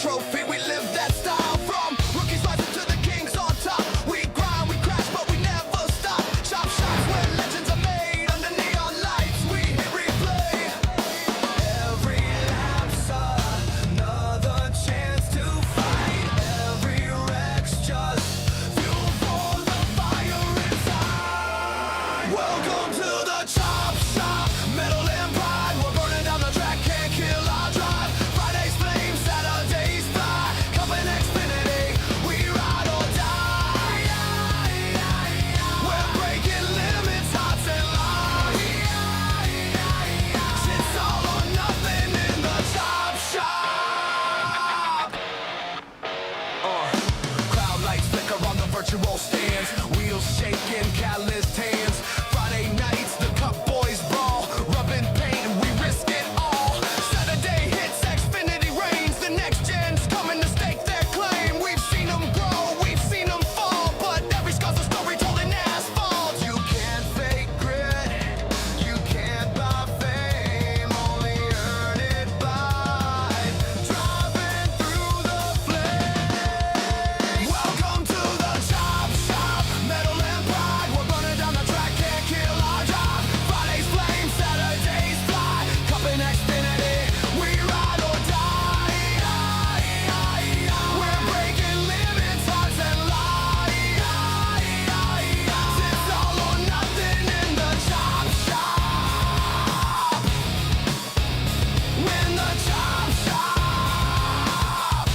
trophy, we live that style. From rookies rising to the kings on top. We grind, we crash, but we never stop. Chop shots where legends are made. Under neon lights, we hit replay. Every lap's another chance to fight. Every wreck's just fuel for the fire inside. Welcome to the chop shop. Metal and pride, we're burning down the track, can't kill our drive. Fridays flame, Saturdays fly. Cupp'N Xfinity, we ride or die. We're breaking limits, hearts and lives. It's all or nothing in the chop shop. Cloud lights flicker on the virtual stands. Wheels shaking, calloused hands. Friday nights, the cup boys brawl. Rubbing paint, we risk it all. Saturday hits, Xfinity reigns. The next gen's coming to stake their claim. We've seen them grow, we've seen them fall. But every scar's a story told in asphalt. You can't fake grit, you can't buy fame. Only earn it by driving through the flames. Welcome to the chop shop. Metal and pride, we're burning down the track, can't kill our drive. Fridays flame, Saturdays fly. Cupp'N Xfinity, we ride or die. We're breaking limits, hearts and lives. It's all or nothing in the chop shop. When the chop shop.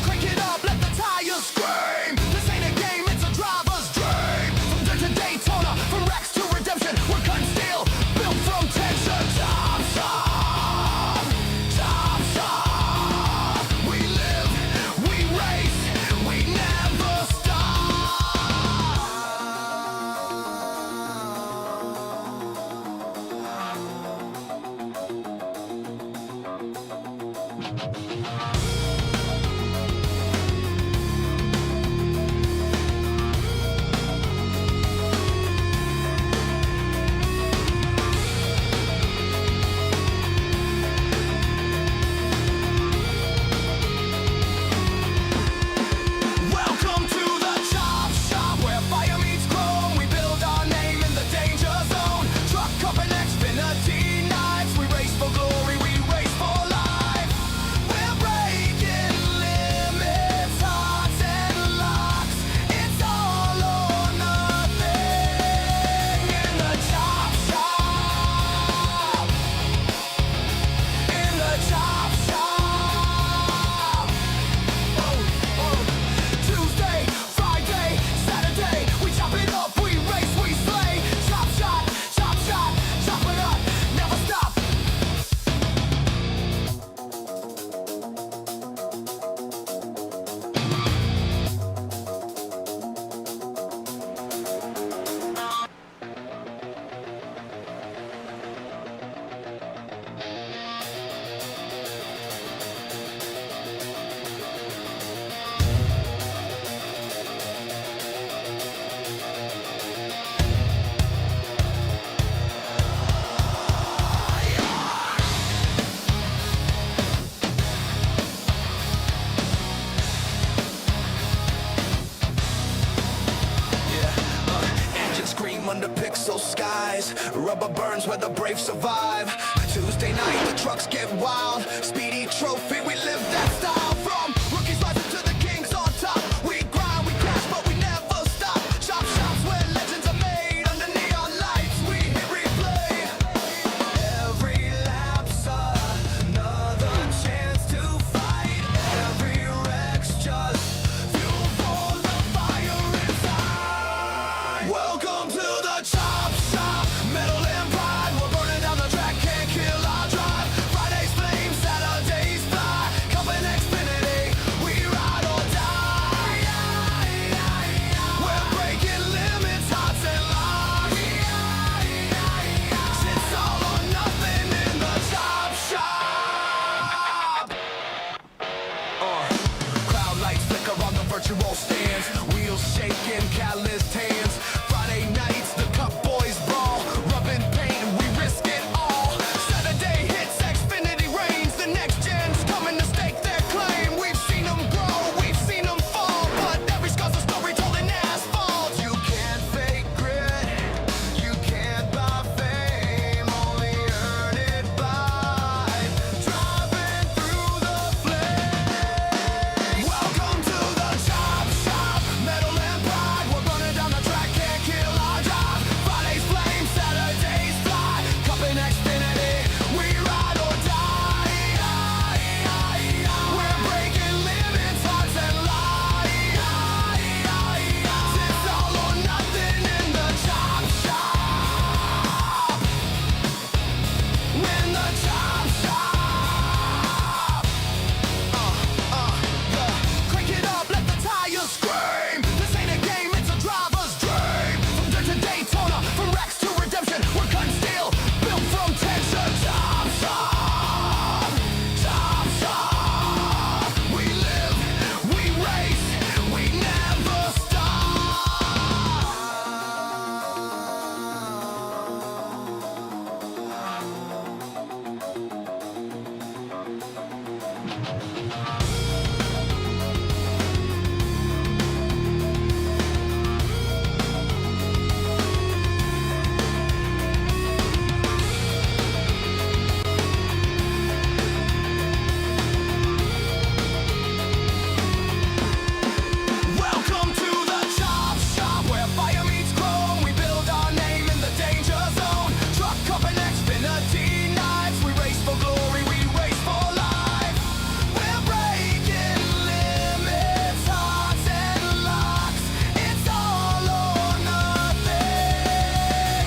Crank it up, let the tires scream. This ain't a game, it's a driver's dream. From dirt to Daytona, from wrecks to redemption, we're cutting steel, built from tension. Chop shop, chop shop. We live, we race, we never Welcome to the chop shop, where fire meets chrome. We build our name in the danger zone. Truck Cupp'N Xfinity nights. We race for glory, we race for life. We're breaking limits, hearts and locks. It's all or nothing in the chop shop. In the chop shop. Tuesday, Friday, Saturday, we chop it up, we race, we slay. Chop shot, chop it up, never stop. Engines scream under pixel skies. Rubber burns where the brave survive. Tuesday night, the trucks get wild. Speedy trophy, we live that style. From rookies rising to the kings on top. We grind, we crash, but we never stop. Chop shops where legends are made. Under neon lights, we hit replay. Every lap's another chance to fight. Every wreck's just fuel for the fire inside. Welcome to the chop shop. Metal and pride, we're burning down the track, can't kill our drive. Fridays flame, Saturdays fly. Cupp'N Xfinity. Welcome to the Chop Shop, where fire meets chrome. We build our name in the danger zone. Truck up and Xfinity nights. We race for glory, we race for life. We're breaking limits, hearts and locks. It's all or nothing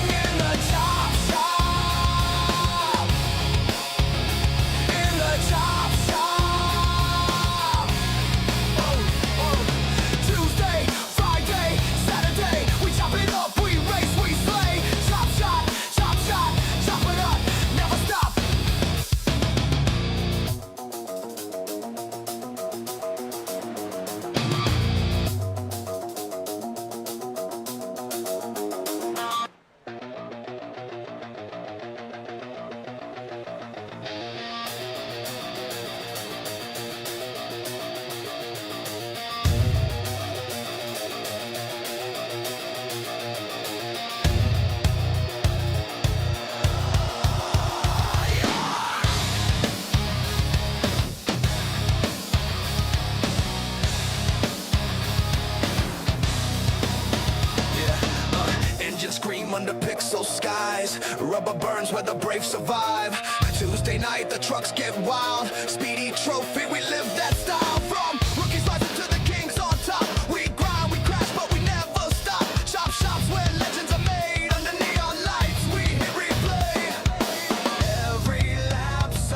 in the Chop Shop. In the Chop Shop. Tuesday, Friday, Saturday, we chop it up, we race, we slay. Chop shot, chop it up, never stop. Engine scream under pixel skies. Rubber burns where the brave survive. Tuesday night, the trucks get wild. Speedy trophy, we live that style. From rookies rising to the kings on top. We grind, we crash, but we never stop. Chop shops where legends are made. Under neon lights, we hit replay. Every lap's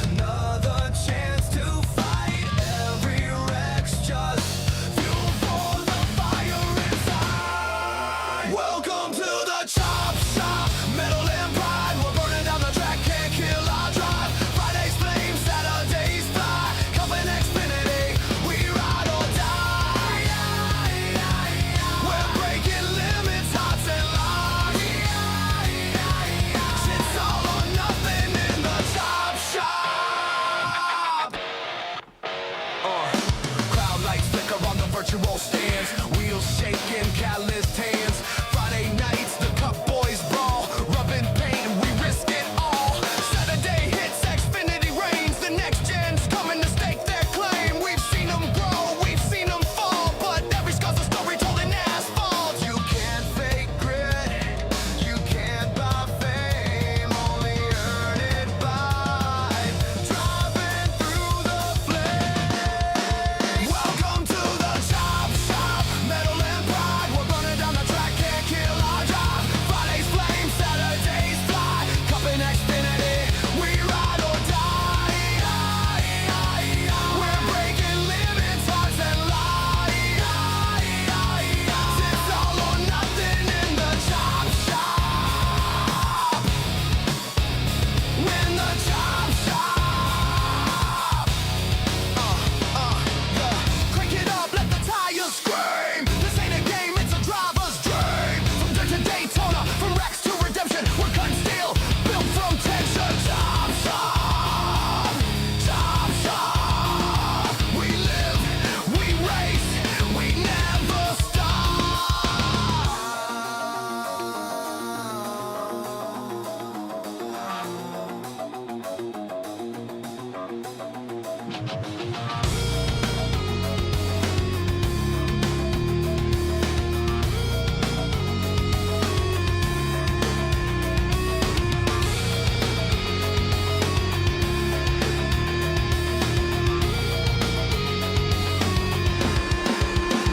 another chance to fight. Every wreck's just fuel for the fire inside. Welcome to the Chop Shop. Metal and pride, we're burning down the track, can't kill our drive. Friday's flames, Saturday's fly. Cup and Xfinity, we ride or die. We're breaking limits, hearts and locks. It's all or nothing in the Chop Shop. Crowd lights flicker on the virtual stands. Wheels shaking, calloused hands. Friday nights, the cup boys brawl. Rubbing paint, we risk it all. Saturday hits, Xfinity reigns. The next gen's coming to stake their claim. We've seen them grow, we've seen them fall. But every scar's a story told in asphalt. You can't fake grit, you can't buy fame. Only earn it by driving through the flames. Welcome to the Chop Shop. Metal and pride, we're burning down the track, can't kill our drive. Friday's flames, Saturday's fly. Cup and Xfinity, we ride or die. We're breaking limits, hearts and lies. It's all or nothing in the Chop Shop. When the Chop Shop. Crank it up, let the tires scream. This ain't a game, it's a driver's dream. From dirt to Daytona, from racks to redemption, we're cutting steel, built from tension. Chop shop, chop shop. We live, we race, we never stop.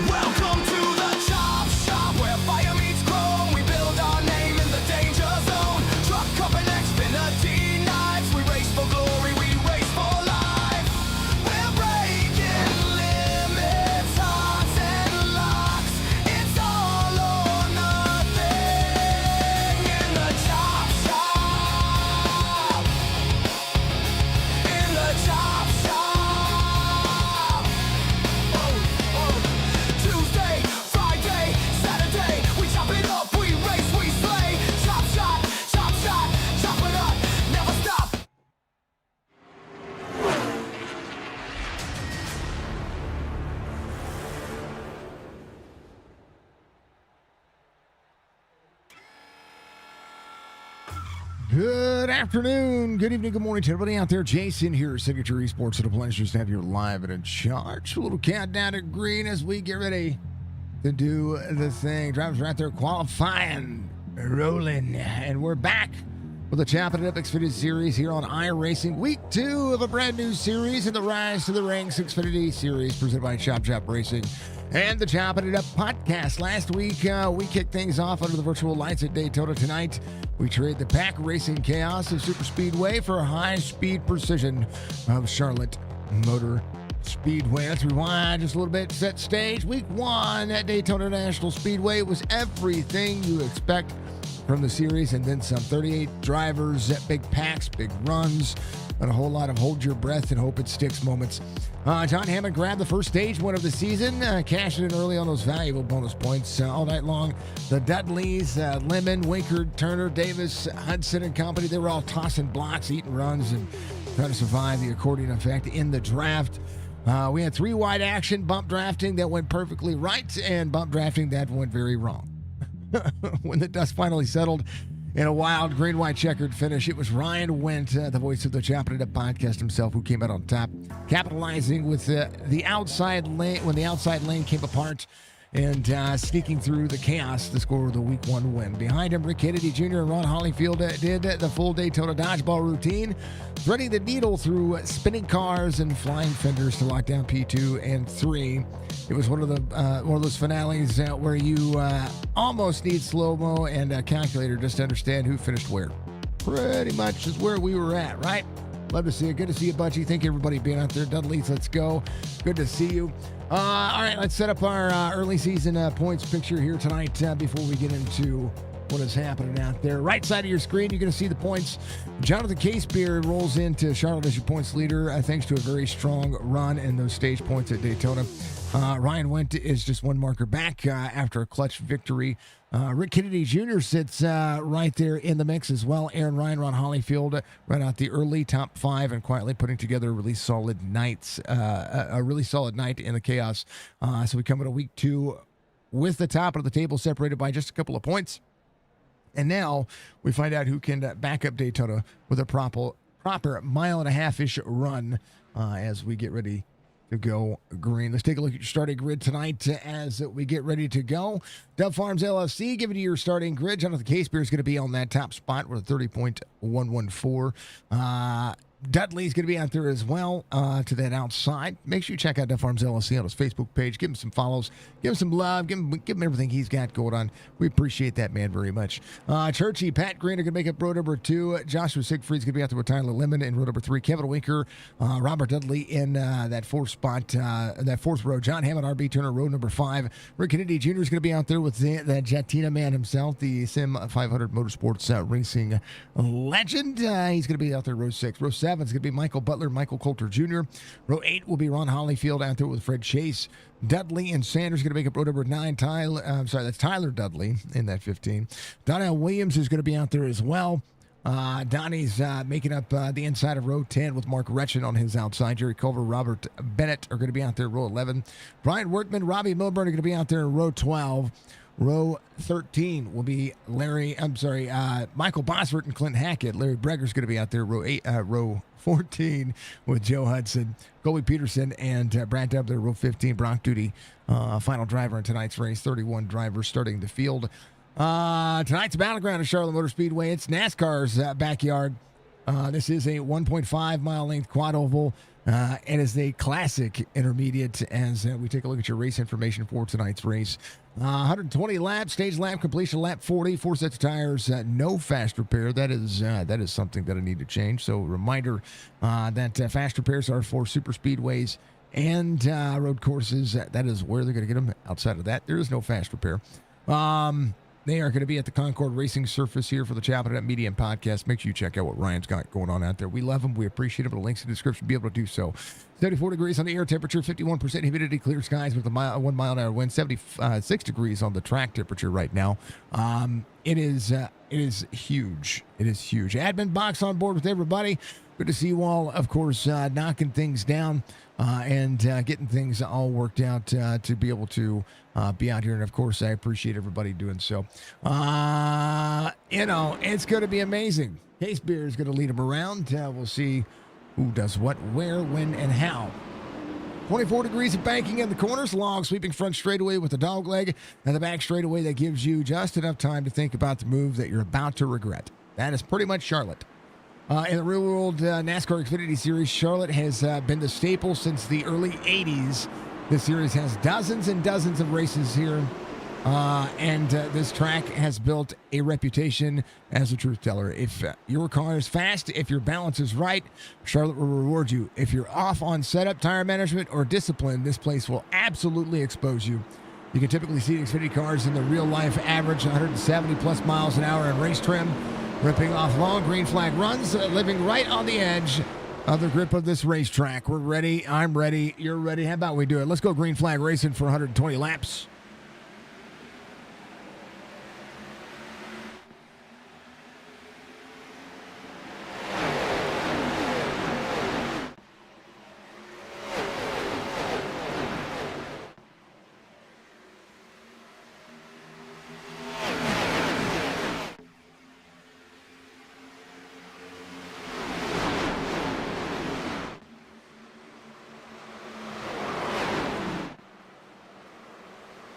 Welcome to the Chop Shop, where fire meets chrome. We build our name in the danger zone. Truck up and Xfinity nights. We race for glory, we race for life. We're brave. Good afternoon, good evening, good morning to everybody out there. Jason here, Signature Esports. It's a pleasure to have you live and in charge. A little countdown to green as we get ready to do the thing. Drivers are out there qualifying, rolling, and we're back with the Chopp'N Xfinity Series here on iRacing. Week 2 of a brand new series in the Rise to the Ranks Xfinity Series presented by Chop Racing and the Chopp'N It Up podcast. Last week, we kicked things off under the virtual lights at Daytona. Tonight, we trade the pack racing chaos of Super Speedway for high-speed precision of Charlotte Motor Speedway. Let's rewind just a little bit, set stage. Week 1 at Daytona National Speedway was everything you expect from the series and then some. 38 drivers, big packs, big runs, and a whole lot of hold your breath and hope it sticks moments. John Hammond grabbed the first stage win of the season, cashing in early on those valuable bonus points all night long. The Dudleys, Lemon, Winkard, Turner, Davis, Hudson and company, they were all tossing blocks, eating runs, and trying to survive the accordion effect in the draft. We had 3 wide action, bump drafting that went perfectly right, and bump drafting that went very wrong. When the dust finally settled in a wild green-white checkered finish, it was Ryan Wendt, the voice of the Chopp'N It Up podcast himself, who came out on top, capitalizing with the outside lane when the outside lane came apart and sneaking through the chaos to score the Week 1 win. Behind him, Rick Kennedy Jr. and Ron Holyfield did the full Daytona dodgeball routine, threading the needle through spinning cars and flying fenders to lock down P2 and 3. It was one of those finales where you almost need slow-mo and a calculator just to understand who finished where. Pretty much is where we were at, right? Love to see it. Good to see you, Butchie. Thank you, everybody, being out there. Dudleys, let's go. Good to see you. All right, let's set up our early season points picture here tonight before we get into what is happening out there. Right side of your screen, you're going to see the points. Jonathan Casebeard rolls into Charlotte as your points leader thanks to a very strong run in those stage points at Daytona. Ryan Wendt is just 1 marker back after a clutch victory. Rick Kennedy Jr. sits right there in the mix as well. Aaron Ryan, Ron Holyfield right out the early top 5 and quietly putting together a really solid night in the chaos. So we come into week 2 with the top of the table separated by just a couple of points. And now we find out who can back up Daytona with a proper 1.5-mile-ish run as we get ready to go green. Let's take a look at your starting grid tonight as we get ready to go. Dub Farms LLC giving you your starting grid. Jonathan Casebeard is going to be on that top spot with a 30.114. Dudley's going to be out there as well to that outside. Make sure you check out Dub Farms LLC on his Facebook page. Give him some follows. Give him some love. Give him everything he's got going on. We appreciate that, man, very much. Churchy, Pat Green are going to make up row number 2. Joshua Siegfried's going to be out there with Tyler Lemon in row number 3. Kevin Winker, Robert Dudley in that 4th spot, that 4th row. John Hammond, RB Turner, row number 5. Rick Kennedy Jr. is going to be out there with that Jatina man himself, the Sim 500 Motorsports racing legend. He's going to be out there row 6. Row 7 is going to be Michael Butler, Michael Coulter Jr. Row 8 will be Ron Holyfield out there with Fred Chase. Dudley and Sanders going to make up row number 9. That's Tyler Dudley in that 15. Donnell Williams is going to be out there as well. Donnie's making up the inside of row 10 with Mark Retchen on his outside. Jerry Culver, Robert Bennett are going to be out there row 11. Brian Workman, Robbie Milburn are going to be out there in row 12. Row 13 will be Michael Bosworth and Clint Hackett. Larry Bregger's going to be out there row 14 with Joe Hudson, Colby Peterson, and Brad Dubler, row 15. Brock Duty, final driver in tonight's race. 31 drivers starting the field. Tonight's battleground at Charlotte Motor Speedway. It's NASCAR's backyard. This is a 1.5-mile length quad oval. It is a classic intermediate as we take a look at your race information for tonight's race. 120 laps, stage lap completion, lap 40, 4 sets of tires, no fast repair. That is something that I need to change. So reminder that fast repairs are for super speedways and road courses. That is where they're going to get them. Outside of that, there is no fast repair. They are going to be at the Concord Racing Surface here for the Chopp'N It Up Media and Podcast. Make sure you check out what Ryan's got going on out there. We love him. We appreciate him. The links in the description. Be able to do so. 74 degrees on the air temperature, 51% humidity, clear skies with a 1 mile an hour wind, 76 degrees on the track temperature right now. It is huge. It is huge. Admin box on board with everybody. Good to see you all, of course, knocking things down and getting things all worked out to be able to be out here. And, of course, I appreciate everybody doing so. It's going to be amazing. Case Beer is going to lead them around. We'll see who does what, where, when, and how. 24 degrees of banking in the corners, long sweeping front straightaway with the dog leg, and the back straightaway that gives you just enough time to think about the move that you're about to regret. That is pretty much Charlotte. In the real world NASCAR Xfinity Series, Charlotte has been the staple since the early 80s. This series has dozens and dozens of races here. And this track has built a reputation as a truth teller. If your car is fast, if your balance is right, Charlotte will reward you. If you're off on setup, tire management, or discipline, this place will absolutely expose you. You can typically see Xfinity cars in the real-life average 170-plus miles an hour in race trim, ripping off long green flag runs, living right on the edge of the grip of this racetrack. We're ready. I'm ready. You're ready. How about we do it? Let's go green flag racing for 120 laps.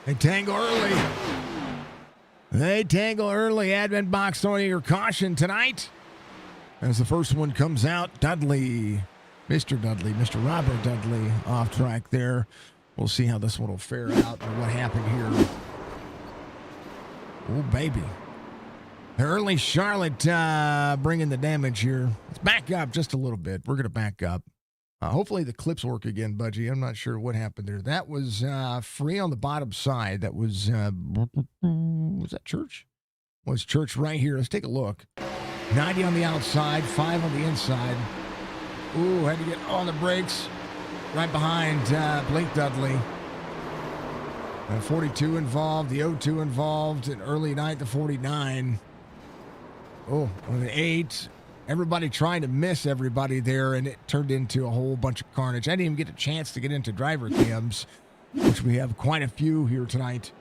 They tangle early. They tangle early. Admin box throwing your caution tonight. As the first one comes out, Dudley, Mr. Robert Dudley off track there. We'll see how this one will fare out and what happened here. Oh, baby. The early Charlotte bringing the damage here. Let's back up just a little bit. We're going to back up. Hopefully the clips work again, Budgie. I'm not sure what happened there. That was free on the bottom side. That was that Church? Was Church right here. Let's take a look. 90 on the outside, 5 on the inside. Ooh, had to get on the brakes. Right behind Blake Dudley. 42 involved, the 02 involved, and early night the 49. Oh, with an 8. Everybody trying to miss everybody there, and it turned into a whole bunch of carnage. I didn't even get a chance to get into driver cams, which we have quite a few here tonight.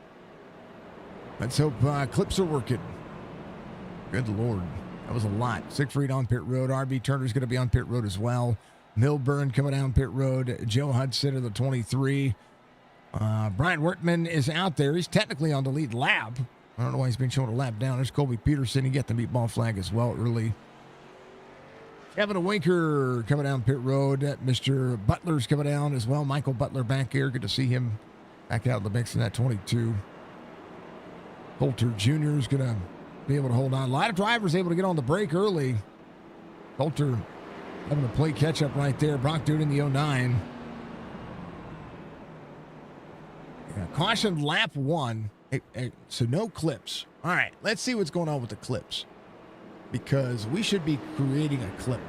Let's hope clips are working. Good Lord. That was a lot. Siegfried on pit road. RB Turner's going to be on pit road as well. Milburn coming down pit road. Joe Hudson of the 23. Brian Wertman is out there. He's technically on the lead lap. I don't know why he's been showing a lap down. There's Colby Peterson. He got the meatball flag as well early. Kevin Winker coming down pit road. Mr. Butler's coming down as well. Michael Butler back here. Good to see him back out of the mix in that 22. Coulter Jr. is going to be able to hold on. A lot of drivers able to get on the brake early. Coulter having to play catch up right there. Brock doing in the 09. Yeah, caution lap 1. So no clips. All right, let's see what's going on with the clips, because we should be creating a clip.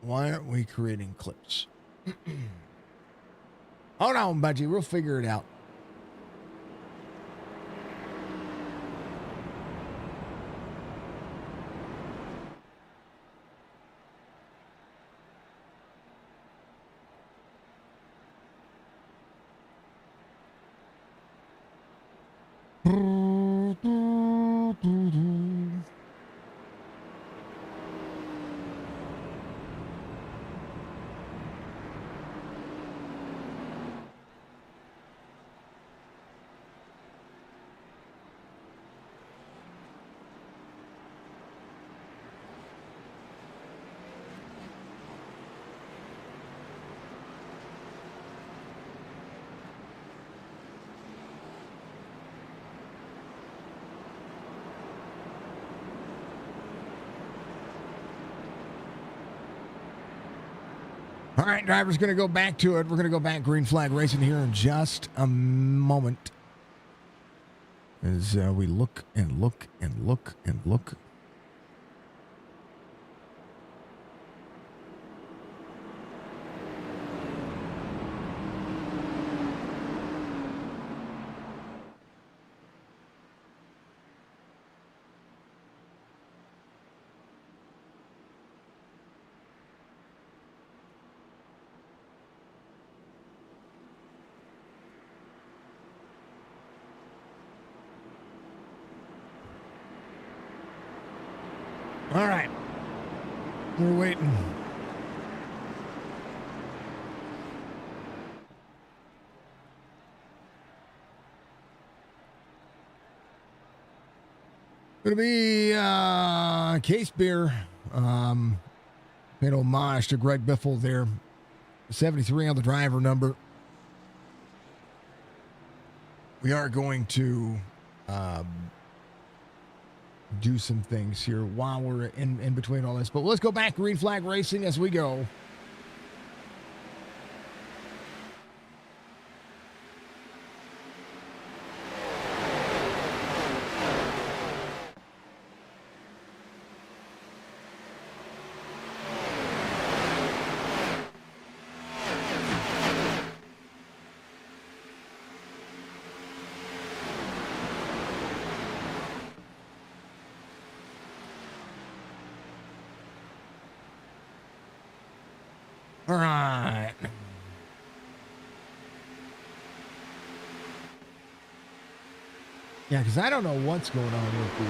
Why aren't we creating clips? Hold on, Budgie. We'll figure it out. All right, driver's going to go back to it. We're going to go back green flag racing here in just a moment. As we look and look and look and look. All right. We're waiting. Going to be Case Beer. Paid homage to Greg Biffle there. 73 on the driver number. We are going to do some things here while we're in between all this. But let's go back green flag racing as we go. All right. Yeah, because I don't know what's going on with the...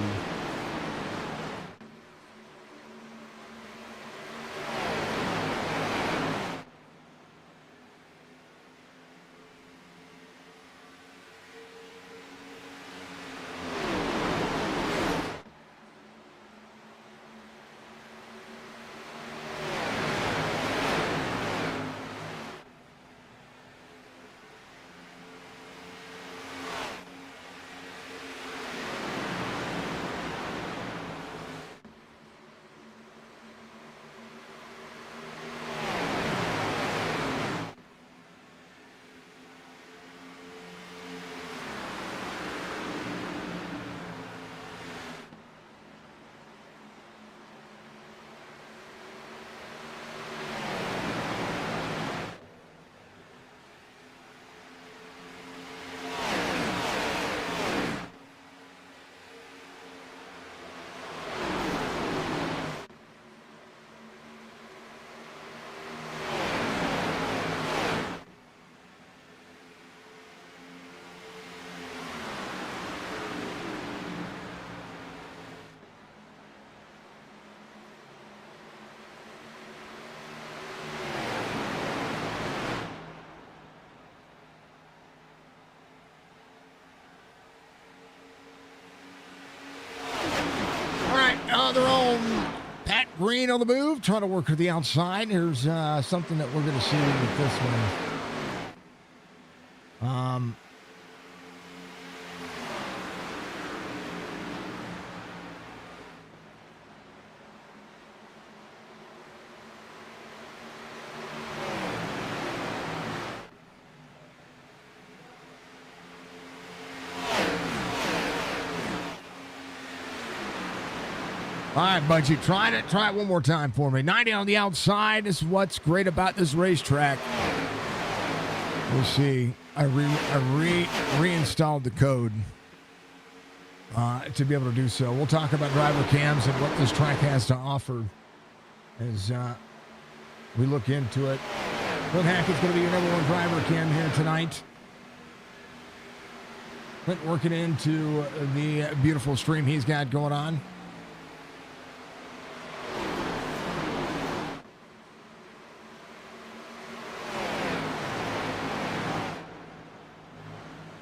Their own Pat Green on the move, trying to work to the outside. Here's something that we're going to see with this one. All right, Budgie, try it one more time for me. 90 on the outside. This is what's great about this racetrack. We'll see. I reinstalled the code to be able to do so. We'll talk about driver cams and what this track has to offer as we look into it. Clint Hackett's going to be your number one driver cam here tonight. Clint working into the beautiful stream he's got going on.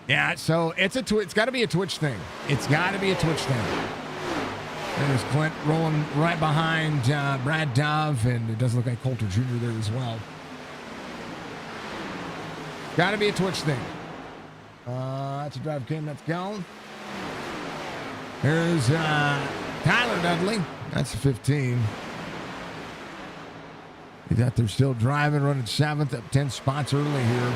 Yeah, so it's got to be a Twitch thing. It's got to be a Twitch thing. There's Clint rolling right behind Brad Dove, and it does look like Coulter Jr. there as well. Got to be a Twitch thing. That's a drive cam that's gone. There's Tyler Dudley. That's a 15. He's out there still driving, running 7th, up 10 spots early here.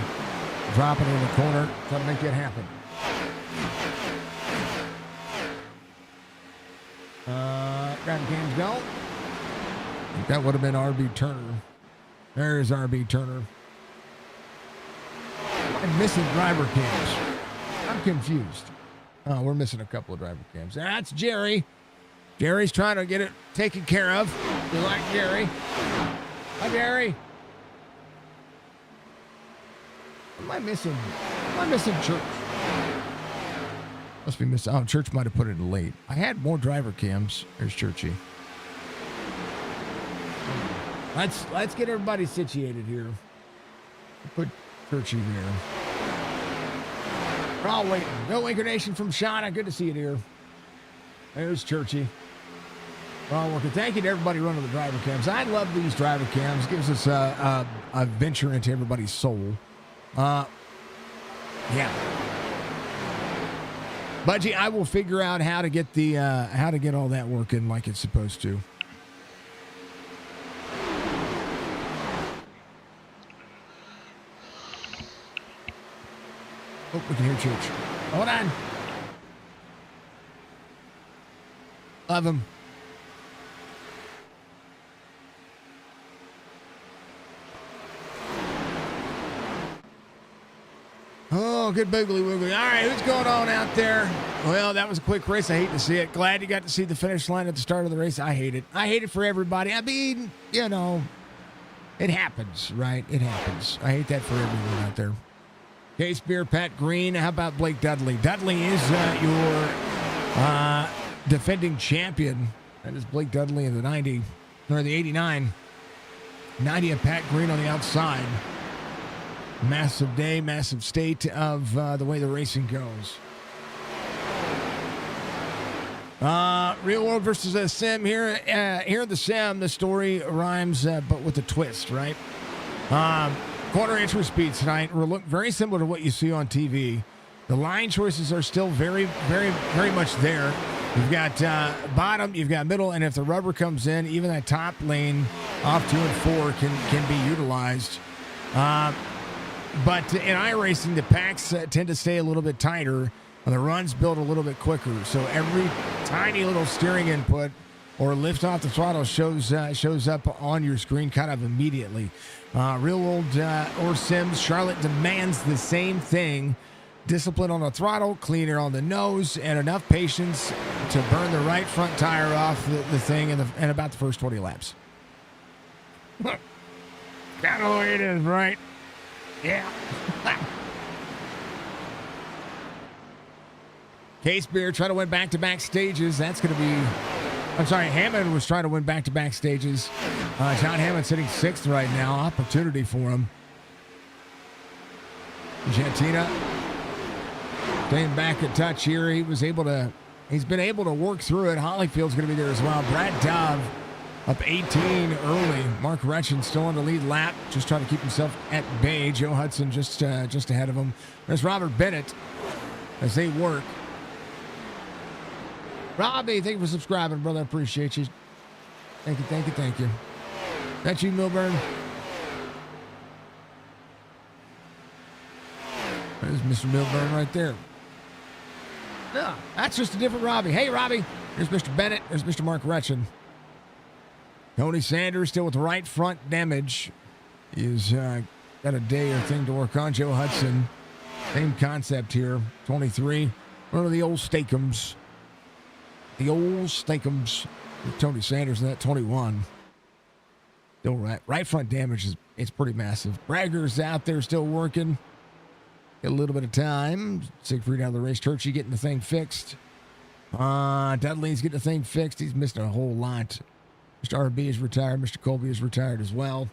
Dropping in the corner, trying to make it happen. Driving cams go. I think that would have been RB Turner. There's RB Turner. I'm missing driver cams. I'm confused. Oh, we're missing a couple of driver cams. That's Jerry. Jerry's trying to get it taken care of. We like Jerry. Hi, Jerry. Am I missing Church? Must be missing. Oh, Church might have put it late. I had more driver cams. There's Churchy. Let's get everybody situated here. Put Churchy there. We're all waiting. No Winker Nation from Shauna. Good to see you, dear. There's Churchy. We're all working. Thank you to everybody running the driver cams. I love these driver cams. Gives us a venture into everybody's soul. Yeah. Budgie, I will figure out how to get all that working like it's supposed to. Oh, we can hear Church. Hold on. Love him. Oh, good boogly woogly. All right, what's going on out there? Well, that was a quick race. I hate to see it. Glad you got to see the finish line at the start of the race. I hate it. I hate it for everybody. I mean, you know, it happens, right? It happens. I hate that for everyone out there. Case Beer, Pat Green. How about Blake Dudley? Dudley is your defending champion. That is Blake Dudley in the 90, or the 89. 90 and Pat Green on the outside. Massive day, massive state of the way the racing goes. Real world versus a sim here. Here in the sim, the story rhymes, but with a twist, right? Quarter entry speeds tonight look very similar to what you see on TV. The line choices are still very, very, very much there. You've got bottom, you've got middle, and if the rubber comes in, even that top lane off 2 and 4 can be utilized. But in iRacing, the packs tend to stay a little bit tighter, and the runs build a little bit quicker. So every tiny little steering input or lift off the throttle shows up on your screen kind of immediately. Real world or Sims, Charlotte demands the same thing. Discipline on the throttle, clean air on the nose, and enough patience to burn the right front tire off the thing in about the first 20 laps. Kind of the way it is, right? Yeah. Case Beer trying to win back-to-back stages. That's going to be... I'm sorry, Hammond was trying to win back-to-back stages. John Hammond sitting 6th right now. Opportunity for him. Gentina staying back a touch here. He's been able to work through it. Hollyfield's going to be there as well. Brad Dove up 18 early. Mark Retchen still on the lead lap, just trying to keep himself at bay. Joe Hudson just ahead of him. There's Robert Bennett as they work. Robbie, thank you for subscribing, brother. I appreciate you. Thank you, thank you, thank you. That's you, Milburn. There's Mr. Milburn right there. Yeah, that's just a different Robbie. Hey, Robbie. There's Mr. Bennett. There's Mr. Mark Retchen. Tony Sanders still with right front damage. He's got a day or thing to work on. Joe Hudson, same concept here. 23. One of the old Steakums. The old Steakums. Tony Sanders in that 21. Still right front damage it's pretty massive. Bragger's out there still working. Get a little bit of time. Siegfried out of the race. Churchy getting the thing fixed. Dudley's getting the thing fixed. He's missed a whole lot. Mr. RB is retired. Mr. Colby is retired as well.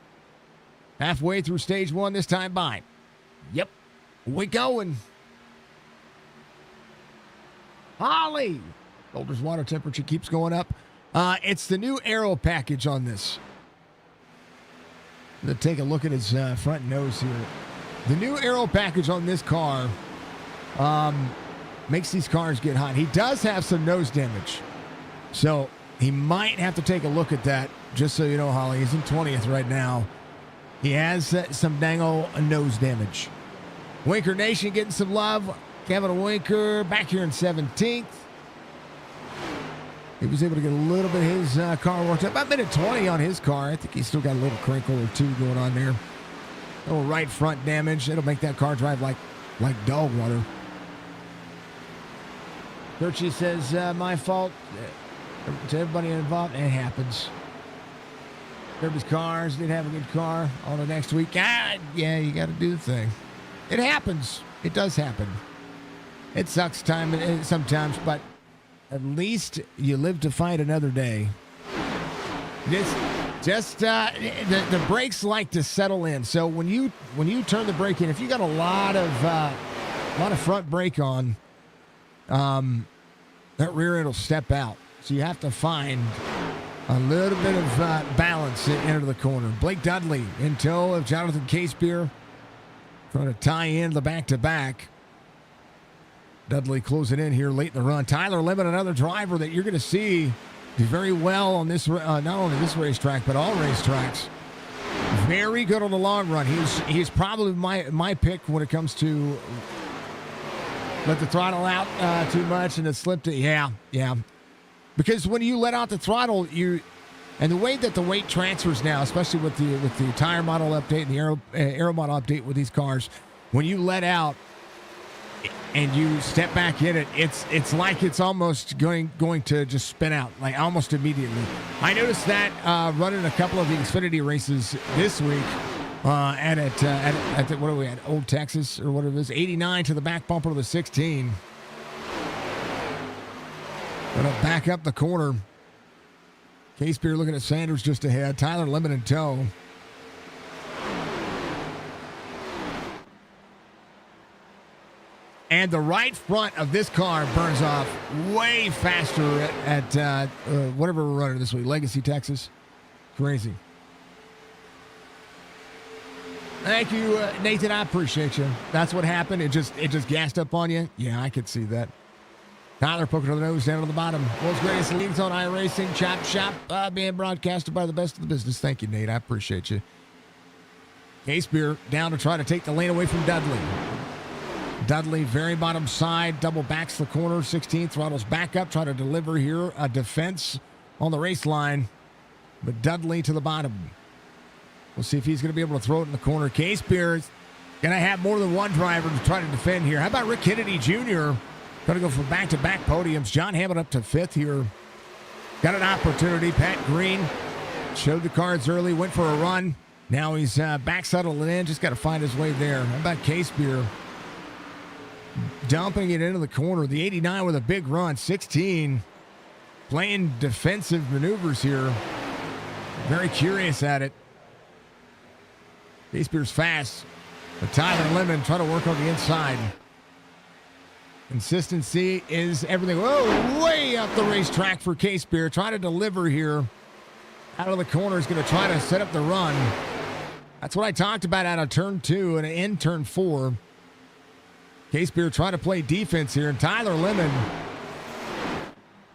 Halfway through stage 1 this time by. Yep. We going. Holly. Boulder's water temperature keeps going up. It's the new aero package on this. Let's take a look at his front nose here. The new aero package on this car makes these cars get hot. He does have some nose damage. So he might have to take a look at that, just so you know, Holly. He's in 20th right now. He has some dang-o nose damage. Winker Nation getting some love. Kevin Winker back here in 17th. He was able to get a little bit of his car worked up. About minute 20 on his car. I think he's still got a little crinkle or two going on there. A little right front damage. It'll make that car drive like dog water. Churchy says, my fault. To everybody involved, it happens. Everybody's cars didn't have a good car on the next week. Yeah, you got to do the thing. It happens. It does happen. It sucks sometimes, but at least you live to fight another day. Just the brakes like to settle in. So when you turn the brake in, if you got a lot of front brake on, that rear end will step out. So you have to find a little bit of balance into the corner. Blake Dudley in tow of Jonathan Casebeer, trying to tie in the back-to-back. Dudley closing in here late in the run. Tyler Lemon, another driver that you're going to see do very well on this, not only this racetrack, but all racetracks. Very good on the long run. He's probably my pick when it comes to let the throttle out too much and it slipped it. Yeah. Because when you let out the throttle, and the way that the weight transfers now, especially with the tire model update and the aero model update with these cars, when you let out and you step back in it, it's like it's almost going to just spin out, like almost immediately. I noticed that running a couple of the Xfinity races this week at what are we at, Old Texas or whatever it is, 89 to the back bumper of the 16. Gonna back up the corner. Casebeer looking at Sanders just ahead. Tyler Lemon in tow. And the right front of this car burns off way faster at whatever we're running this week. Legacy, Texas. Crazy. Thank you, Nathan. I appreciate you. That's what happened. It just gassed up on you. Yeah, I could see that. Tyler poking to the nose, down to the bottom. World's greatest leagues on iRacing. Chop Shop being broadcasted by the best of the business. Thank you, Nate. I appreciate you. Casebeer down to try to take the lane away from Dudley. Dudley, very bottom side, double backs the corner, 16, throttles back up, try to deliver here a defense on the race line, but Dudley to the bottom. We'll see if he's going to be able to throw it in the corner. Casebeer's going to have more than one driver to try to defend here. How about Rick Kennedy Jr.? Going to go for back-to-back podiums. John Hammond up to fifth here. Got an opportunity. Pat Green showed the cards early, went for a run. Now he's back settling in, just got to find his way there. How about Casebeer? Dumping it into the corner. The 89 with a big run. 16 playing defensive maneuvers here. Very curious at it. Casebeer's fast. But Tyler Lemon trying to work on the inside. Consistency is everything. Whoa, way up the racetrack for Casebeer. Trying to deliver here. Out of the corner is going to try to set up the run. That's what I talked about out of turn 2 and in turn 4. Casebeer trying to play defense here, and Tyler Lemon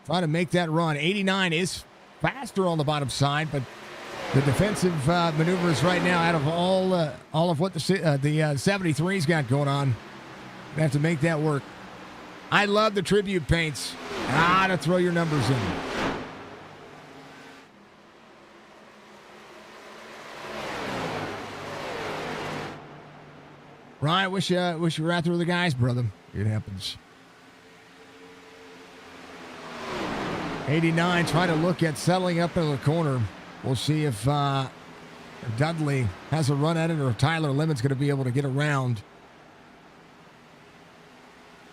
trying to make that run. 89 is faster on the bottom side, but the defensive maneuvers right now out of all of what the 73's got going on, they have to make that work. I love the tribute paints. To throw your numbers in. Ryan, wish you were out there with the guys, brother. It happens. 89, try to look at settling up in the corner. We'll see if Dudley has a run at it or if Tyler Lemon's going to be able to get around.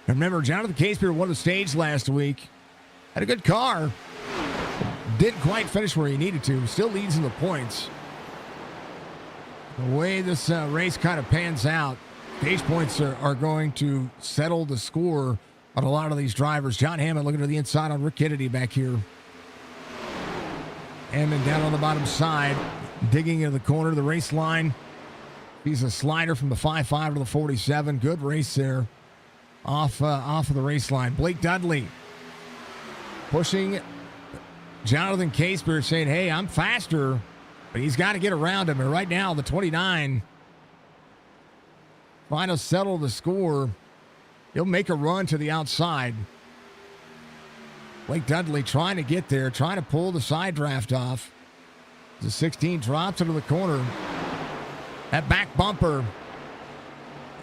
And remember, Jonathan Casebeer won the stage last week. Had a good car. Didn't quite finish where he needed to. Still leads in the points. The way this race kind of pans out, stage points are going to settle the score on a lot of these drivers. John Hammond looking to the inside on Rick Kennedy back here. Hammond down on the bottom side, digging into the corner of the race line. He's a slider from the 5.5 to the 47. Good race there off of the race line. Blake Dudley pushing Jonathan Casebeer, saying, hey, I'm faster, but he's got to get around him. And right now, the 29 trying to settle the score. He'll make a run to the outside. Blake Dudley trying to get there, trying to pull the side draft off. The 16 drops into the corner. That back bumper,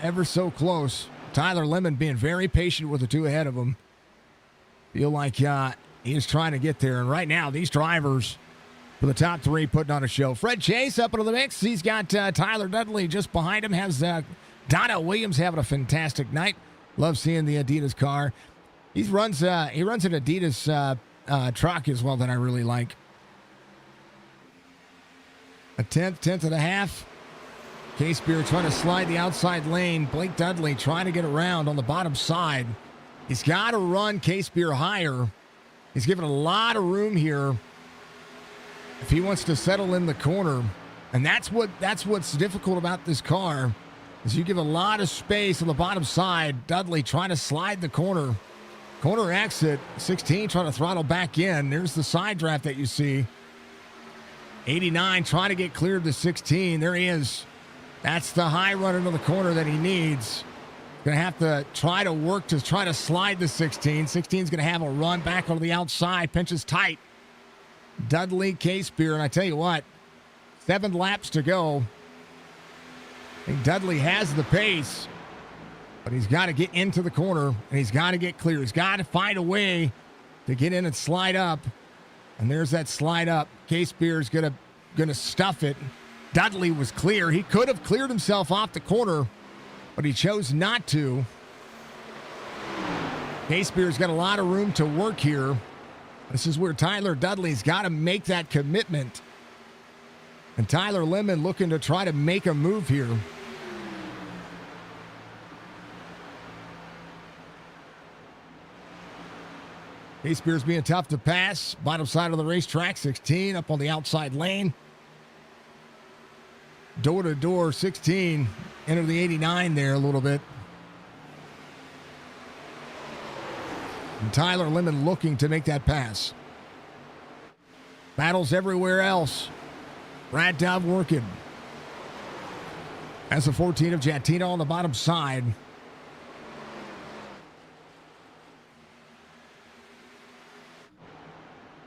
ever so close. Tyler Lemon being very patient with the two ahead of him. Feel like he is trying to get there. And right now, these drivers for the top three putting on a show. Fred Chase up into the mix. He's got Tyler Dudley just behind him. Has Donna Williams having a fantastic night. Love seeing the Adidas car. He runs an Adidas truck as well that I really like. A tenth and a half. Case Beer trying to slide the outside lane. Blake Dudley trying to get around on the bottom side. He's got to run Case Beer higher. He's given a lot of room here if he wants to settle in the corner. And that's what's difficult about this car, is you give a lot of space on the bottom side. Dudley trying to slide the corner. Corner exit. 16 trying to throttle back in. There's the side draft that you see. 89 trying to get clear of the 16. There he is. That's the high run into the corner that he needs. Going to have to try to work to try to slide the 16. 16 is going to have a run back on the outside. Pinches tight. Dudley, Case Beer, and I tell you what, 7 laps to go. I think Dudley has the pace, but he's got to get into the corner, and he's got to get clear. He's got to find a way to get in and slide up. And there's that slide up. Case Beer is gonna stuff it. Dudley was clear. He could have cleared himself off the corner, but he chose not to. Case Beer's got a lot of room to work here. This is where Tyler Dudley's got to make that commitment. And Tyler Lemon looking to try to make a move here. Case Beer's being tough to pass. Bottom side of the racetrack, 16 up on the outside lane. Door to door, 16. Enter the 89 there a little bit. And Tyler Lemon looking to make that pass. Battles everywhere else. Brad Dove working. That's a 14 of Jatino on the bottom side.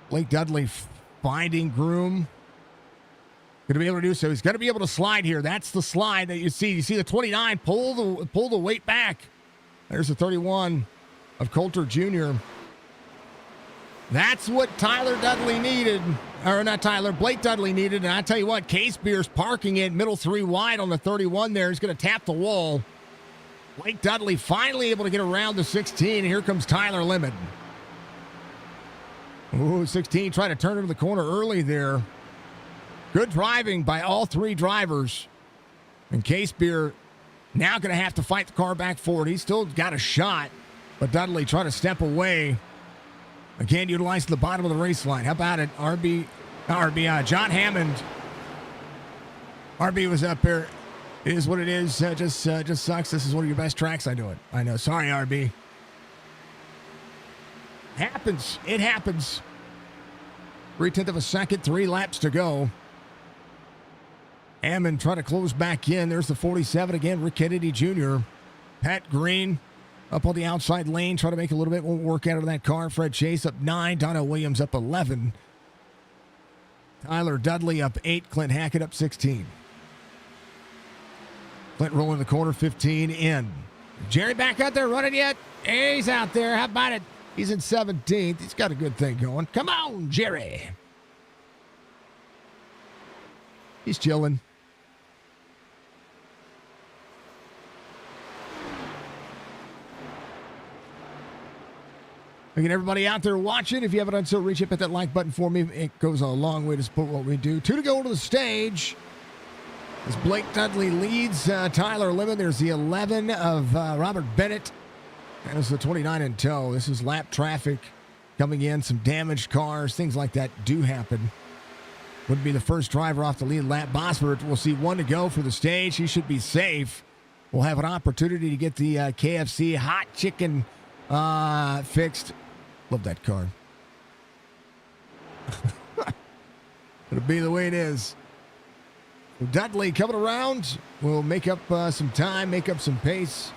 Blake Dudley finding Groom. Going to be able to do so. He's going to be able to slide here. That's the slide that you see. You see the 29 pull the weight back. There's the 31 of Coulter Jr. That's what Tyler Dudley needed. Or not Tyler, Blake Dudley needed. And I tell you what, Case Beer's parking it middle 3 wide on the 31 there. He's going to tap the wall. Blake Dudley finally able to get around the 16. And here comes Tyler Lemon. Ooh, 16 trying to turn into the corner early there. Good driving by all 3 drivers. And Case Beer now going to have to fight the car back forward. He's still got a shot, but Dudley trying to step away. Again, utilizing the bottom of the race line. How about it? John Hammond. RB was up there. It is what it is. Just sucks. This is one of your best tracks. I know it. I know. Sorry, RB. Happens. It happens. 3/10 of a second, 3 laps to go. Hammond trying to close back in. There's the 47 again, Rick Kennedy Jr. Pat Green up on the outside lane, trying to make a little bit more work out of that car. Fred Chase up 9, Donna Williams up 11. Tyler Dudley up 8, Clint Hackett up 16. Clint rolling the corner, 15 in. Jerry back out there running yet? He's out there. How about it? He's in 17th. He's got a good thing going. Come on, Jerry. He's chilling. Again, everybody out there watching, if you haven't done so, reach up at that like button for me. It goes a long way to support what we do. 2 to go to the stage. As Blake Dudley leads Tyler Lemon. There's the 11 of Robert Bennett. And it's the 29 in tow. This is lap traffic coming in. Some damaged cars. Things like that do happen. Wouldn't be the first driver off the lead lap. Bosworth will see 1 to go for the stage. He should be safe. We'll have an opportunity to get the KFC hot chicken fixed. Love that car. It'll be the way it is. Dudley coming around. We'll make up some time, make up some pace.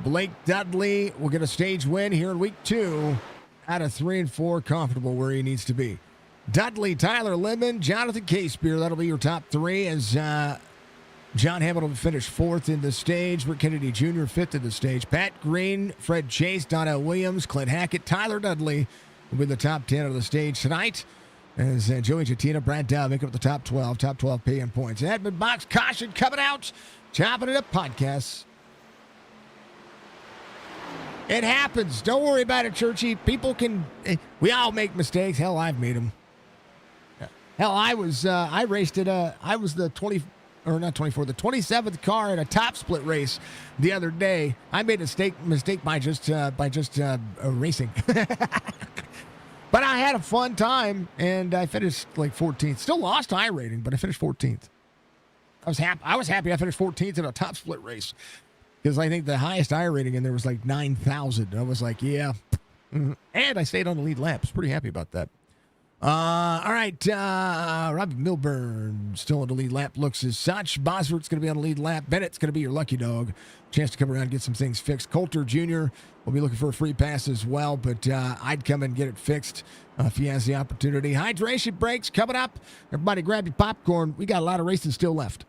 Blake Dudley will get a stage win here in week 2 out of 3 and 4, comfortable where he needs to be. Dudley, Tyler Lemon, Jonathan Casebeer. That'll be your top 3 as John Hamilton finished 4th in the stage. Rick Kennedy Jr. 5th in the stage. Pat Green, Fred Chase, Donnell Williams, Clint Hackett, Tyler Dudley will be the top 10 of the stage tonight. As Joey Jatina, Brad Dow make up the top 12 pay-in points. Admin box caution coming out. Chopping it up podcasts. It happens. Don't worry about it, Churchy. People can... We all make mistakes. Hell, I've made them. Hell, I raced at I was the 20 or not 24, the 27th car at a top split race the other day. I made a mistake by just racing. But I had a fun time, and I finished like 14th. Still lost I rating, but I finished 14th. I was happy I finished 14th in a top split race because I think the highest I rating in there was like 9,000. I was like, yeah. And I stayed on the lead lap. I was pretty happy about that. All right. Robbie Milburn still on the lead lap. Looks as such. Bosworth's going to be on the lead lap. Bennett's going to be your lucky dog. Chance to come around and get some things fixed. Coulter Jr. will be looking for a free pass as well, but I'd come and get it fixed if he has the opportunity. Hydration breaks coming up. Everybody grab your popcorn. We got a lot of racing still left.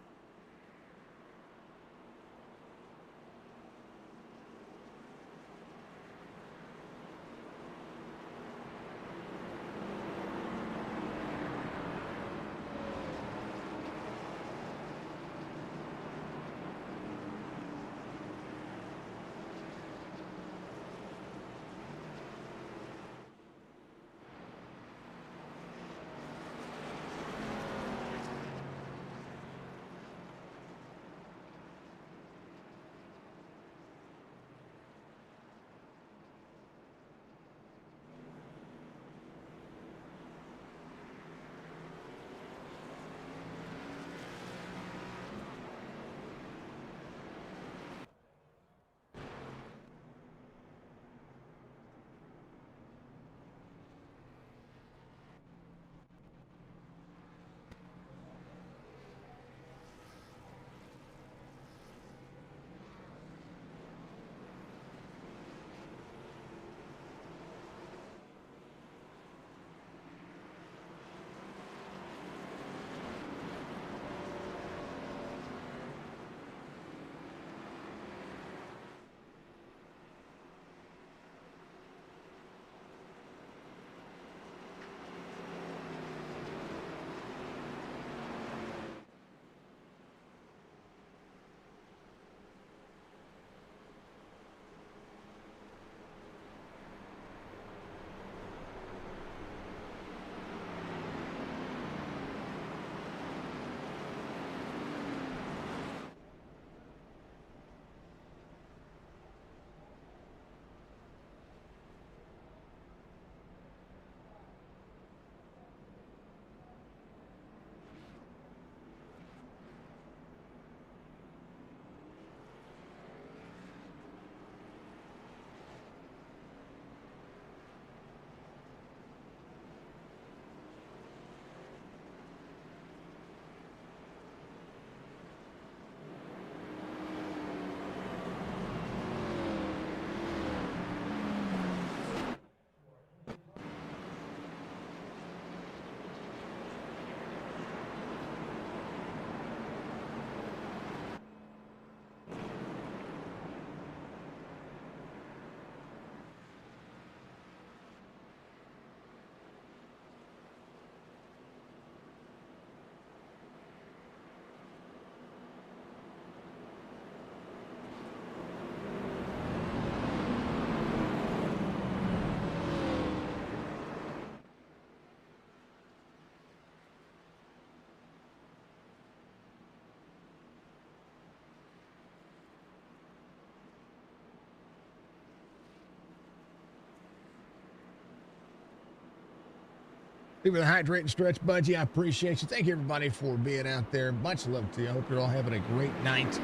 People that hydrate and stretch, Budgie, I appreciate you. Thank you, everybody, for being out there. Much love to you. I hope you're all having a great night.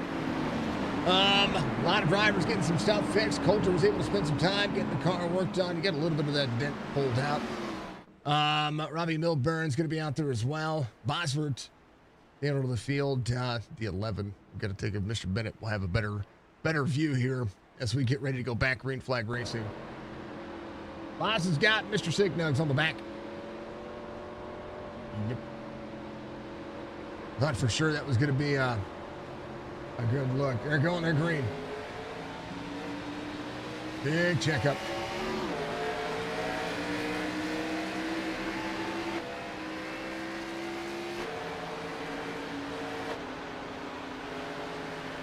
A lot of drivers getting some stuff fixed. Coulter was able to spend some time getting the car worked on. You get a little bit of that dent pulled out. Robbie Milburn's going to be out there as well. Bosworth, the end of the field, the 11. We've got to take a Mr. Bennett. We'll have a better view here as we get ready to go back green flag racing. Boss has got Mr. Signugs on the back. Yep. Thought for sure that was going to be a good look. They're going, they're green. Big checkup.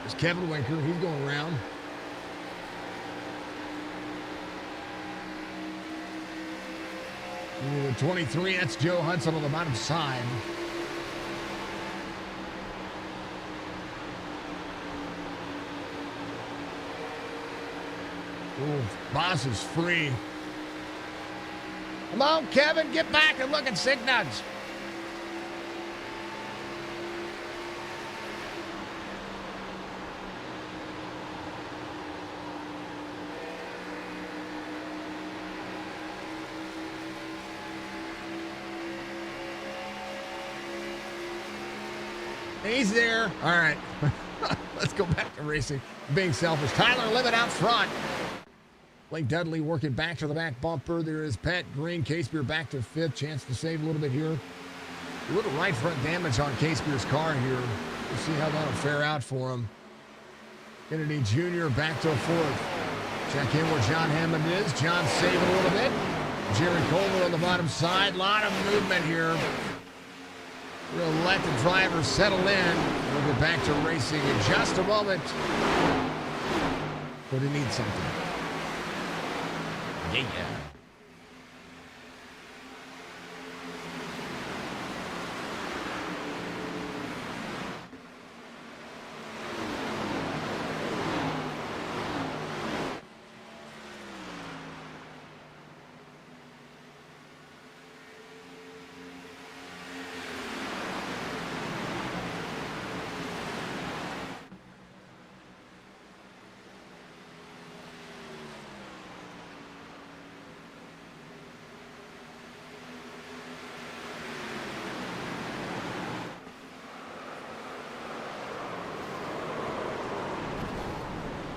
There's Kevin Winker. He's going around. The 23, that's Joe Hudson on the bottom side. Ooh, Boss is free. Come on, Kevin, get back and look at Signuds. He's there. All right. Let's go back to racing. Being selfish. Tyler Limit out front. Blake Dudley working back to the back bumper. There is Pat Green. Casebeer back to fifth. Chance to save a little bit here. A little right front damage on Casebeer's car here. We'll see how that'll fare out for him. Kennedy Jr. back to fourth. Check in where John Hammond is. John saving a little bit. Jerry Coleman on the bottom side. A lot of movement here. We'll let the drivers settle in. We'll get back to racing in just a moment. But he needs something. Yeah.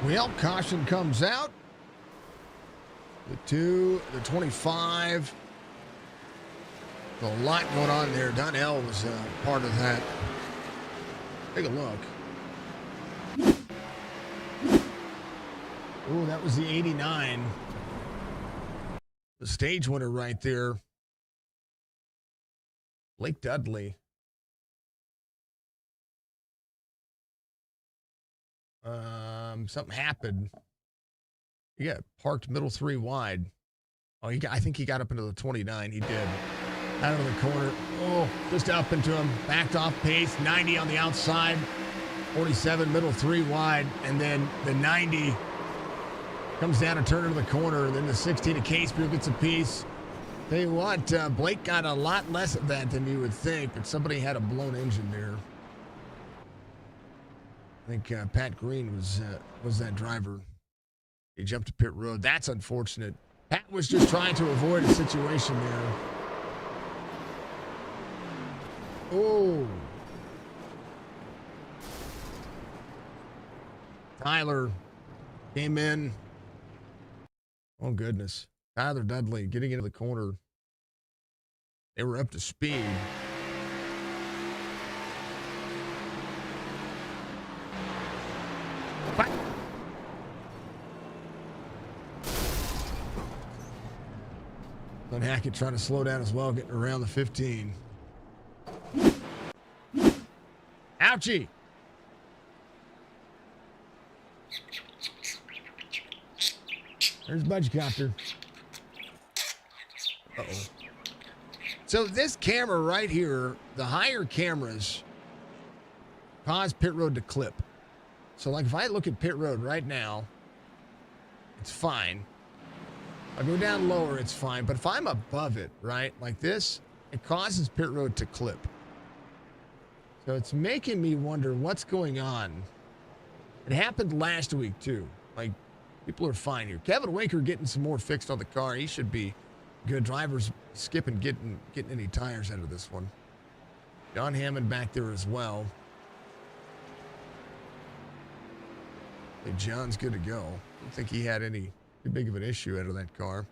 Well, caution comes out. The 2, the 25. A lot going on there. Donnell was part of that. Take a look. Oh, that was the 89. The stage winner right there. Blake Dudley. Something happened. He got parked middle 3 wide. Oh, I think he got up into the 29. He did. Out of the corner. Oh, just up into him. Backed off pace. 90 on the outside. 47 middle 3 wide. And then the 90 comes down a turn into the corner. And then the 16 of Casebeer gets a piece. Tell you what, Blake got a lot less of that than you would think, but somebody had a blown engine there. I think Pat Green was that driver. He jumped to pit road. That's unfortunate. Pat was just trying to avoid a situation there. Oh. Tyler came in. Oh, goodness. Tyler Dudley getting into the corner. They were up to speed. Glenn Hackett trying to slow down as well, getting around the 15. Ouchie! There's Budgecopter. Uh-oh. So this camera right here, the higher cameras cause pit road to clip. So like if I look at pit road right now, it's fine. I go down lower, it's fine. But if I'm above it, right, like this, it causes pit road to clip. So it's making me wonder what's going on. It happened last week too. Like, people are fine here. Kevin Winker getting some more fixed on the car. He should be good. Drivers skipping, getting any tires out of this one. John Hammond back there as well. I think John's good to go. I don't think he had any too big of an issue out of that car.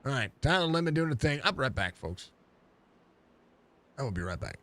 All right, Tyler Lemon doing the thing. I'll be right back, folks. I will be right back.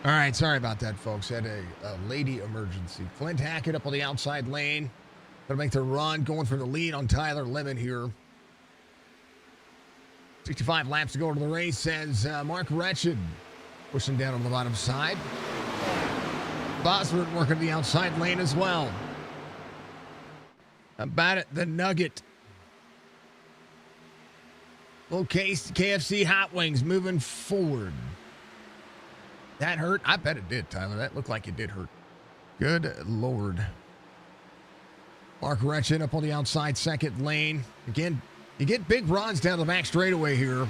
All right, sorry about that, folks. Had a lady emergency. Clint Hackett up on the outside lane. Gonna make the run, going for the lead on Tyler Lemon here. 65 laps to go to the race, says Mark Wretched. Pushing down on the bottom side. Bosworth working the outside lane as well. About it, the Nugget. Okay, KFC Hot Wings moving forward. That hurt? I bet it did, Tyler. That looked like it did hurt. Good Lord. Mark Wretched up on the outside second lane. Again, you get big runs down the back straightaway here.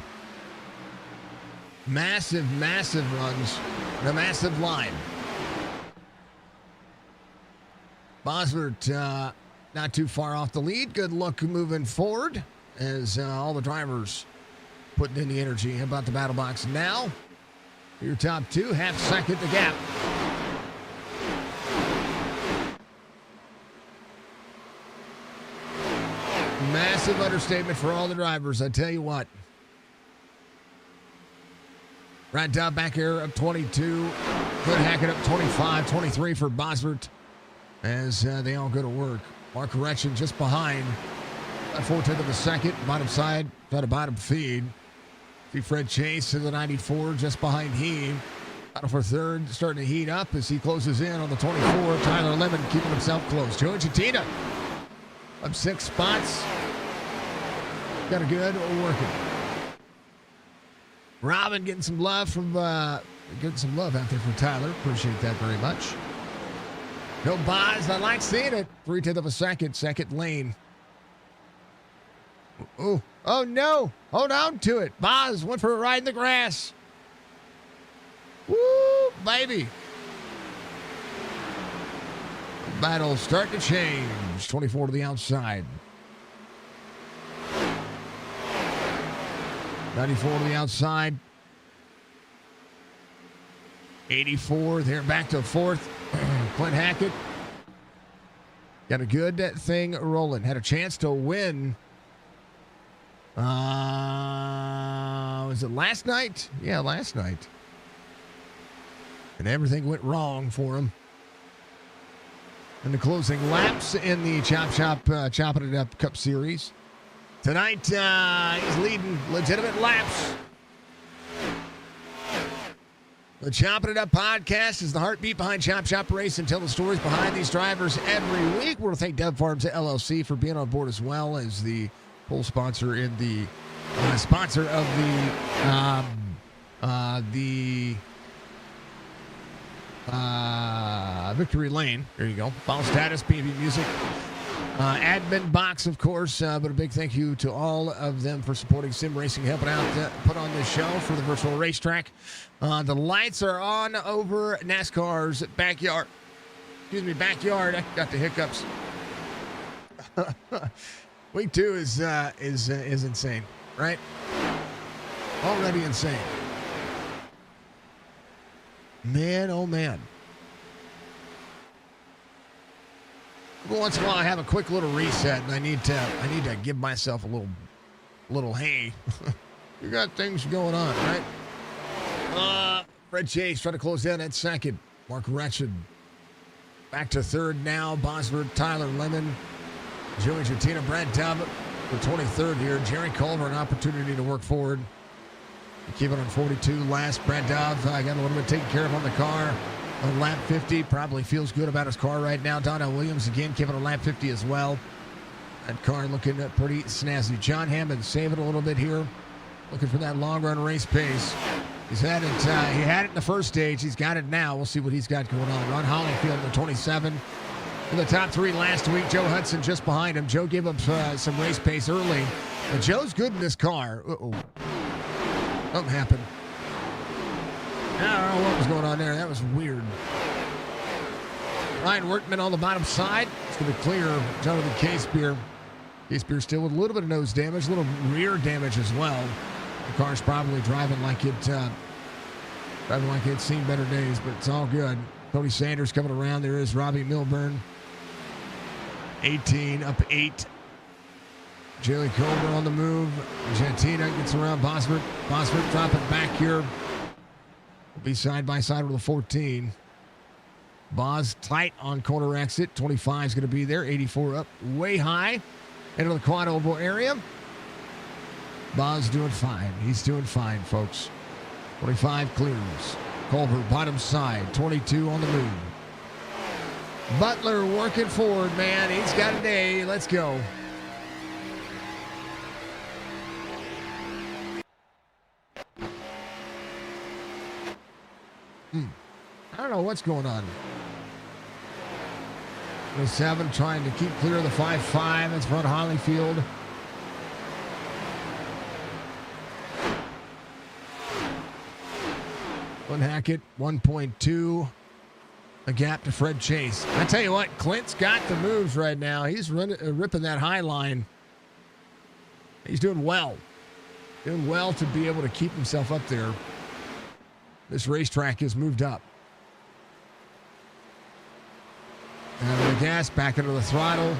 Massive, massive runs. And a massive line. Bosworth not too far off the lead. Good look moving forward as all the drivers putting in the energy. How about the battle box now? Your top two, half second the gap. Massive understatement for all the drivers, I tell you what. Right down back here up 22. Good Hackett up 25, 23 for Bosworth as they all go to work. Mark Wretched just behind. 4/10 of a second, bottom side, got a bottom feed. See Fred Chase to the 94, just behind him. Battle for third, starting to heat up as he closes in on the 24. Tyler Lemon keeping himself close. Joe Chatina up 6 spots. Got a good working. Robin getting some love from getting some love out there from Tyler. Appreciate that very much. No Boz, I like seeing it. 3/10 of a second, second lane. Oh no! Hold on to it. Boz went for a ride in the grass. Woo, baby! Battle starting to change. 24 to the outside. 94 to the outside. 84. They're back to fourth. Clint Hackett got a good thing rolling. Had a chance to win. Was it last night? Yeah, last night. And everything went wrong for him. And the closing laps in the Chopp'N It Up Cup Series. Tonight, he's leading legitimate laps. The Chopp'N It Up podcast is the heartbeat behind Chop Shop Racing. Tell the stories behind these drivers every week. We're going to thank Dove Farms LLC for being on board as well as the full sponsor in the sponsor of the Victory Lane. There you go. Follow status, PB Music. Admin box, of course, but a big thank you to all of them for supporting sim racing, helping out put on this show for the virtual racetrack. The lights are on over NASCAR's backyard. Excuse me, backyard. I got the hiccups. Week 2 is insane, right? Already insane. Man, oh man. Every once in a while, I have a quick little reset, and I need to give myself a little hey. You got things going on, right? Fred Chase trying to close down that second. Mark Wretched back to third now. Bosworth, Tyler Lemon, Joey Chatina, Brad Talbot for 23rd here. Jerry Culver, an opportunity to work forward. Keep it on 42 last. Brad Dove got a little bit taken care of on the car. On lap 50, probably feels good about his car right now. Donnell Williams again keeping on lap 50 as well. That car looking pretty snazzy. John Hammond saving a little bit here. Looking for that long run race pace. He's had it. He had it in the first stage. He's got it now. We'll see what he's got going on. Ron Hollingfield, the 27. In the top 3 last week. Joe Hudson just behind him. Joe gave up some race pace early. But Joe's good in this car. Uh-oh. Something happened. I don't know what was going on there. That was weird. Ryan Workman on the bottom side. It's going to clear Jonathan Casebeer. Casebeer still with a little bit of nose damage, a little rear damage as well. The car's probably driving like it's seen better days, but it's all good. Tony Sanders coming around. There is Robbie Milburn. 18 up 8. Jerry Culver on the move. Gentina gets around Bosworth. Bosworth dropping back here. be side by side with the 14. Boz tight on corner exit. 25 is going to be there. 84 up, way high into the quad oval area. Boz doing fine. He's doing fine, folks. 25 clears. Culver, bottom side. 22 on the move. Butler working forward, man. He's got a day. Let's go. I don't know what's going on. The 7 trying to keep clear of the 5-5. That's front Hollyfield. Clint Hackett, 1.2. A gap to Fred Chase. I tell you what, Clint's got the moves right now. He's ripping that high line. He's doing well. Doing well to be able to keep himself up there. This racetrack has moved up. And the gas back into the throttle.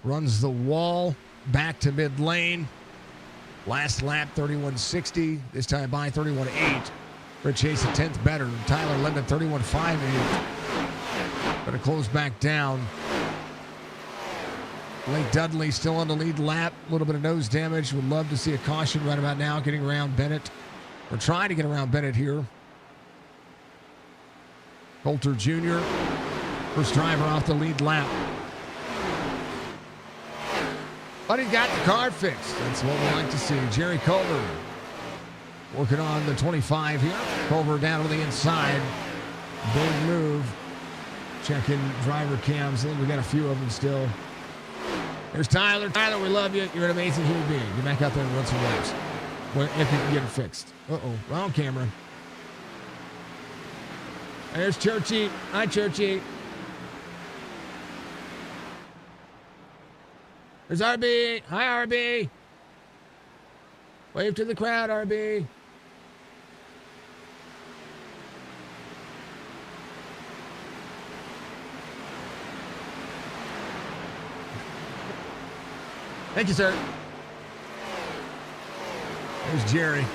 Runs the wall back to mid lane. Last lap, 31.60. This time by 31.8. Fred Chase, a 10th better. Tyler Lemon, 31.58. Going to close back down. Blake Dudley still on the lead lap. A little bit of nose damage. Would love to see a caution right about now, getting around Bennett. We're trying to get around Bennett here. Coulter Jr., first driver off the lead lap. But he got the car fixed. That's what we like to see. Jerry Culver working on the 25 here. Culver down to the inside. Big move. Checking driver cams. I think we got a few of them still. There's Tyler. Tyler, we love you. You're an amazing human being. Get back out there and run some laps. If you can get it fixed. Uh-oh. Wrong camera. There's Churchy. Hi, Churchy. There's RB. Hi, RB. Wave to the crowd, RB. Thank you, sir. There's Jerry.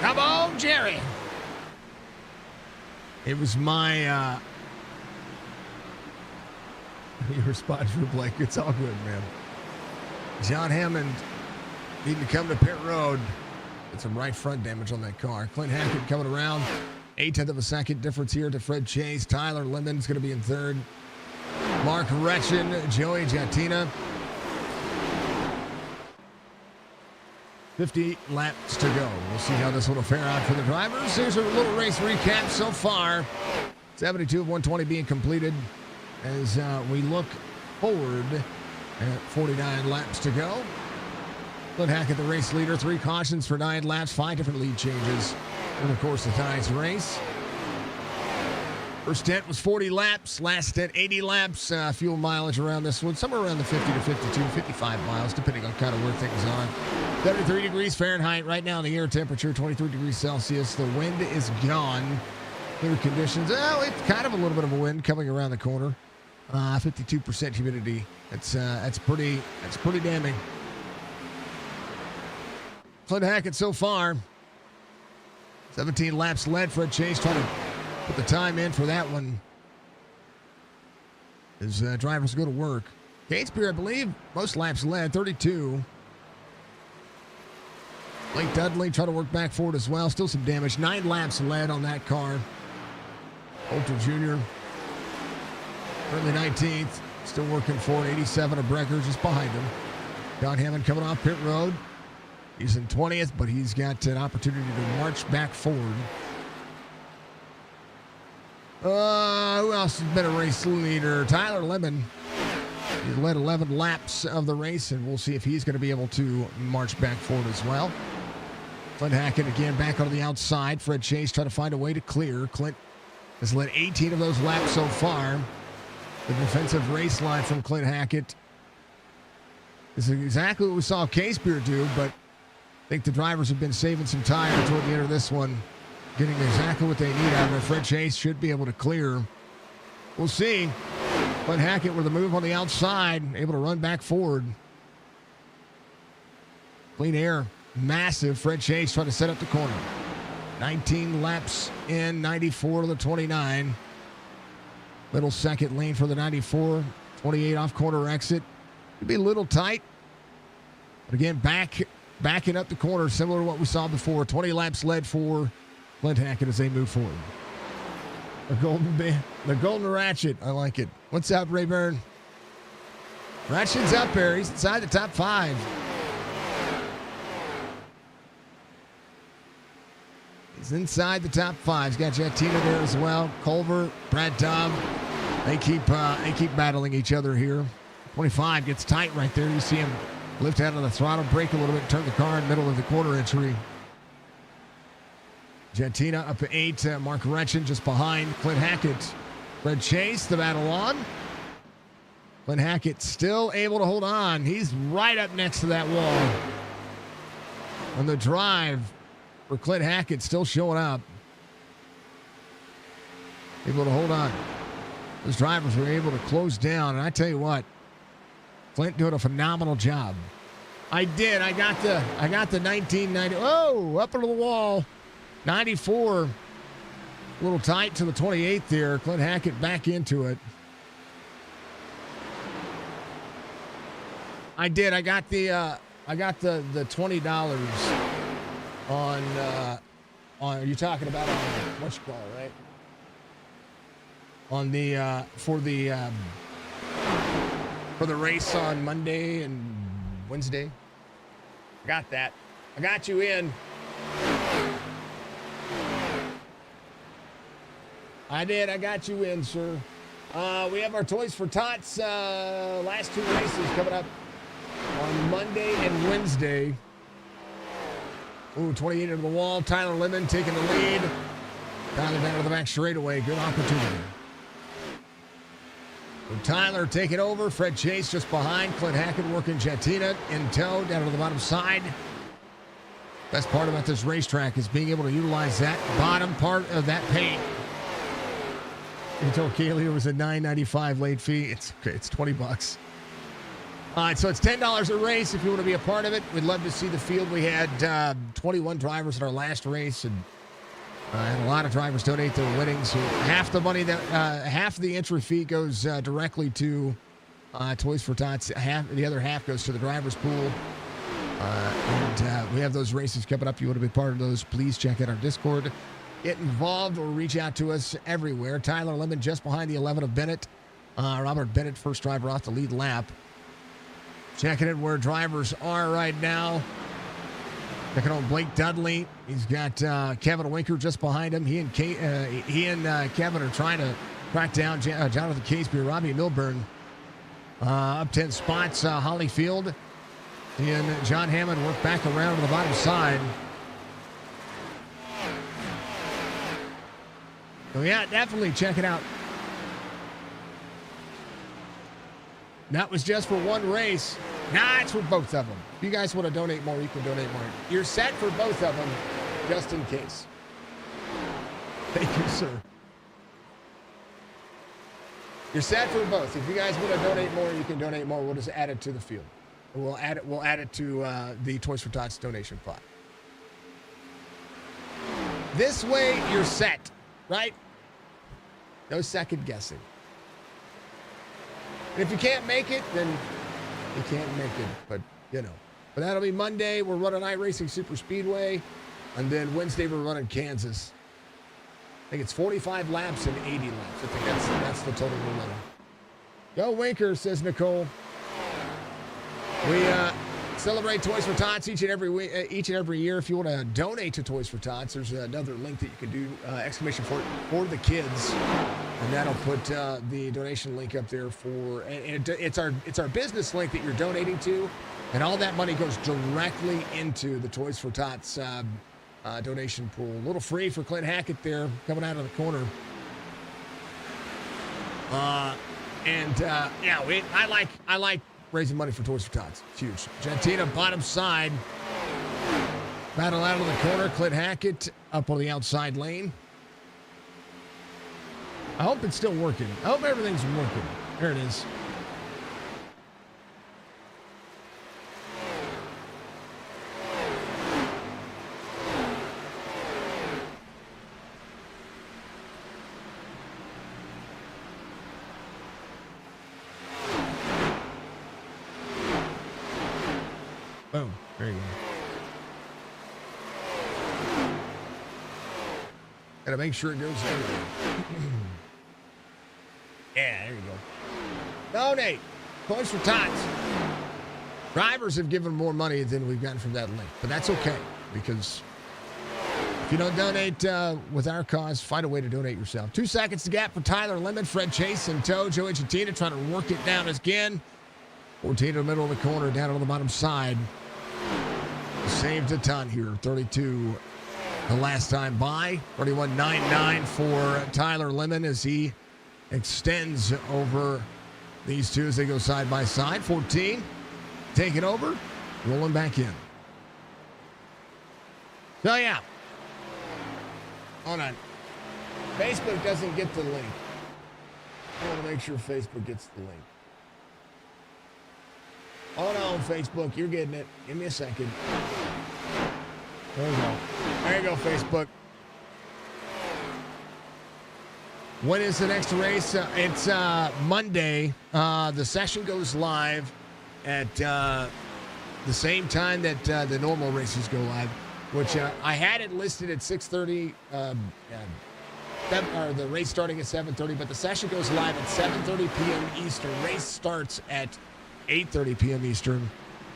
Come on, Jerry. It was my your spot for Blake. It's all good, man. John Hammond needing to come to pit road. Get some right front damage on that car. Clint Hackett coming around. 0.8 of a second difference here to Fred Chase. Tyler Lemon's going to be in third. Mark Retchen, Joey Giattina. 50 laps to go. We'll see how this will fare out for the drivers. Here's a little race recap so far. 72 of 120 being completed as we look forward at 49 laps to go. Clint Hackett, the race leader. 3 cautions for 9 laps. 5 different lead changes in the course of tonight's race. First stint was 40 laps. Last stint, 80 laps. Fuel mileage around this one, somewhere around the 50 to 52, 55 miles, depending on kind of where things are. 73 degrees Fahrenheit right now. The air temperature, 23 degrees Celsius. The wind is gone. Clear conditions. Oh, it's kind of a little bit of a wind coming around the corner. 52% humidity. That's pretty damning. Clint Hackett so far. 17 laps led. Fred Chase trying to put the time in for that one. His drivers go to work. Catesby, I believe, most laps led, 32. Blake Dudley trying to work back forward as well. Still some damage. 9 laps led on that car. Coulter Jr. currently 19th. Still working for 87 of Brecker just behind him. Don Hammond coming off pit road. He's in 20th, but he's got an opportunity to march back forward. Who else has been a race leader? Tyler Lemon. He's led 11 laps of the race, and we'll see if he's going to be able to march back forward as well. Clint Hackett again back on the outside. Fred Chase trying to find a way to clear. Clint has led 18 of those laps so far. The defensive race line from Clint Hackett is exactly what we saw Casebeer do, but I think the drivers have been saving some tire toward the end of this one. getting exactly what they need out of it. Fred Chase should be able to clear. We'll see. Clint Hackett with a move on the outside, able to run back forward. Clean air, massive. Fred Chase trying to set up the corner. 19 laps in, 94 to the 29. Middle second lane for the 94. 28 off corner exit. Could be a little tight. But again, backing up the corner, similar to what we saw before. 20 laps led for Clint Hackett as they move forward. The golden ratchet. I like it. What's up, Rayburn? Ratchet's up there. He's inside the top 5. He's inside the top 5. He's got Jettina there as well. Culver, Brad Tubb. They keep battling each other here. 25 gets tight right there. You see him lift out of the throttle, brake a little bit, turn the car in the middle of the corner entry. Jettina up to 8. Mark Retchen just behind Clint Hackett. Fred Chase, the battle on. Clint Hackett still able to hold on. He's right up next to that wall. On the drive for Clint Hackett, still showing up. Able to hold on. Those drivers were able to close down. And I tell you what, Clint doing a phenomenal job. I did. I got the 1990. Oh, up into the wall. 94. A little tight to the 28 there. Clint Hackett back into it. I did. I got the $20 on are you talking about on what you call it, right? On the for the race on Monday and Wednesday. I got that. I got you in. I did. I got you in, sir. We have our Toys for Tots last 2 races coming up on Monday and Wednesday. Ooh, 28 into the wall. Tyler Lemon taking the lead. Tyler down to the back straightaway. Good opportunity. So Tyler taking over. Fred Chase just behind. Clint Hackett working Jettina in tow down to the bottom side. Best part about this racetrack is being able to utilize that bottom part of that paint. You told Kaylee it was a $9.95 late fee. It's okay. It's $20. All right, so it's $10 a race if you want to be a part of it. We'd love to see the field. We had 21 drivers in our last race, and had a lot of drivers donate their winnings. So half the money half the entry fee goes directly to Toys for Tots. The other half goes to the drivers pool. And we have those races coming up. You want to be part of those? Please check out our Discord. Get involved or reach out to us everywhere. Tyler Lemon just behind the 11 of Bennett. Robert Bennett, first driver off the lead lap. Checking in where drivers are right now. Checking on Blake Dudley. He's got Kevin Winker just behind him. He and Kevin are trying to crack down Jonathan Caseby, Robbie Milburn. Up 10 spots, Hollyfield. And John Hammond worked back around to the bottom side. So yeah, definitely check it out. That was just for one race. Nah, it's for both of them. If you guys want to donate more, you can donate more. You're set for both of them, just in case. Thank you, sir. You're set for both. If you guys want to donate more, you can donate more. We'll just add it to the field. We'll add it to the Toys for Tots donation pot. This way, you're set, right? No second guessing. And if you can't make it, then you can't make it. But, you know. But that'll be Monday. We're running iRacing Super Speedway. And then Wednesday, we're running Kansas. I think it's 45 laps and 80 laps. I think that's the total we're running. Go Winker, says Nicole. We celebrate Toys for Tots each and every year. If you want to donate to Toys for Tots, there's another link that you can do, exclamation for the kids, and that'll put the donation link up there for. And it's our business link that you're donating to, and all that money goes directly into the Toys for Tots donation pool. A little free for Clint Hackett there coming out of the corner. I like raising money for Toys for Tots. It's huge. Jettina, bottom side. Battle out of the corner. Clint Hackett up on the outside lane. I hope it's still working. I hope everything's working. There it is. Boom. There you go. Gotta make sure it goes everywhere. Yeah, there you go. Donate. Points for tots. Drivers have given more money than we've gotten from that link, but that's okay because if you don't donate with our cause, find a way to donate yourself. 2 seconds to gap for Tyler Lemon, Fred Chase, and Toe. Joey Chatina trying to work it down again. 14 in the middle of the corner, down on the bottom side. Saved a ton here. 32 the last time by. 31.99 for Tyler Lemon as he extends over these two as they go side by side. 14 taking over, rolling back in. So yeah. Hold on. Facebook doesn't get the link. I want to make sure Facebook gets the link. Hold on, Facebook. You're getting it. Give me a second. There we go. There you go, Facebook. When is the next race? It's Monday. The session goes live at the same time that the normal races go live, which I had it listed at 6:30. Or the race starting at 7:30, but the session goes live at 7:30 p.m. Eastern. Race starts at 8:30 p.m. Eastern.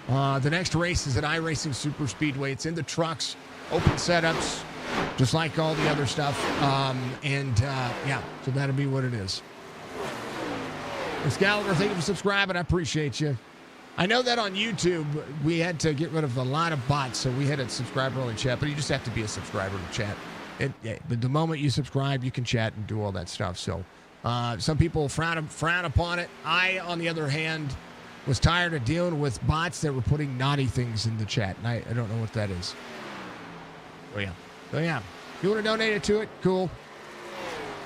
The next race is at iRacing Super Speedway. It's in the trucks, open setups, just like all the other stuff. Yeah, so that'll be what it is. Excalibur, thank you for subscribing. I appreciate you. I know that on YouTube, we had to get rid of a lot of bots, so we had a subscriber-only chat, but you just have to be a subscriber to chat. But the moment you subscribe, you can chat and do all that stuff. So some people frown upon it. I, on the other hand, was tired of dealing with bots that were putting naughty things in the chat, and I don't know what that is. So yeah. If you want to donate it to it, cool.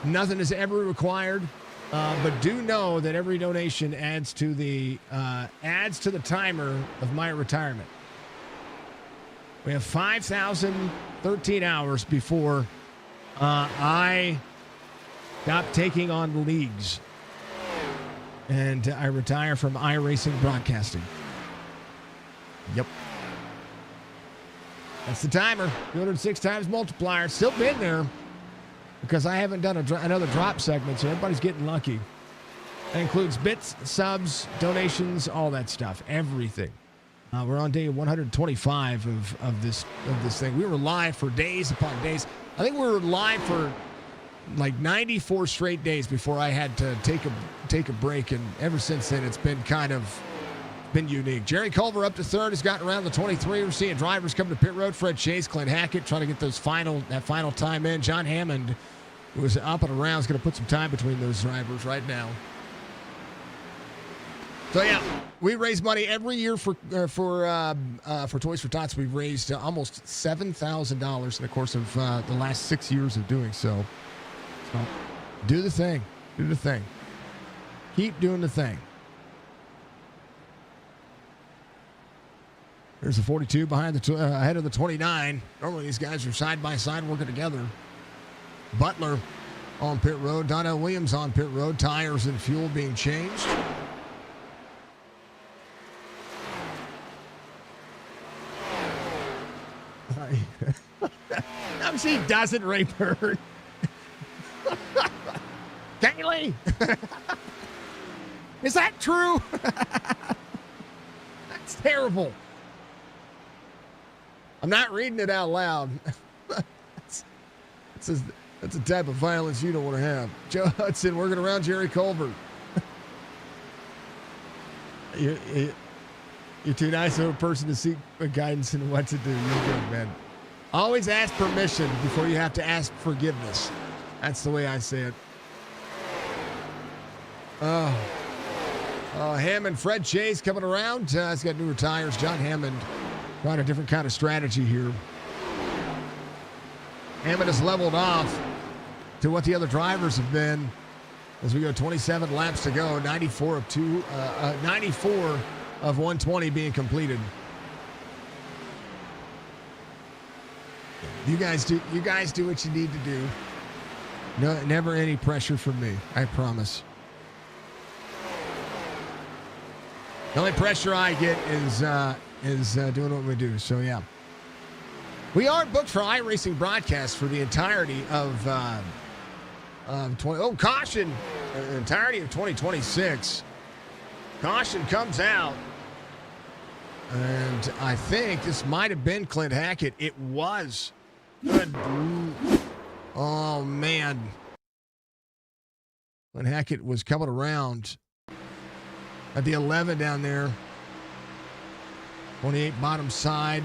Nothing is ever required, but do know that every donation adds to the timer of my retirement. We have 5,013 hours before I stop taking on leagues and I retire from iRacing broadcasting. Yep. That's the timer. 206 times multiplier. Still been there because I haven't done another drop segment, so everybody's getting lucky. That includes bits, subs, donations, all that stuff. Everything. We're on day 125 of this thing. We were live for days upon days. I think we were live for like 94 straight days before I had to take a break, and ever since then it's been been unique. Jerry Culver up to third, has gotten around the 23. We're seeing drivers coming to pit road. Fred Chase, Clint Hackett trying to get that final time in. John Hammond, who was up and around, is going to put some time between those drivers right now. So yeah, we raise money every year for Toys for Tots. We've raised almost $7,000 in the course of the last 6 years of doing so. So do the thing. Do the thing. Keep doing the thing. There's the 42 behind ahead of the 29. Normally these guys are side by side working together. Butler on pit road. Donnell Williams on pit road. Tires and fuel being changed. She doesn't, Rayburn. Kaylee! Is that true? That's terrible. I'm not reading it out loud. That's a type of violence you don't want to have. Joe Hudson working around Jerry Culver. You're too nice of a person to seek guidance in what to do. You're good, man. Always ask permission before you have to ask forgiveness. That's the way I say it. Hammond, Fred Chase coming around. He's got newer tires. John Hammond trying a different kind of strategy here. Hammond has leveled off to what the other drivers have been as we go 27 laps to go. 94 of 120 being completed. You guys do what you need to do. No, never any pressure from me. I promise. The only pressure I get is doing what we do. So yeah, we are booked for iRacing broadcast for the entirety of 20. Oh, caution! Entirety of 2026. Caution comes out, and I think this might have been Clint Hackett. It was. Good. Oh man, Clint Hackett was coming around at the 11 down there. 28 bottom side.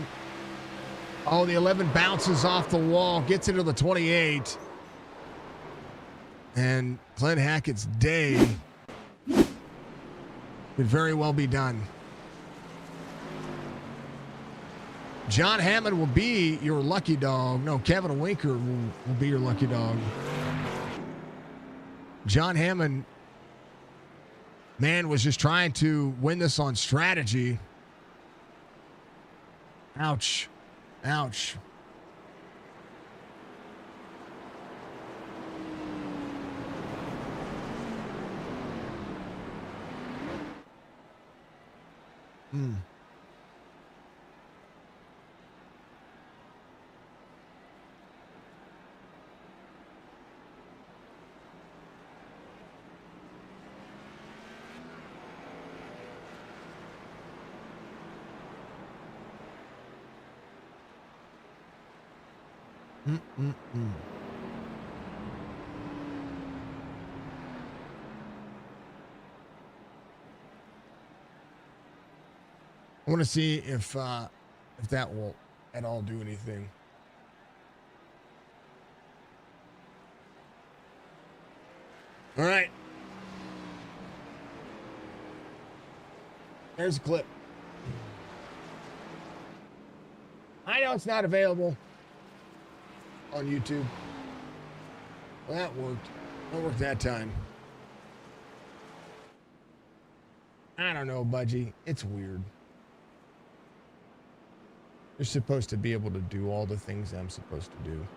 Oh, the 11 bounces off the wall, gets into the 28. And Clint Hackett's day could very well be done. John Hammond will be your lucky dog. No, Kevin Winker will be your lucky dog. John Hammond, man, was just trying to win this on strategy. Ouch. Ouch. I want to see if that will at all do anything. All right. There's a clip. I know it's not available on YouTube. Well, that worked. That worked that time. I don't know, Budgie. It's weird. You're supposed to be able to do all the things I'm supposed to do.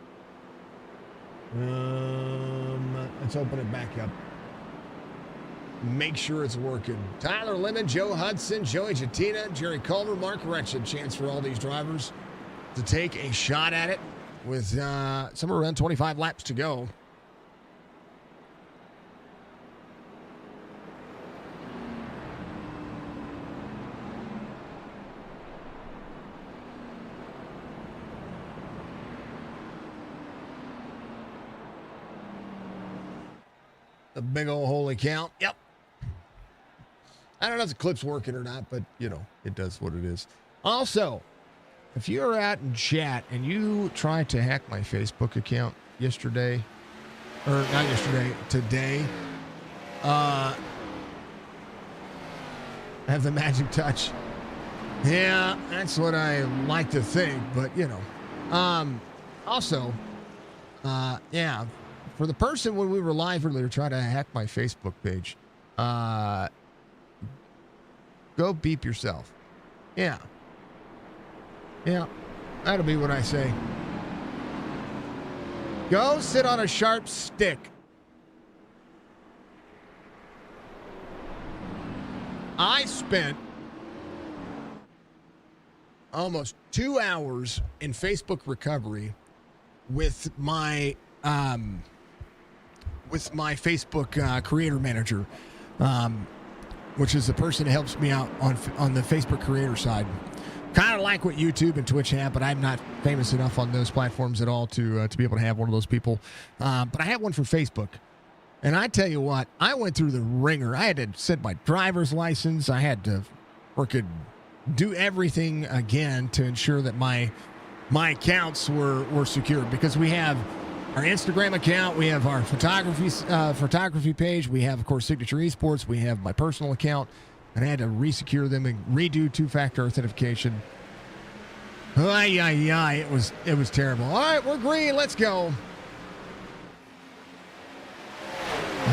Let's open it back up. Make sure it's working. Tyler Lemon, Joe Hudson, Joey Jatina, Jerry Culver, Mark Wretched. Chance for all these drivers to take a shot at it with somewhere around 25 laps to go. The big old holy count. Yep. I don't know if the clip's working or not, but, you know, it does what it is. Also, if you're out in chat and you tried to hack my Facebook account yesterday, or not yesterday, today, I have the magic touch. Yeah, that's what I like to think, but, you know. Also, yeah, for the person when we were live earlier trying to hack my Facebook page, go beep yourself. Yeah. Yeah, that'll be what I say. Go sit on a sharp stick. I spent almost 2 hours in Facebook recovery with my Facebook creator manager, which is the person who helps me out on the Facebook creator side. Kind of like what YouTube and Twitch have, but I'm not famous enough on those platforms at all to be able to have one of those people. But I have one for Facebook. And I tell you what, I went through the ringer. I had to send my driver's license. I had to do everything again to ensure that my accounts were secured, because we have our Instagram account, we have our photography page, we have, of course, Signature Esports, we have my personal account, and I had to resecure them and redo two-factor authentication. Ay, ay, ay. It was terrible. All right, we're green. Let's go.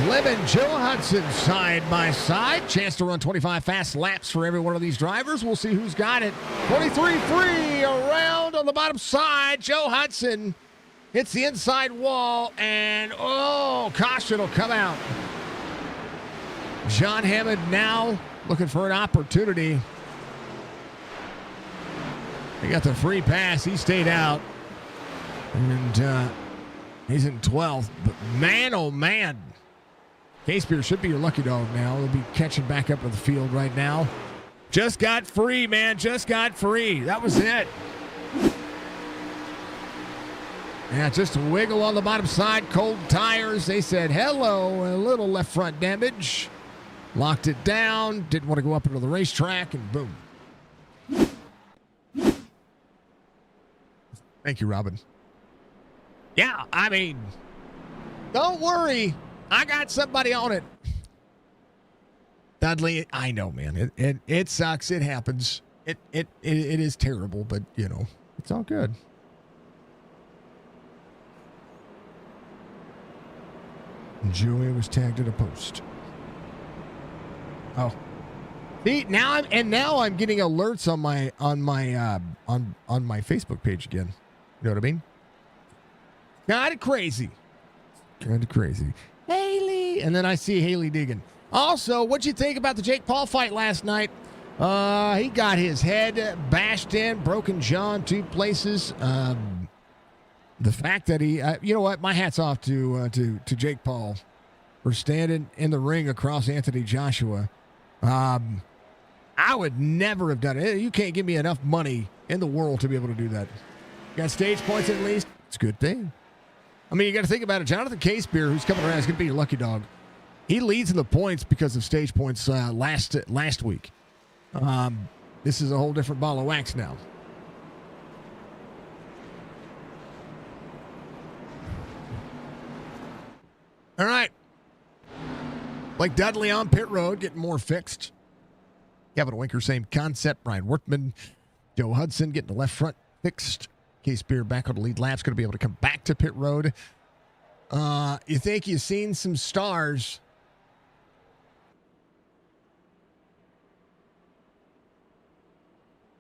Lemon, Joe Hudson, side by side. Chance to run 25 fast laps for every one of these drivers. We'll see who's got it. 23-3 around on the bottom side. Joe Hudson hits the inside wall, and caution will come out. John Hammond now looking for an opportunity. He got the free pass. He stayed out. And he's in 12th. But man, oh man. K-Spear should be your lucky dog now. They'll be catching back up to the field right now. Just got free, man. Just got free. That was it. Yeah, just a wiggle on the bottom side. Cold tires. They said hello. A little left front damage. Locked it down. Didn't want to go up into the racetrack, and boom. Thank you, Robin. Yeah, I mean, don't worry. I got somebody on it. Dudley, I know, man. It sucks. It happens. It is terrible, but, you know, it's all good. Joey was tagged at a post. Oh. See, now I'm getting alerts on my Facebook page again. You know what I mean? Kind of crazy. Haley. And then I see Haley Deegan. Also, what'd you think about the Jake Paul fight last night? He got his head bashed in, broken jaw in 2 places. The fact that he, you know what? My hat's off to Jake Paul for standing in the ring across Anthony Joshua. I would never have done it. You can't give me enough money in the world to be able to do that. Got stage points at least. It's a good thing. I mean, you got to think about it. Jonathan K-Spear, who's coming around, is going to be your lucky dog. He leads in the points because of stage points last week. This is a whole different ball of wax now. All right. Blake Dudley on pit road, getting more fixed. Kevin Winker, same concept. Brian Workman, Joe Hudson getting the left front fixed. K-Spear back on the lead lap's going to be able to come back to pit road. You think you've seen some stars.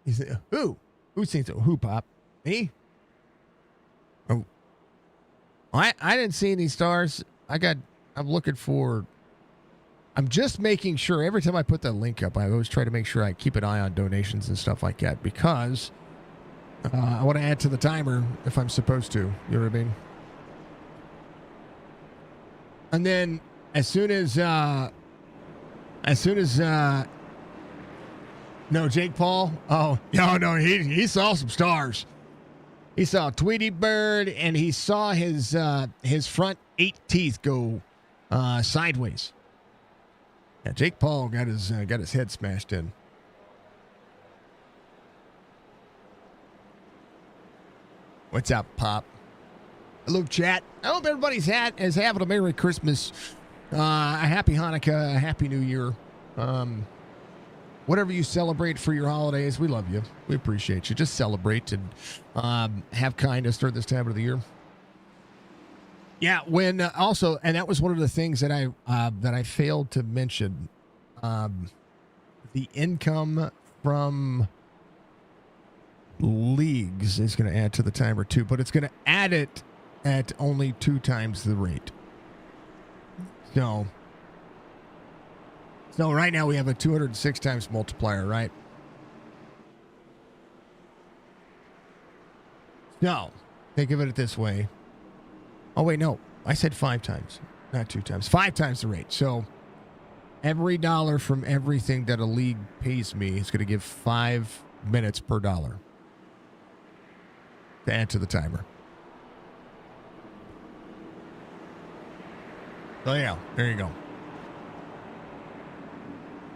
You say, who? Who's seen some? Who, Pop? Me? Oh. I didn't see any stars. I'm looking for... I'm just making sure every time I put that link up, I always try to make sure I keep an eye on donations and stuff like that because I want to add to the timer if I'm supposed to. You know what I mean? And then as soon as no, Jake Paul. Oh, no, he saw some stars. He saw Tweety Bird and he saw his front 8 teeth go sideways. Yeah, Jake Paul got his head smashed in. What's up, Pop? Hello, chat. I hope everybody's is having a Merry Christmas, a Happy Hanukkah, a Happy New Year. Whatever you celebrate for your holidays, we love you. We appreciate you. Just celebrate and have kindness during this time of the year. Yeah, when also, and that was one of the things that I failed to mention. The income from leagues is going to add to the timer too, but it's going to add it at only 2 times the rate. So right now we have a 206 times multiplier, right? So think of it this way. Oh, wait, no. I said 5 times, not 2 times. 5 times the rate. So every dollar from everything that a league pays me is going to give 5 minutes per dollar to add to the timer. So, yeah, there you go.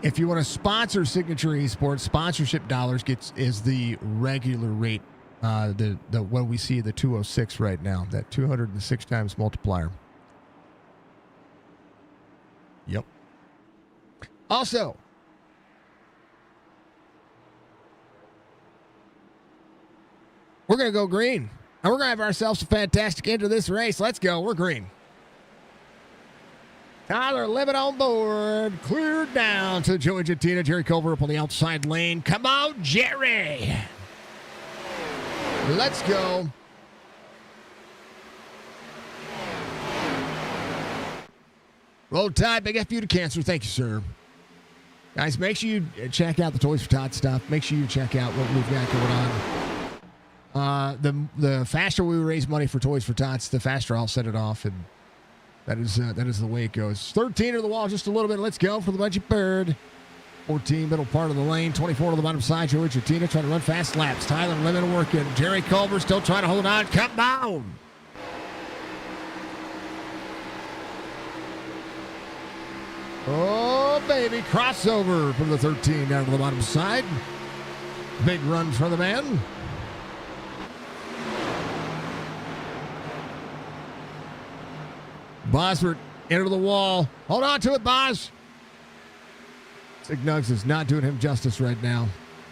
If you want to sponsor Signature Esports, sponsorship dollars is the regular rate. The what we see, the 206 right now, that 206 times multiplier. Yep. Also, We're going to go green. And we're going to have ourselves a fantastic end to this race. Let's go. We're green. Tyler Lemon on board. Cleared down to Joey Jettina. Jerry Culver up on the outside lane. Come on, Jerry. Let's go. Roll Tide, big F you to cancer. Thank you, sir. Guys, make sure you check out the Toys for Tots stuff. Make sure you check out what we've got going on. The faster we raise money for Toys for Tots, the faster I'll set it off, and that is the way it goes. 13 to the wall, just a little bit. Let's go for the Budget Bird. 14, middle part of the lane. 24 to the bottom side. Joey Jettina trying to run fast laps. Tyler Lemon working. Jerry Culver still trying to hold on. Come down. Oh, baby. Crossover from the 13 down to the bottom side. Big run for the man. Bosworth into the wall. Hold on to it, Bos. Sig Nugs is not doing him justice right now.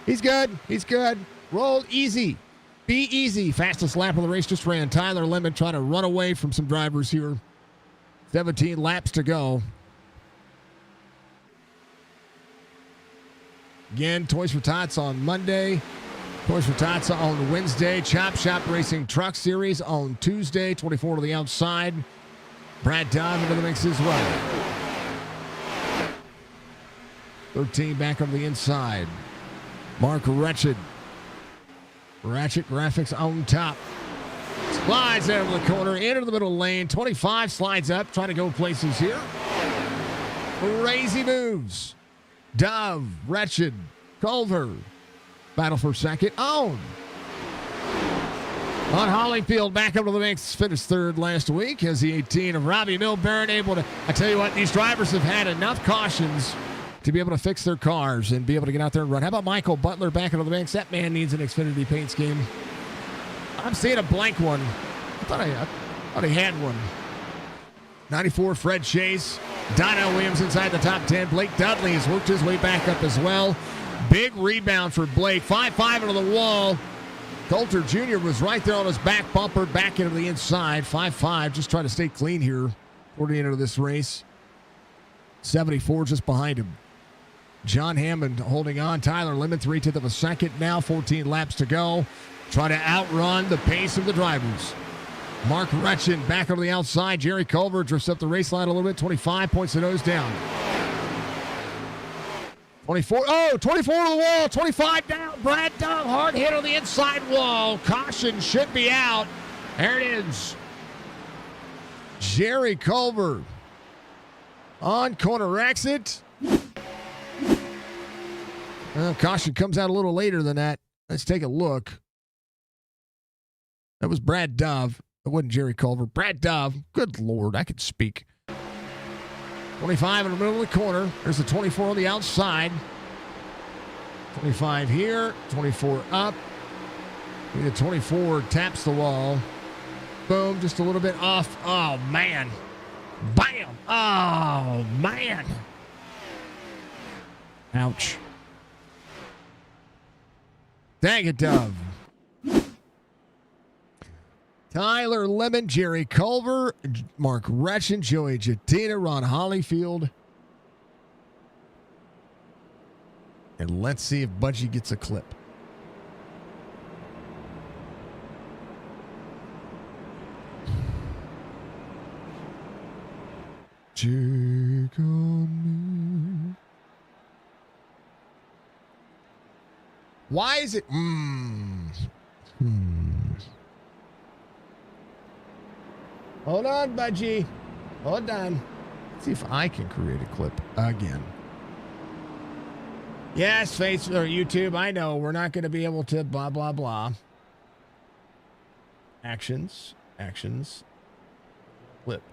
He's good. He's good. Roll easy. Be easy. Fastest lap of the race just ran. Tyler Lemon trying to run away from some drivers here. 17 laps to go. Again, Toys for Tots on Monday. Toys for Tots on Wednesday. Chop Shop Racing Truck Series on Tuesday. 24 to the outside. Brad Dove into the mix as well. 13 back on the inside. Mark Ratchet. Ratchet Graphics on top. Slides out of the corner, into the middle lane. 25 slides up, trying to go places here. Crazy moves. Dove, Wretched, Culver. Battle for second. On Hollyfield, back up to the mix. Finished third last week as the 18 of Robbie Milburn able to. I tell you what, these drivers have had enough cautions to be able to fix their cars and be able to get out there and run. How about Michael Butler back into the mix? That man needs an Xfinity paint scheme. I'm seeing a blank one. I thought he had one. 94, Fred Chase. Donnell Williams inside the top 10. Blake Dudley has worked his way back up as well. Big rebound for Blake. 5-5 into the wall. Coulter Jr. was right there on his back bumper, back into the inside. 5-5, just trying to stay clean here toward the end of this race. 74 just behind him. John Hammond holding on. Tyler Lemon, 3/10 of a second now. 14 laps to go. Trying to outrun the pace of the drivers. Mark Retchin back on the outside. Jerry Culver drifts up the race line a little bit. 25 points the nose down. 24. Oh, 24 to the wall. 25 down. Brad Dove, hard hit on the inside wall. Caution should be out. There it is. Jerry Culver on corner exit. Caution comes out a little later than that. Let's take a look. That was Brad Dove. It wasn't Jerry Culver. Brad Dove. Good Lord, I could speak. 25 in the middle of the corner. There's the 24 on the outside. 25 here. 24 up. The 24 taps the wall. Boom, just a little bit off. Oh, man. Bam. Oh, man. Ouch. Dang it, Dove. Tyler Lemon, Jerry Culver, Mark Retchin, Joey Jettina, Ron Hollyfield. And let's see if Budgie gets a clip. Take on me. Why is it? Hold on, Budgie. Hold on. Let's see if I can create a clip again. Yes, Facebook or YouTube. I know we're not going to be able to blah, blah, blah. Actions. Clip.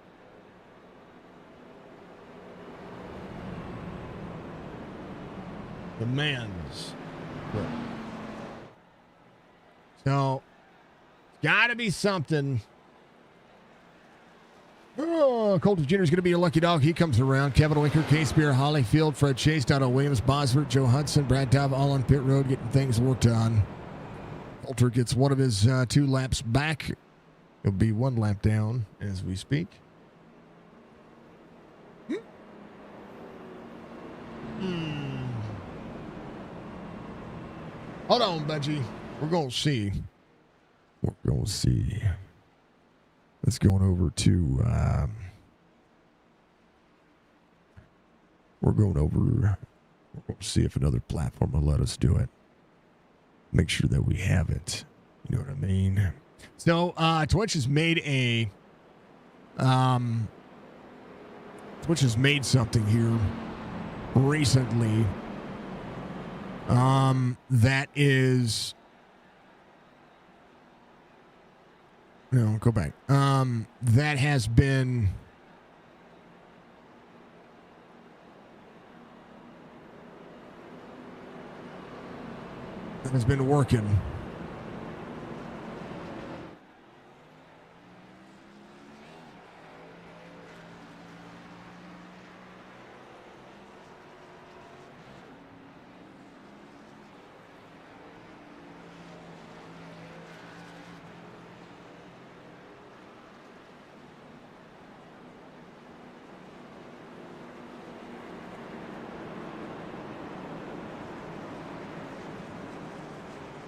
Demands. Clip. So, got to be something. Oh, Coulter Jr. is going to be your lucky dog. He comes around. Kevin Winker, Case Beer, Hollyfield, Fred Chase, Donald Williams, Bosworth, Joe Hudson, Brad Dove, all on pit road getting things worked on. Coulter gets one of his 2 laps back. He'll be 1 lap down as we speak. Hold on, Budgie. We're going to see. Let's go on over to... we're going to see if another platform will let us do it. Make sure that we have it. You know what I mean? So, Twitch has made something here recently that is... No, go back. That has been... working.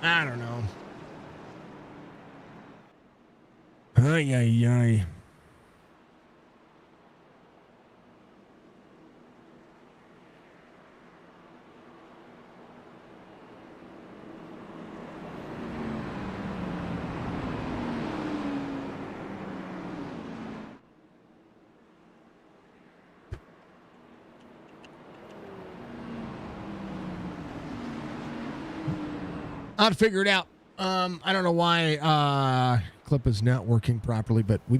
I don't know. Ay, ay, ay. I'd figure it out. I don't know why clip is not working properly, but I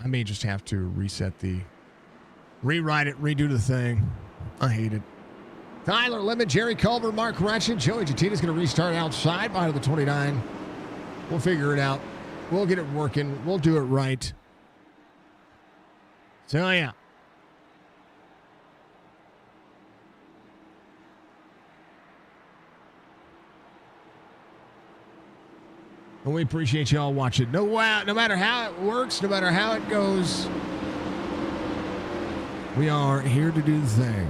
may just have to rewrite it, redo the thing. I hate it. Tyler Lemon, Jerry Culver, Mark Ratchet, Joey Jatina's going to restart outside behind the 29. We'll figure it out. We'll get it working. We'll do it right. So, yeah. And we appreciate y'all watching. No matter how it works, no matter how it goes, we are here to do the thing.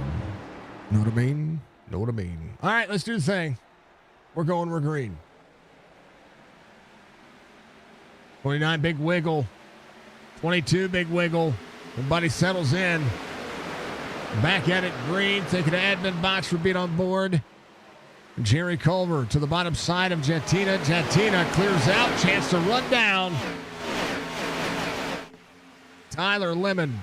Know what I mean? Know what I mean. All right, let's do the thing. We're green. 29, big wiggle. 22, big wiggle. Everybody settles in. Back at it, green. Taking the admin box for being on board. Jerry Culver to the bottom side of Jatina. Jatina clears out. Chance to run down. Tyler Lemon.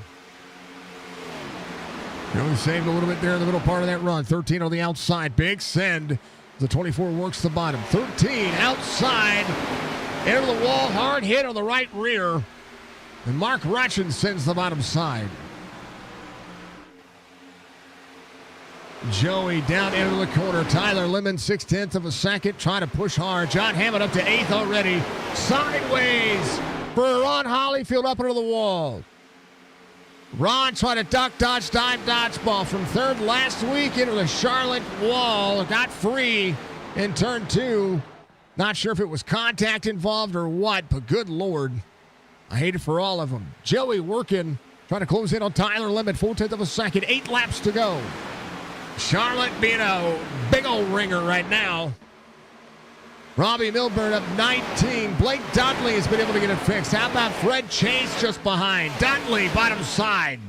He only saved a little bit there in the middle part of that run. 13 on the outside. Big send. The 24 works the bottom. 13 outside. Into the wall. Hard hit on the right rear. And Mark Ratchin sends the bottom side. Joey down into the corner. Tyler Lemon, 0.6 of a second, trying to push hard. John Hammond up to 8th already. Sideways for Ron Hollyfield up into the wall. Ron trying to duck, dodge, dive, dodgeball from 3rd last week into the Charlotte wall. Got free in turn 2. Not sure if it was contact involved or what, but good Lord. I hate it for all of them. Joey working, trying to close in on Tyler Lemon, 0.4 of a second. 8 laps to go. Charlotte being a big old ringer right now. Robbie Milburn up 19. Blake Dudley has been able to get it fixed. How about Fred Chase just behind? Dudley, bottom side.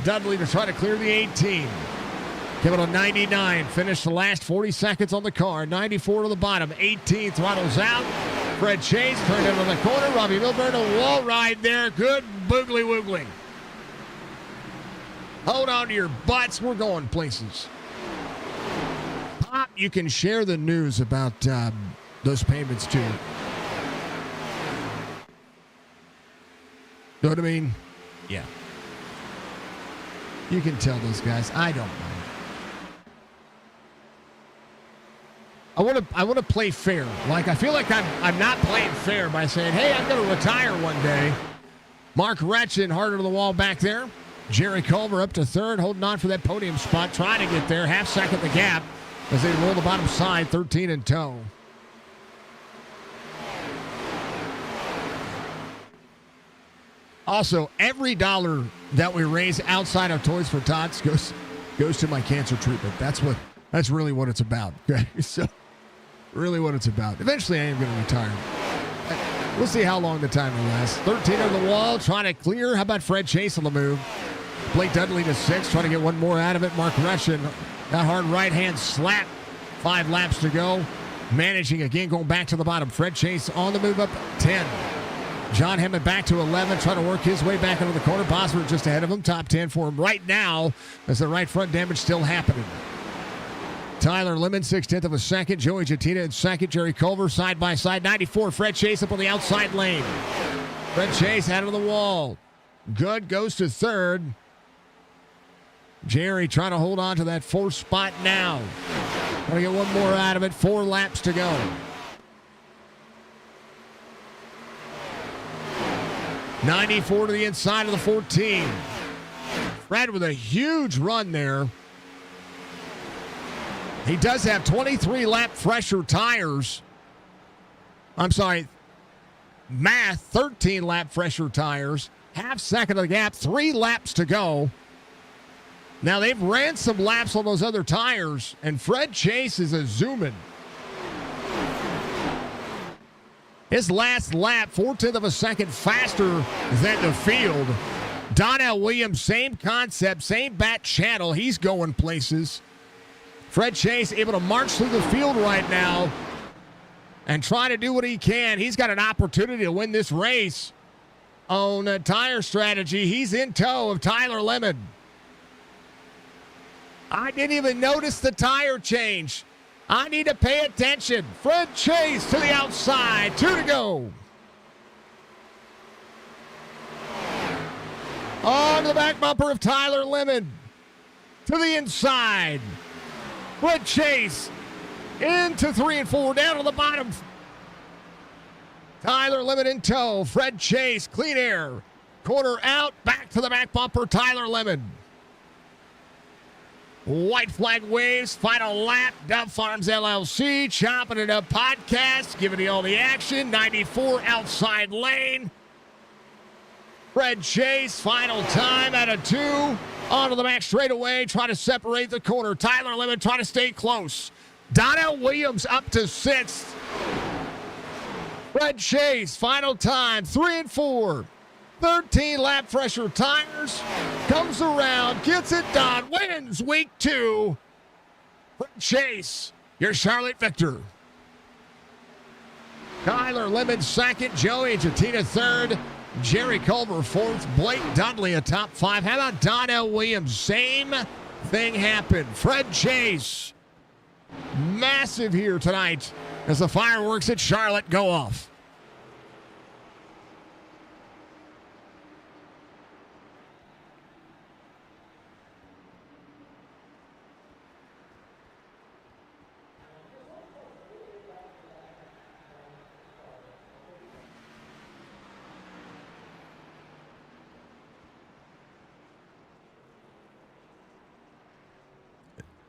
Dudley to try to clear the 18. Give it a 99. Finished the last 40 seconds on the car. 94 to the bottom. 18 throttles out. Fred Chase turned into the corner. Robbie Milburn, a wall ride there. Good boogly woogling. Hold on to your butts. We're going places. Pop, you can share the news about those payments too. Know what I mean? Yeah. You can tell those guys. I don't mind. I want to play fair. Like, I feel like I'm not playing fair by saying, hey, I'm going to retire one day. Mark Retchin harder to the wall back there. Jerry Culver up to 3rd, holding on for that podium spot, trying to get there. Half second the gap as they roll the bottom side, 13 in tow. Also, every dollar that we raise outside of Toys for Tots goes to my cancer treatment. That's really what it's about. Okay, so really what it's about. Eventually, I am going to retire. We'll see how long the time will last. 13 on the wall, trying to clear. How about Fred Chase on the move? Blake Dudley to 6, trying to get one more out of it. Mark Retchen, that hard right-hand slap. 5 laps to go. Managing again, going back to the bottom. Fred Chase on the move up 10. John Hammond back to 11, trying to work his way back into the corner. Bosworth just ahead of him. Top 10 for him right now as the right front damage still happening. Tyler Lemon, 6/10 of a second. Joey Jettina in second. Jerry Culver side by side. 94. Fred Chase up on the outside lane. Fred Chase out of the wall. Good goes to third. Jerry trying to hold on to that 4th spot now. Trying to get one more out of it. 4 laps to go. '94 to the inside of the 14. Fred with a huge run there. He does have 23 lap fresher tires. I'm sorry. Math, 13 lap fresher tires. Half second of the gap, 3 laps to go. Now they've ran some laps on those other tires, and Fred Chase is a zooming. His last lap, 4/10 of a second faster than the field. Donnell Williams, same concept, same back channel. He's going places. Fred Chase able to march through the field right now and try to do what he can. He's got an opportunity to win this race on a tire strategy. He's in tow of Tyler Lemon. I didn't even notice the tire change. I need to pay attention. Fred Chase to the outside. 2 to go. On the back bumper of Tyler Lemon. To the inside. Fred Chase into 3 and 4. Down to the bottom. Tyler Lemon in tow. Fred Chase, clean air. Corner out. Back to the back bumper. Tyler Lemon. White flag waves, final lap, Dove Farms LLC, Chopp'N It Up podcast, giving you all the action. 94 outside lane. Fred Chase, final time out of 2. Onto the back straightaway, trying to separate the corner. Tyler Lemon trying to stay close. Donnell Williams up to 6th. Fred Chase, final time, 3 and 4. 13 lap fresher tires, comes around, gets it done, wins week 2. Fred Chase, your Charlotte victor. Tyler Lemon 2nd, Joey Jettina 3rd, Jerry Culver 4th, Blake Dudley a top 5. How about Donnell Williams? Same thing happened. Fred Chase, massive here tonight as the fireworks at Charlotte go off.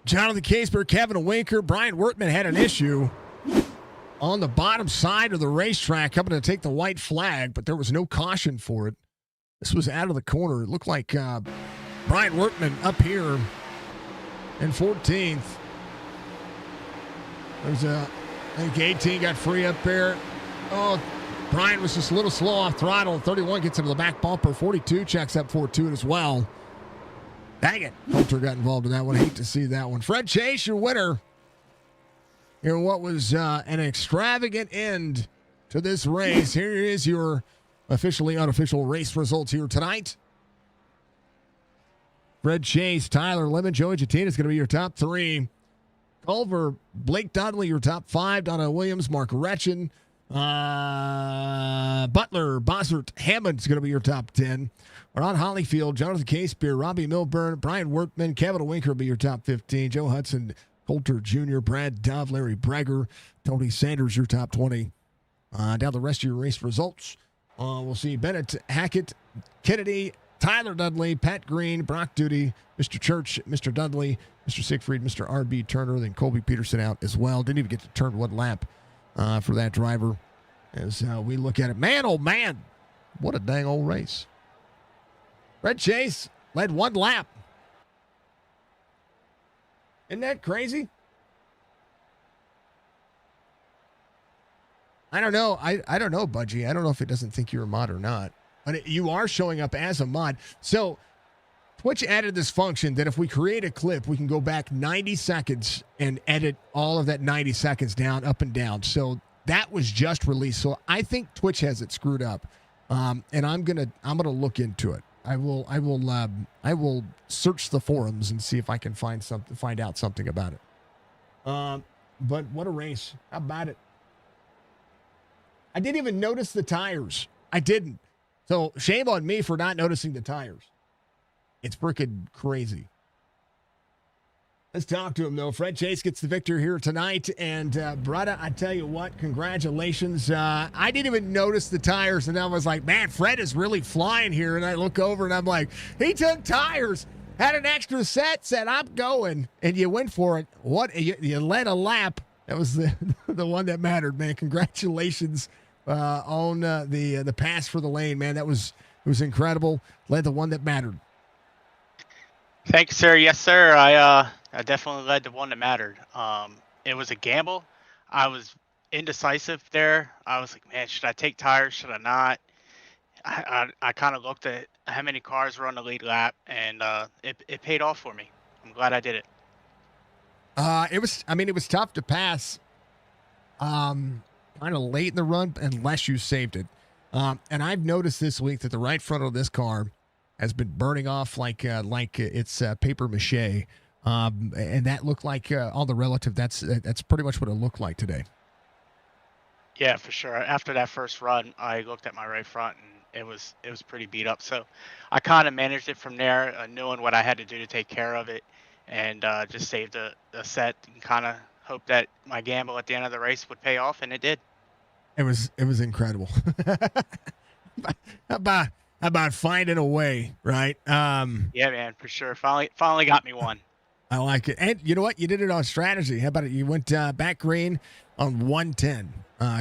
Jonathan Caseberg, Kevin Winker, Brian Wertman had an issue on the bottom side of the racetrack coming to take the white flag, but there was no caution for it. This was out of the corner. It looked like Brian Wertman up here in 14th. There's I think 18 got free up there. Oh, Brian was just a little slow off throttle. 31 gets into the back bumper. 42 checks up 4-2 as well. Dang it. Coulter got involved in that one. I hate to see that one. Fred Chase, your winner. In what was an extravagant end to this race. Here is your officially unofficial race results here tonight. Fred Chase, Tyler Lemon, Joey Jettina is going to be your top 3. Culver, Blake Dudley, your top 5. Donna Williams, Mark Retchen, Butler, Bossert, Hammond's going to be your top 10. Ron Hollyfield, Jonathan Casebeer, Robbie Milburn, Brian Wertman, Kevin Winker will be your top 15. Joe Hudson, Coulter Jr., Brad Dove, Larry Breger, Tony Sanders, your top 20. Down the rest of your race results. We'll see Bennett, Hackett, Kennedy, Tyler Dudley, Pat Green, Brock Duty, Mr. Church, Mr. Dudley, Mr. Siegfried, Mr. R.B. Turner, then Colby Peterson out as well. Didn't even get to turn one lap for that driver as we look at it. Man, oh man, what a dang old race. Fred Chase led one lap. Isn't that crazy? I don't know. I don't know, Budgie. I don't know if it doesn't think you're a mod or not. But you are showing up as a mod. So Twitch added this function that if we create a clip, we can go back 90 seconds and edit all of that 90 seconds down, up and down. So that was just released. So I think Twitch has it screwed up. And I'm gonna look into it. I will search the forums and see if I can find out something about it. But what a race. How about it? I didn't even notice the tires. I didn't. So shame on me for not noticing the tires. It's freaking crazy. Let's talk to him, though. Fred Chase gets the victor here tonight. And, Brada, I tell you what, congratulations. I didn't even notice the tires, and I was like, man, Fred is really flying here. And I look over, and I'm like, he took tires, had an extra set, said, I'm going. And you went for it. What? You led a lap. That was the one that mattered, man. Congratulations on the pass for the lane, man. It was incredible. Led the one that mattered. Thank you, sir. Yes, sir. I definitely led the one that mattered. It was a gamble. I was indecisive there. I was like, man, should I take tires? Should I not? I kind of looked at how many cars were on the lead lap, and it paid off for me. I'm glad I did it. It was tough to pass kind of late in the run unless you saved it. And I've noticed this week that the right front of this car has been burning off like it's paper mache. And that looked like all the relative. That's pretty much what it looked like today. Yeah, for sure. After that first run, I looked at my right front, and it was pretty beat up. So I kind of managed it from there, knowing what I had to do to take care of it, and just saved a set and kind of hoped that my gamble at the end of the race would pay off, and it did. It was incredible. How about finding a way, right? Yeah, man, for sure. Finally got me one. I like it. And you know what? You did it on strategy. How about it? You went back green on 110,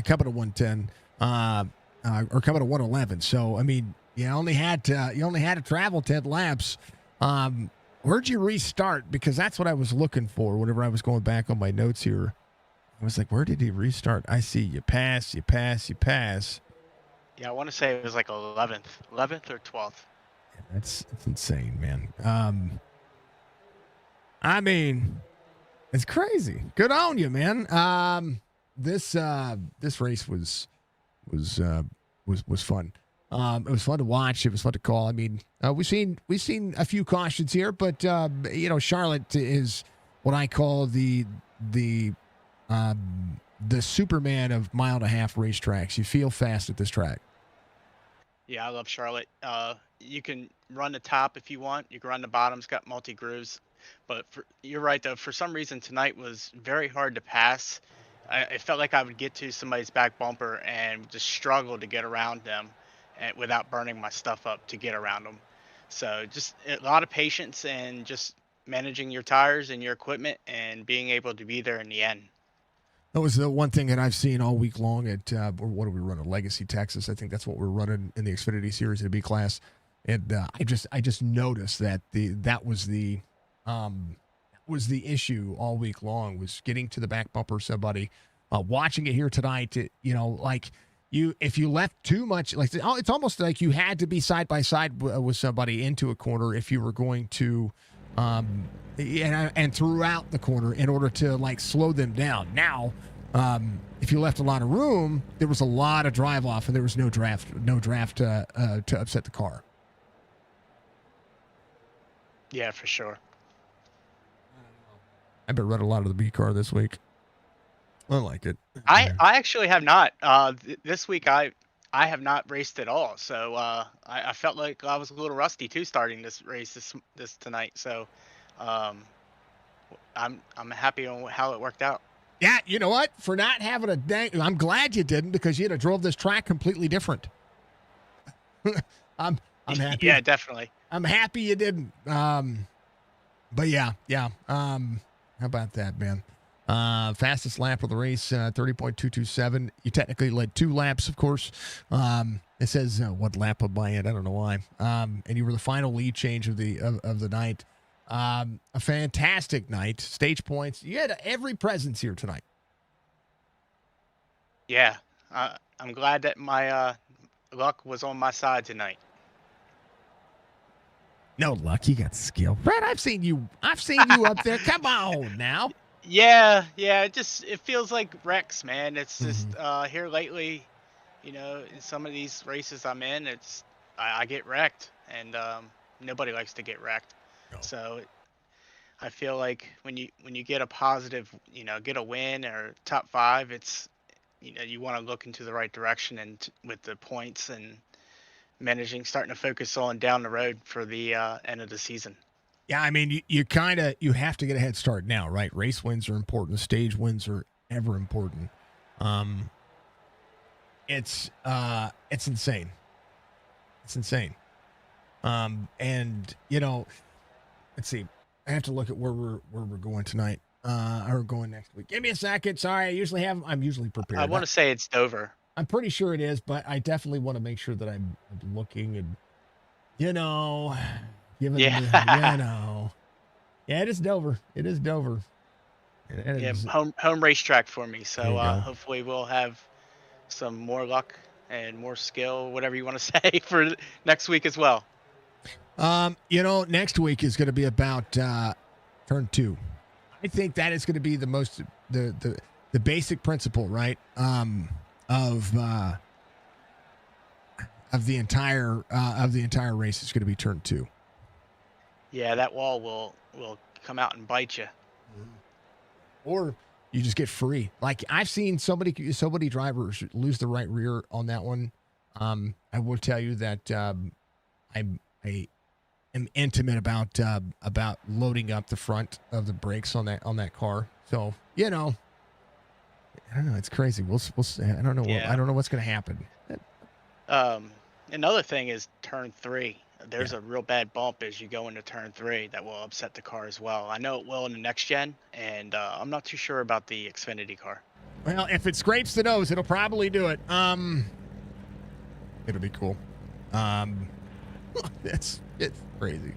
coming to 110, or coming to 111. So, I mean, you only had to travel 10 laps. Where'd you restart? Because that's what I was looking for whenever I was going back on my notes here. I was like, where did he restart? I see you pass. Yeah, I want to say it was like 11th or 12th. Yeah, that's insane, man. I mean, it's crazy. Good on you, man. This race was fun. It was fun to watch. It was fun to call. I mean, we've seen a few cautions here, but Charlotte is what I call the Superman of mile and a half racetracks. You feel fast at this track. Yeah, I love Charlotte. You can run the top if you want. You can run the bottom. It's got multi grooves. But you're right, though. For some reason, tonight was very hard to pass. I felt like I would get to somebody's back bumper and just struggle to get around them without burning my stuff up to get around them. So just a lot of patience and just managing your tires and your equipment and being able to be there in the end. That was the one thing that I've seen all week long at what do we run? Legacy, Texas. I think that's what we're running in the Xfinity Series in the B class. And I just noticed that that was the issue all week long, was getting to the back bumper of somebody. Watching it here tonight, if you left too much, it's almost like you had to be side by side with somebody into a corner if you were going to, and throughout the corner in order to slow them down. Now, if you left a lot of room, there was a lot of drive off, and there was no draft to upset the car. Yeah, for sure. I've been running a lot of the B car this week. I like it. I actually have not. This week I have not raced at all. So I felt like I was a little rusty too starting this race this tonight. So I'm happy on how it worked out. Yeah, you know what? For not having I'm glad you didn't, because you'd have drove this track completely different. I'm happy. Yeah, definitely. I'm happy you didn't. But yeah. How about that, man? Fastest lap of the race, 30.227. You technically led 2 laps, of course. And It says what lap of my end. I don't know why. And you were the final lead change of the night. A fantastic night. Stage points. You had every presence here tonight. Yeah, I'm glad that my luck was on my side tonight. No luck. You got skill. Brad, I've seen you up there. Come on now. Yeah, it feels like wrecks, man. It's just here lately, in some of these races I'm in, I get wrecked, and nobody likes to get wrecked. No. So I feel like when you get a positive, get a win or top 5, it's you want to look into the right direction and with the points and starting to focus on down the road for the end of the season. Yeah, I mean, you have to get a head start now, right? Race wins are important. Stage wins are ever important. It's insane. It's insane. And let's see. I have to look at where we're going tonight. Or going next week. Give me a second. Sorry, I'm usually prepared. I want to say it's Dover. I'm pretty sure it is, but I definitely want to make sure that I'm looking and given yeah, it is Dover. It is Dover. Home racetrack for me. So hopefully we'll have some more luck and more skill, whatever you want to say, for next week as well. Next week is going to be about turn 2. I think that is going to be the most the basic principle, right? Of the entire race is going to be turn 2. Yeah, that wall will come out and bite you. Or you just get free. Like I've seen so many drivers lose the right rear on that one. I will tell you that I am intimate about loading up the front of the brakes on that car. So I don't know. It's crazy. We'll I don't know. Yeah. I don't know what's going to happen. Another thing is turn 3. There's a real bad bump as you go into turn 3 that will upset the car as well. I know it will in the next gen, and I'm not too sure about the Xfinity car. Well, if it scrapes the nose, it'll probably do it. It'll be cool. It's crazy.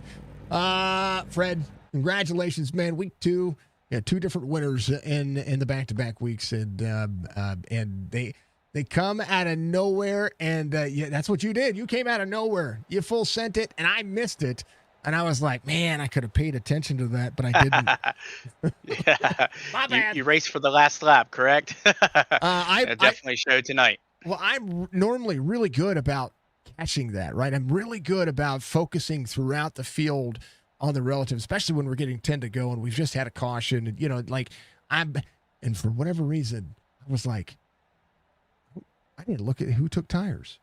Fred, congratulations, man. Week 2, yeah, 2 different winners in the back-to-back weeks, and they come out of nowhere, and that's what you did. You came out of nowhere. You full sent it, and I missed it, and I was like, man, I could have paid attention to that, but I didn't. Yeah, My bad. you raced for the last lap, correct? It definitely showed tonight. Well, I'm normally really good about catching that, right? I'm really good about focusing throughout the field on the relative, especially when we're getting 10 to go and we've just had a caution, and and for whatever reason, I was like, I didn't look at who took tires.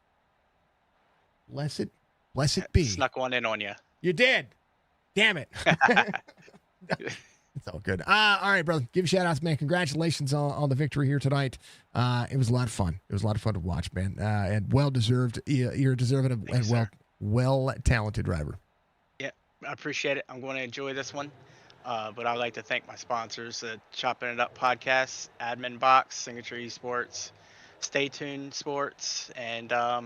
Blessed be. Snuck one in on you. You did. Damn it. It's all good. All right, brother. Give shout outs, man. Congratulations on the victory here tonight. It was a lot of fun. It was a lot of fun to watch, man. And well deserved. You're deserving and well talented driver. Yeah, I appreciate it. I'm going to enjoy this one. But I'd like to thank my sponsors, Chopp'N It Up Podcast, Admin Box, Signature Esports, Stay Tuned Sports, and I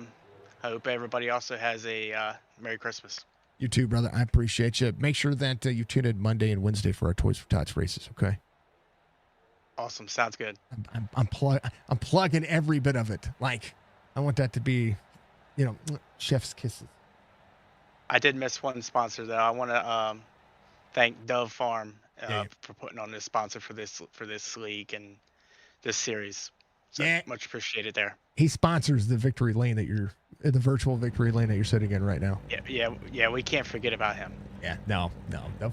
hope everybody also has a Merry Christmas. You too, brother. I appreciate you. Make sure that you tune in Monday and Wednesday for our Toys for Tots races, okay? Awesome. Sounds good. I'm plugging every bit of it. Like, I want that to be, chef's kisses. I did miss one sponsor, though. I want to thank Dove Farm for putting on this sponsor for this league and this series. So much appreciated there. He sponsors the victory lane the virtual victory lane that you're sitting in right now. Yeah. We can't forget about him. Yeah, no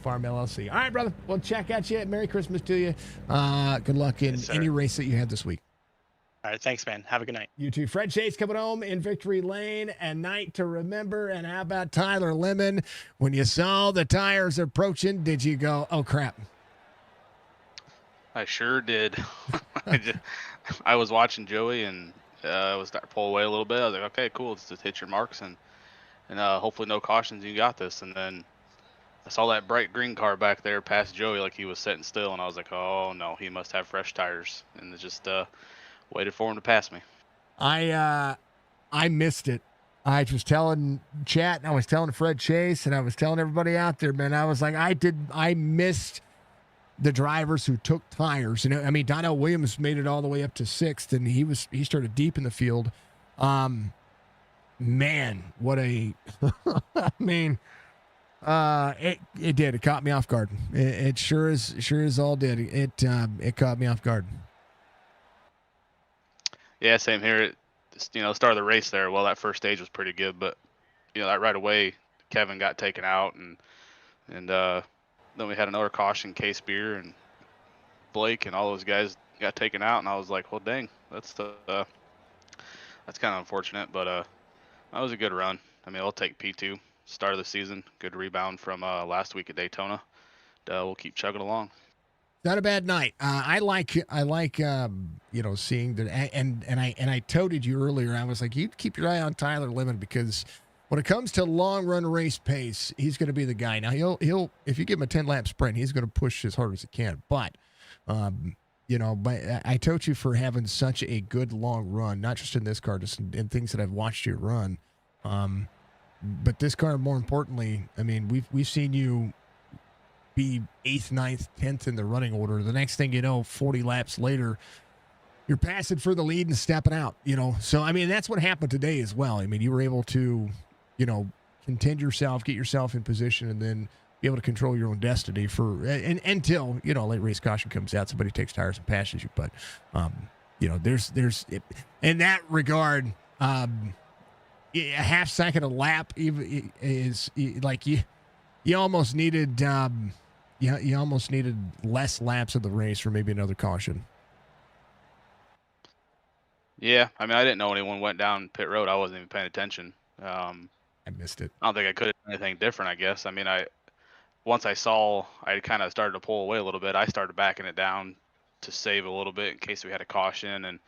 Farm LLC. All right, brother. Well, check out you. Merry Christmas to you. Good luck in any race that you had this week. All right, thanks, man. Have a good night. You too. Fred Chase coming home in victory lane, a night to remember. And how about Tyler Lemon? When you saw the tires approaching, did you go, oh crap? I sure did. I was watching Joey, and I was starting to pull away a little bit. I was like, okay, cool. Just hit your marks, and hopefully no cautions. You got this. And then I saw that bright green car back there past Joey like he was sitting still, and I was like, oh, no, he must have fresh tires. And just waited for him to pass me. I missed it. I was telling chat, and I was telling Fred Chase, and I was telling everybody out there, man. I was like, I missed the drivers who took tires. I mean, Donnell Williams made it all the way up to 6th, and he started deep in the field. Man, what a I mean, it did. It caught me off guard. It sure as all did. It caught me off guard. Yeah, same here. Start of the race there. Well, that first stage was pretty good, but that right away, Kevin got taken out, and then we had another caution. Case Beer and Blake and all those guys got taken out, and I was like, well, dang, that's kind of unfortunate, but that was a good run. I mean, I'll take P2. Start of the season, good rebound from last week at Daytona. We'll keep chugging along. Not a bad night. I like seeing that, and I toted you earlier. I was like, you keep your eye on Tyler Lemon, because when it comes to long run race pace, he's going to be the guy. Now he'll if you give him a 10-lap sprint, he's going to push as hard as he can. But but I told you for having such a good long run, not just in this car, just in things that I've watched you run. But this car, more importantly, I mean, we've seen you be 8th, 9th, 10th in the running order. The next thing you know, 40 laps later, you're passing for the lead and stepping out. So I mean, that's what happened today as well. I mean, you were able to, contend yourself, get yourself in position, and then be able to control your own destiny until late race caution comes out, somebody takes tires and passes you. But there's in that regard. A half second a lap is like you almost needed you almost needed less laps of the race for maybe another caution. Yeah, I mean, I didn't know anyone went down pit road. I wasn't even paying attention. I missed it. I don't think I could have done anything different, I guess. I mean, once I saw I kind of started to pull away a little bit, I started backing it down to save a little bit in case we had a caution. And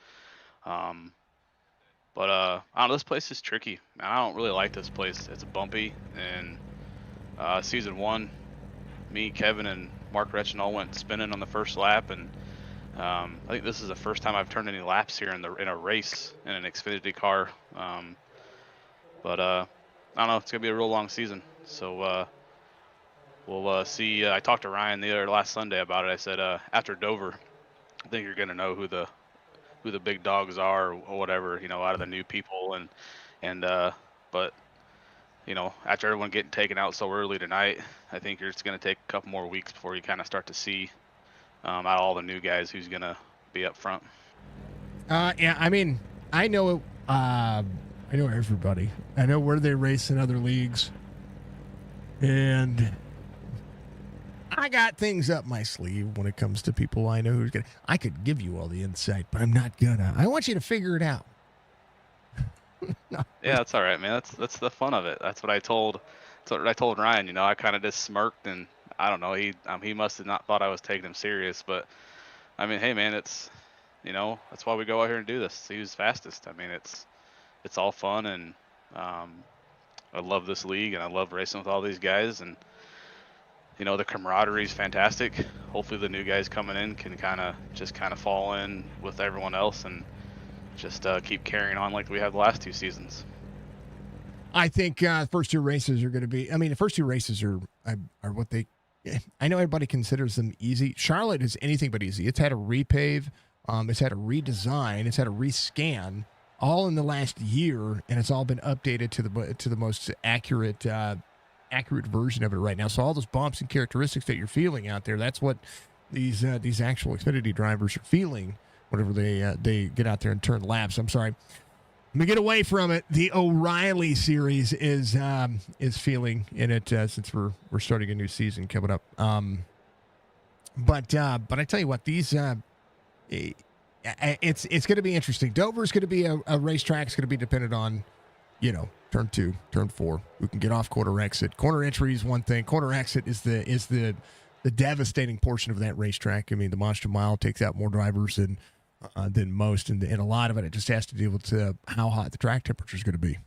But I don't know, this place is tricky. Man, I don't really like this place. It's bumpy, and season 1, me, Kevin, and Mark Retchen all went spinning on the first lap, and I think this is the first time I've turned any laps here in a race in an Xfinity car. But I don't know. It's gonna be a real long season, so we'll see. I talked to Ryan last Sunday about it. I said after Dover, I think you're gonna know who the big dogs are or whatever, out of the new people, but after everyone getting taken out so early tonight, I think it's going to take a couple more weeks before you kind of start to see out of all the new guys who's going to be up front. Yeah, I mean, I know everybody. I know where they race in other leagues, and I got things up my sleeve when it comes to people I know who's gonna. I could give you all the insight, but I'm not gonna. I want you to figure it out. No. Yeah, that's all right, man. That's the fun of it. That's what I told Ryan. I kind of just smirked, and I don't know. He must have not thought I was taking him serious, but I mean, hey, man, it's that's why we go out here and do this. See who's fastest. I mean, it's all fun, and I love this league, and I love racing with all these guys, and the camaraderie is fantastic. Hopefully the new guys coming in can kind of fall in with everyone else and just keep carrying on like we have the last 2 seasons. I think the first 2 races are going to be. I mean, the first 2 races are what they. I know everybody considers them easy. Charlotte is anything but easy. It's had a repave, it's had a redesign, it's had a rescan, all in the last year, and it's all been updated to the most accurate version of it right now. So all those bumps and characteristics that you're feeling out there, that's what these actual Xfinity drivers are feeling whenever they get out there and turn laps. I'm sorry. Let me get away from it. The O'Reilly series is feeling in it since we're starting a new season coming up. But I tell you what, these it's going to be interesting. Dover's going to be a racetrack. It's going to be dependent on turn 2, turn 4, who can get off quarter exit. Corner entry is one thing. Corner exit is the devastating portion of that racetrack. I mean, the Monster Mile takes out more drivers than most, and a lot of it just has to do with how hot the track temperature is going to be.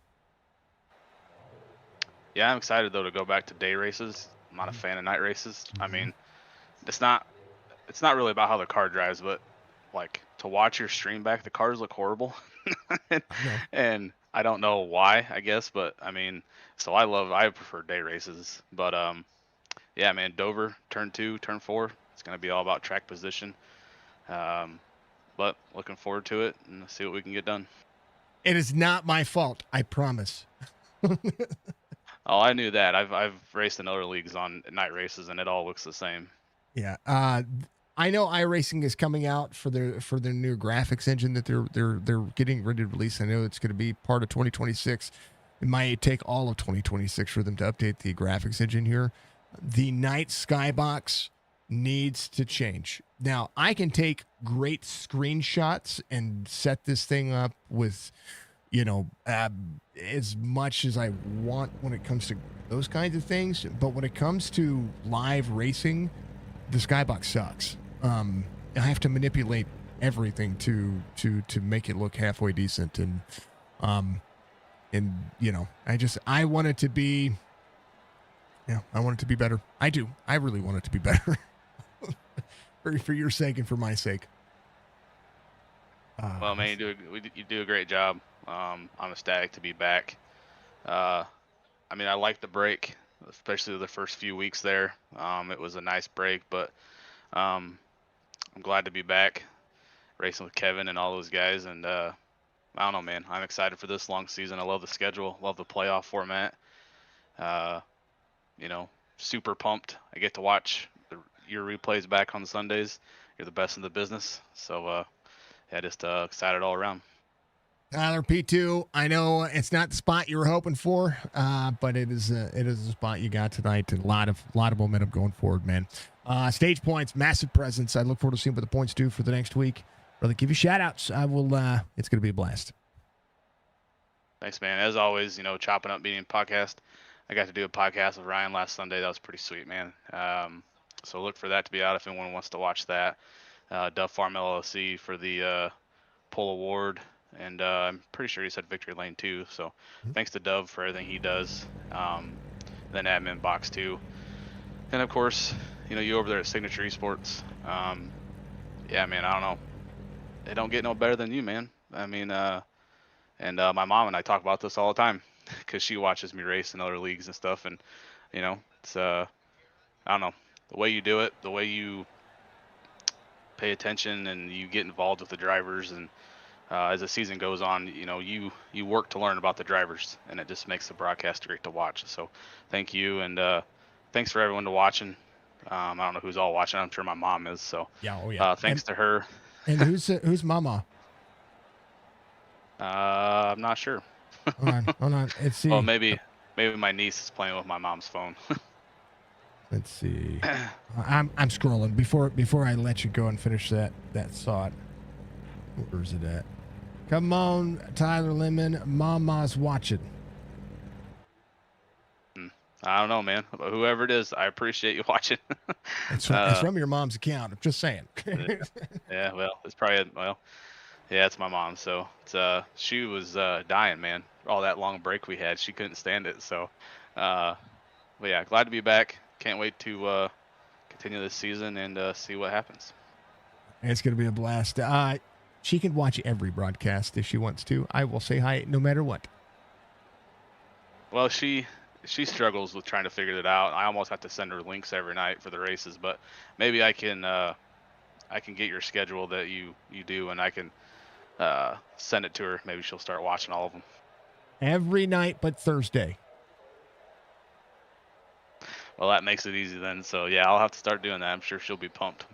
Yeah, I'm excited though to go back to day races. I'm not a fan of night races. I mean, it's not really about how the car drives, but like to watch your stream back, the cars look horrible. and I don't know why, I guess, but I mean, so I prefer day races, but yeah, man, Dover, turn 2, turn 4, it's gonna be all about track position. Um, but looking forward to it and see what we can get done. It is not my fault, I promise. Oh, I knew that. I've raced in other leagues on night races, and it all looks the same. Yeah. I know iRacing is coming out for their new graphics engine that they're getting ready to release. I know it's going to be part of 2026. It might take all of 2026 for them to update the graphics engine here. The night skybox needs to change. Now, I can take great screenshots and set this thing up with, as much as I want when it comes to those kinds of things. But when it comes to live racing, the skybox sucks. I have to manipulate everything to make it look halfway decent, and I want it to be. Yeah, I want it to be better. I do. I really want it to be better. for your sake and for my sake. Well, man, you do a great job. I'm ecstatic to be back. I mean, I like the break, especially the first few weeks there. It was a nice break, but I'm glad to be back racing with Kevin and all those guys. And I don't know, man, I'm excited for this long season. I love the schedule, love the playoff format. Super pumped. I get to watch your replays back on Sundays. You're the best in the business. So, yeah, just excited all around. Tyler, P2, I know it's not the spot you were hoping for, but it is a spot you got tonight. And a lot of momentum going forward, man. Stage points, massive presence. I look forward to seeing what the points do for the next week. Brother, give you shout outs. I will. It's going to be a blast. Thanks, man. As always, Chopp'N Up Meeting podcast. I got to do a podcast with Ryan last Sunday. That was pretty sweet, man. So look for that to be out if anyone wants to watch that. Dove Farm LLC for the Pole Award. And I'm pretty sure he said Victory Lane too. So thanks to Dove for everything he does. Then Admin Box too. And of course, you over there at Signature Esports. Yeah, man, I don't know. They don't get no better than you, man. I mean, and my mom and I talk about this all the time because she watches me race in other leagues and stuff. And, it's, I don't know, the way you do it, the way you pay attention and you get involved with the drivers, and as the season goes on, you work to learn about the drivers, and it just makes the broadcast great to watch. So thank you, and thanks for everyone to watching. I don't know who's all watching. I'm sure my mom is. So yeah. Thanks to her. And who's mama? I'm not sure. Hold on. Let's see. Well, maybe my niece is playing with my mom's phone. Let's see. I'm scrolling before I let you go and finish that thought. Where's it at? Come on, Tyler Lemon. Mama's watching. I don't know, man. But whoever it is, I appreciate you watching. It's from your mom's account. I'm just saying. Yeah, well, it's probably yeah, it's my mom. So she was dying, man. All that long break we had, she couldn't stand it. So, but yeah, glad to be back. Can't wait to continue this season and see what happens. It's gonna be a blast. She can watch every broadcast if she wants to. I will say hi no matter what. Well, she struggles with trying to figure it out. I almost have to send her links every night for the races, but maybe I can get your schedule that you do, and I can send it to her. Maybe she'll start watching all of them. Every night but Thursday. Well, that makes it easy then. So yeah, I'll have to start doing that. I'm sure she'll be pumped.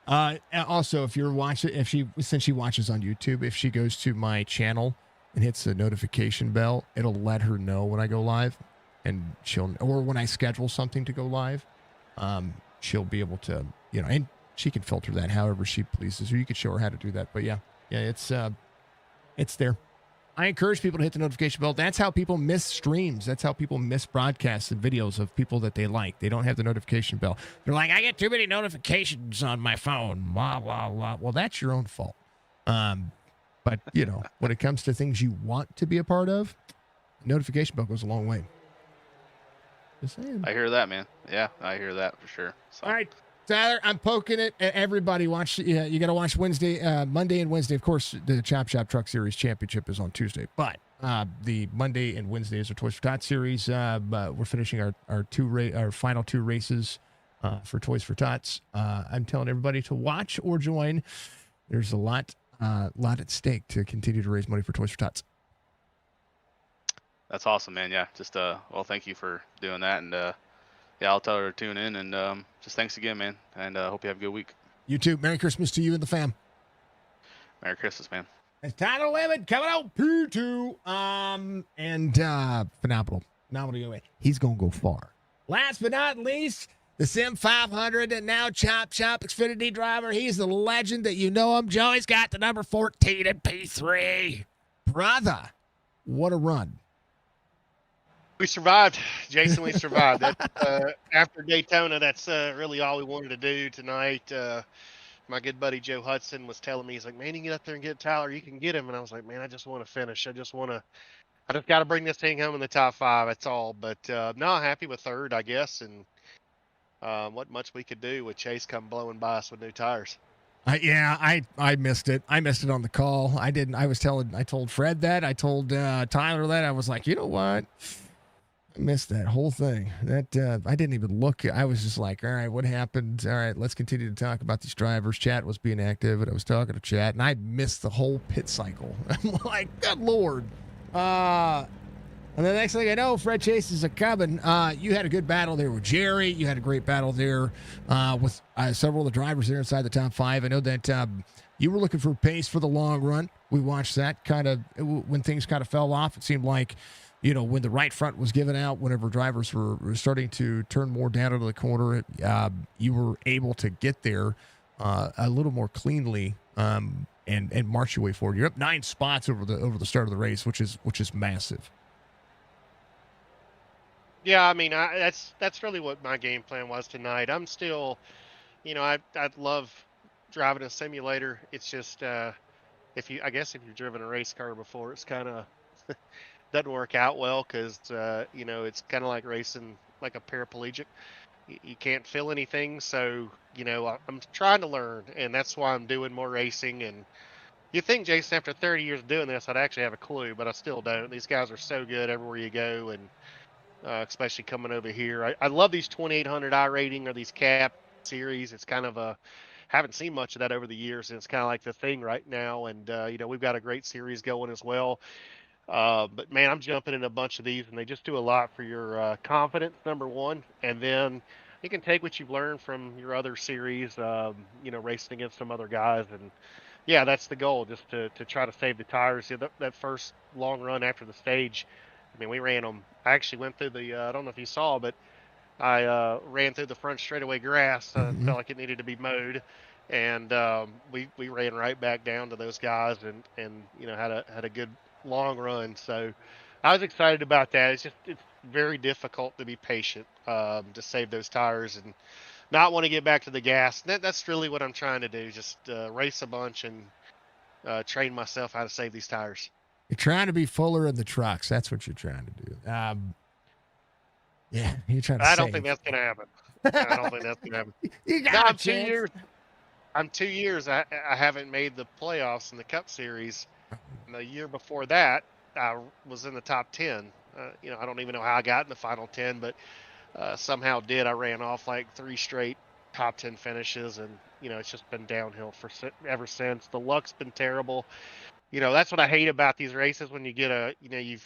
Also, if you're watching, since she watches on YouTube, if she goes to my channel and hits the notification bell, it'll let her know when I go live, and or when I schedule something to go live, she'll be able to, and she can filter that however she pleases, or you could show her how to do that. But yeah, it's there. I encourage people to hit the notification bell. That's how people miss streams. That's how people miss broadcasts and videos of people that they like. They don't have the notification bell. They're like, I get too many notifications on my phone. Blah, blah, blah. Well, that's your own fault. But, when it comes to things you want to be a part of, the notification bell goes a long way. Just saying. I hear that, man. Yeah, I hear that for sure. So. All right. Tyler, I'm poking it. Everybody watch. You got to watch Monday and Wednesday. Of course, the Chop Shop Truck Series Championship is on Tuesday. But The Monday and Wednesdays are Toys for Tots series. But we're finishing our final 2 races for Toys for Tots. I'm telling everybody to watch or join. There's a lot at stake to continue to raise money for Toys for Tots. That's awesome, man. Yeah, just well, thank you for doing that, and yeah, I'll tell her to tune in, and just thanks again, man, and hope you have a good week. You too. Merry Christmas to you and the fam. Merry Christmas, man. It's Title Limit coming out P2. Phenomenal. He's gonna go far. Last but not least, the Sim 500 and now Chop Xfinity driver. He's the legend that you know him. Joey's got the number 14 in P3. Brother, what a run. We survived, Jason. We survived. After Daytona, that's really all we wanted to do tonight. My good buddy Joe Hudson was telling me, he's like, man, you can get up there and get Tyler. You can get him. And I was like, man, I just want to finish. I just got to bring this thing home in the top 5. That's all. But no, happy with third, I guess. And what much we could do with Chase come blowing by us with new tires. I missed it. I missed it on the call. I didn't. I told Fred that. I told Tyler that. I was like, you know what? I missed that whole thing. That I didn't even look. I was just like, all right, what happened? All right, let's continue to talk about these drivers. Chat was being active, and I was talking to Chat, and I missed the whole pit cycle. I'm like, good Lord. And the next thing I know, Fred Chases are coming. You had a good battle there with Jerry. You had a great battle there with several of the drivers there inside the top 5. I know that you were looking for pace for the long run. We watched that kind of when things kind of fell off. It seemed like, when the right front was given out, whenever drivers were starting to turn more down into the corner, you were able to get there a little more cleanly and march your way forward. You're up 9 spots over the start of the race, which is massive. Yeah, I mean, that's really what my game plan was tonight. I'm still, I love driving a simulator. It's just if you've driven a race car before, it's kind of doesn't work out well because it's kind of like racing like a paraplegic. You can't feel anything, so I'm trying to learn, and that's why I'm doing more racing. And you think, Jason, after 30 years of doing this, I'd actually have a clue, but I still don't. These guys are so good everywhere you go, and especially coming over here. I love these 2800 iRating or these cap series. It's kind of haven't seen much of that over the years, and it's kind of like the thing right now. And we've got a great series going as well. But man, I'm jumping in a bunch of these, and they just do a lot for your confidence, number one, and then you can take what you've learned from your other series, racing against some other guys, and yeah, that's the goal, just to try to save the tires. That first long run after the stage, I mean, we ran them. I actually went through the I don't know if you saw, but I ran through the front straightaway grass. Felt like it needed to be mowed, and we ran right back down to those guys, and had a good long run. So I was excited about that. It's very difficult to be patient to save those tires and not want to get back to the gas. That's really what I'm trying to do, just race a bunch and train myself how to save these tires. You're trying to be fuller in the trucks. That's what you're trying to do. Yeah, you're trying to I don't think that's going to happen. I don't think that's going to happen. You got I'm 2 years. I'm 2 years. I haven't made the playoffs in the Cup Series. And the year before that, I was in the top 10. I don't even know how I got in the final 10, but somehow did. I ran off like 3 straight top 10 finishes, and it's just been downhill ever since. The luck's been terrible. That's what I hate about these races, when you get you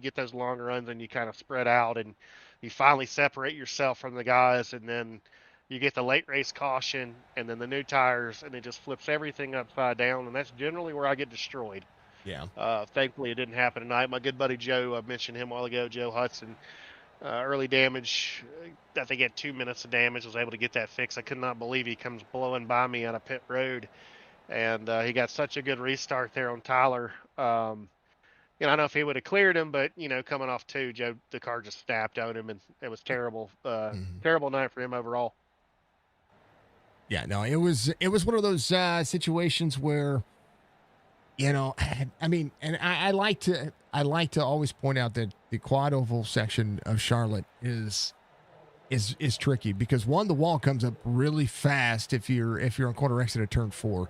get those long runs and you kind of spread out and you finally separate yourself from the guys, and then you get the late race caution and then the new tires, and it just flips everything upside down, and that's generally where I get destroyed. Yeah. Thankfully, it didn't happen tonight. My good buddy Joe, I mentioned him a while ago, Joe Hudson, early damage. I think he had 2 minutes of damage, was able to get that fixed. I could not believe he comes blowing by me on a pit road. And he got such a good restart there on Tyler. I don't know if he would have cleared him, but, coming off 2, Joe, the car just snapped on him, and it was terrible. Terrible night for him overall. Yeah, no, it was one of those situations where, I mean, and I like to always point out that the quad oval section of Charlotte is tricky, because one, the wall comes up really fast if you're on corner exit at turn 4.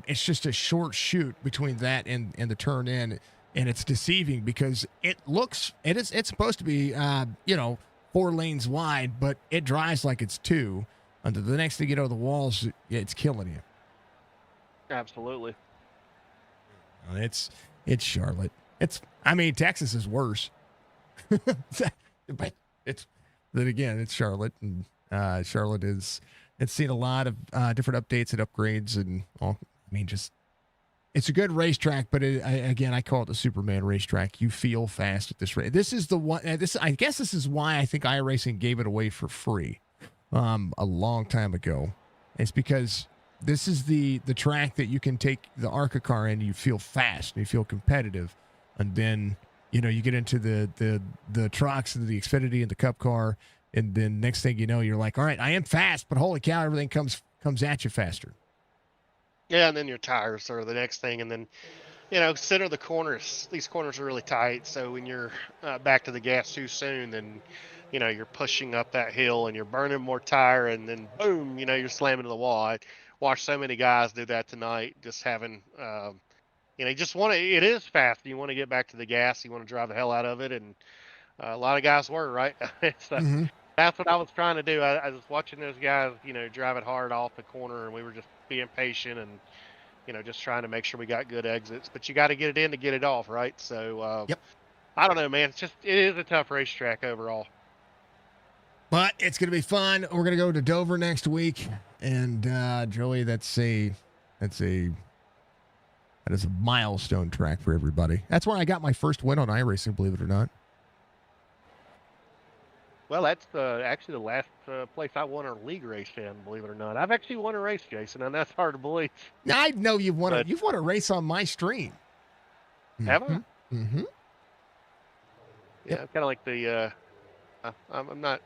It's just a short shoot between that and the turn in. and it's deceiving because it's supposed to be 4 lanes wide, but it drives like it's 2. And the next thing you know, the walls, it's killing you. Absolutely. It's Charlotte. Texas is worse. But then again, it's Charlotte, and Charlotte it's seen a lot of different updates and upgrades, and it's a good racetrack. But I call it the Superman racetrack. You feel fast at this race. This is the one. I guess this is why I think iRacing gave it away for free a long time ago. It's because this is the track that you can take the ARCA car in. You feel fast and you feel competitive, and then you get into the trucks and the Xfinity and the Cup car, and then next thing you know, you're like, all right, I am fast, but holy cow, everything comes at you faster. Yeah, and then your tires are the next thing, and then center the corners. These corners are really tight, so when you're back to the gas too soon, then you're pushing up that hill and you're burning more tire, and then boom, you're slamming to the wall. I watched so many guys do that tonight, just having you just want to. It is fast. You want to get back to the gas. You want to drive the hell out of it, and a lot of guys were right. That's what I was trying to do. I was watching those guys, drive it hard off the corner, and we were just being patient and just trying to make sure we got good exits. But you got to get it in to get it off, right? So Yep. I don't know, man. It is a tough racetrack overall. But it's going to be fun. We're going to go to Dover next week, and Joey, that is a milestone track for everybody. That's where I got my first win on iRacing, believe it or not. Well, that's actually the last place I won a league race in, believe it or not. I've actually won a race, Jason, and that's hard to believe. Now, I know you've won a race on my stream. Have I? Mm-hmm. Yeah, kind of like the. I'm not,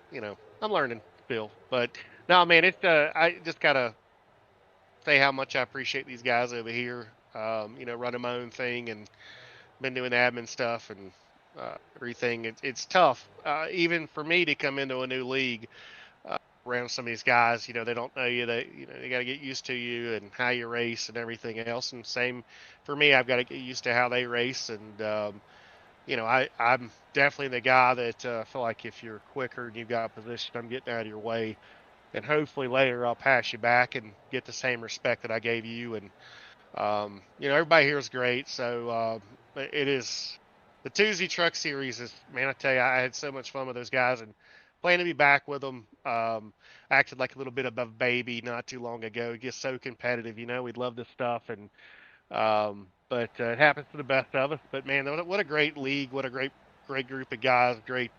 I'm learning still, but no, man, it's I just gotta say how much I appreciate these guys over here. Running my own thing and been doing admin stuff and everything. It's tough, even for me to come into a new league around some of these guys. They don't know you. They got to get used to you and how you race and everything else. And same for me, I've got to get used to how they race. And I'm definitely the guy that I feel like if you're quicker and you've got a position, I'm getting out of your way. And hopefully later I'll pass you back and get the same respect that I gave you. And everybody here is great. So it is. The Tuesday Truck Series is, man, I tell you, I had so much fun with those guys and plan to be back with them. Acted like a little bit of a baby not too long ago. It gets so competitive, we love this stuff. And but it happens to the best of us. But, man, what a great league. What a great group of guys. Great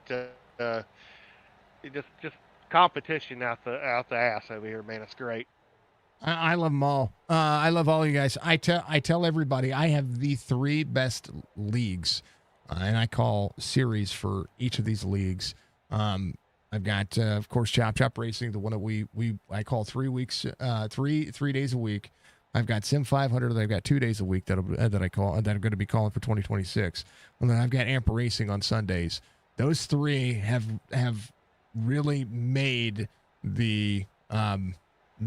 just competition out the ass over here, man. It's great. I love them all. I love all you guys. I tell everybody I have the 3 best leagues, and I call series for each of these leagues. I've got, of course, Chop Racing, the one that I call 3 weeks, 3 days a week. I've got Sim 500 that I've got 2 days a week that I'm going to be calling for 2026, and then I've got Amp Racing on Sundays. Those 3 have really made the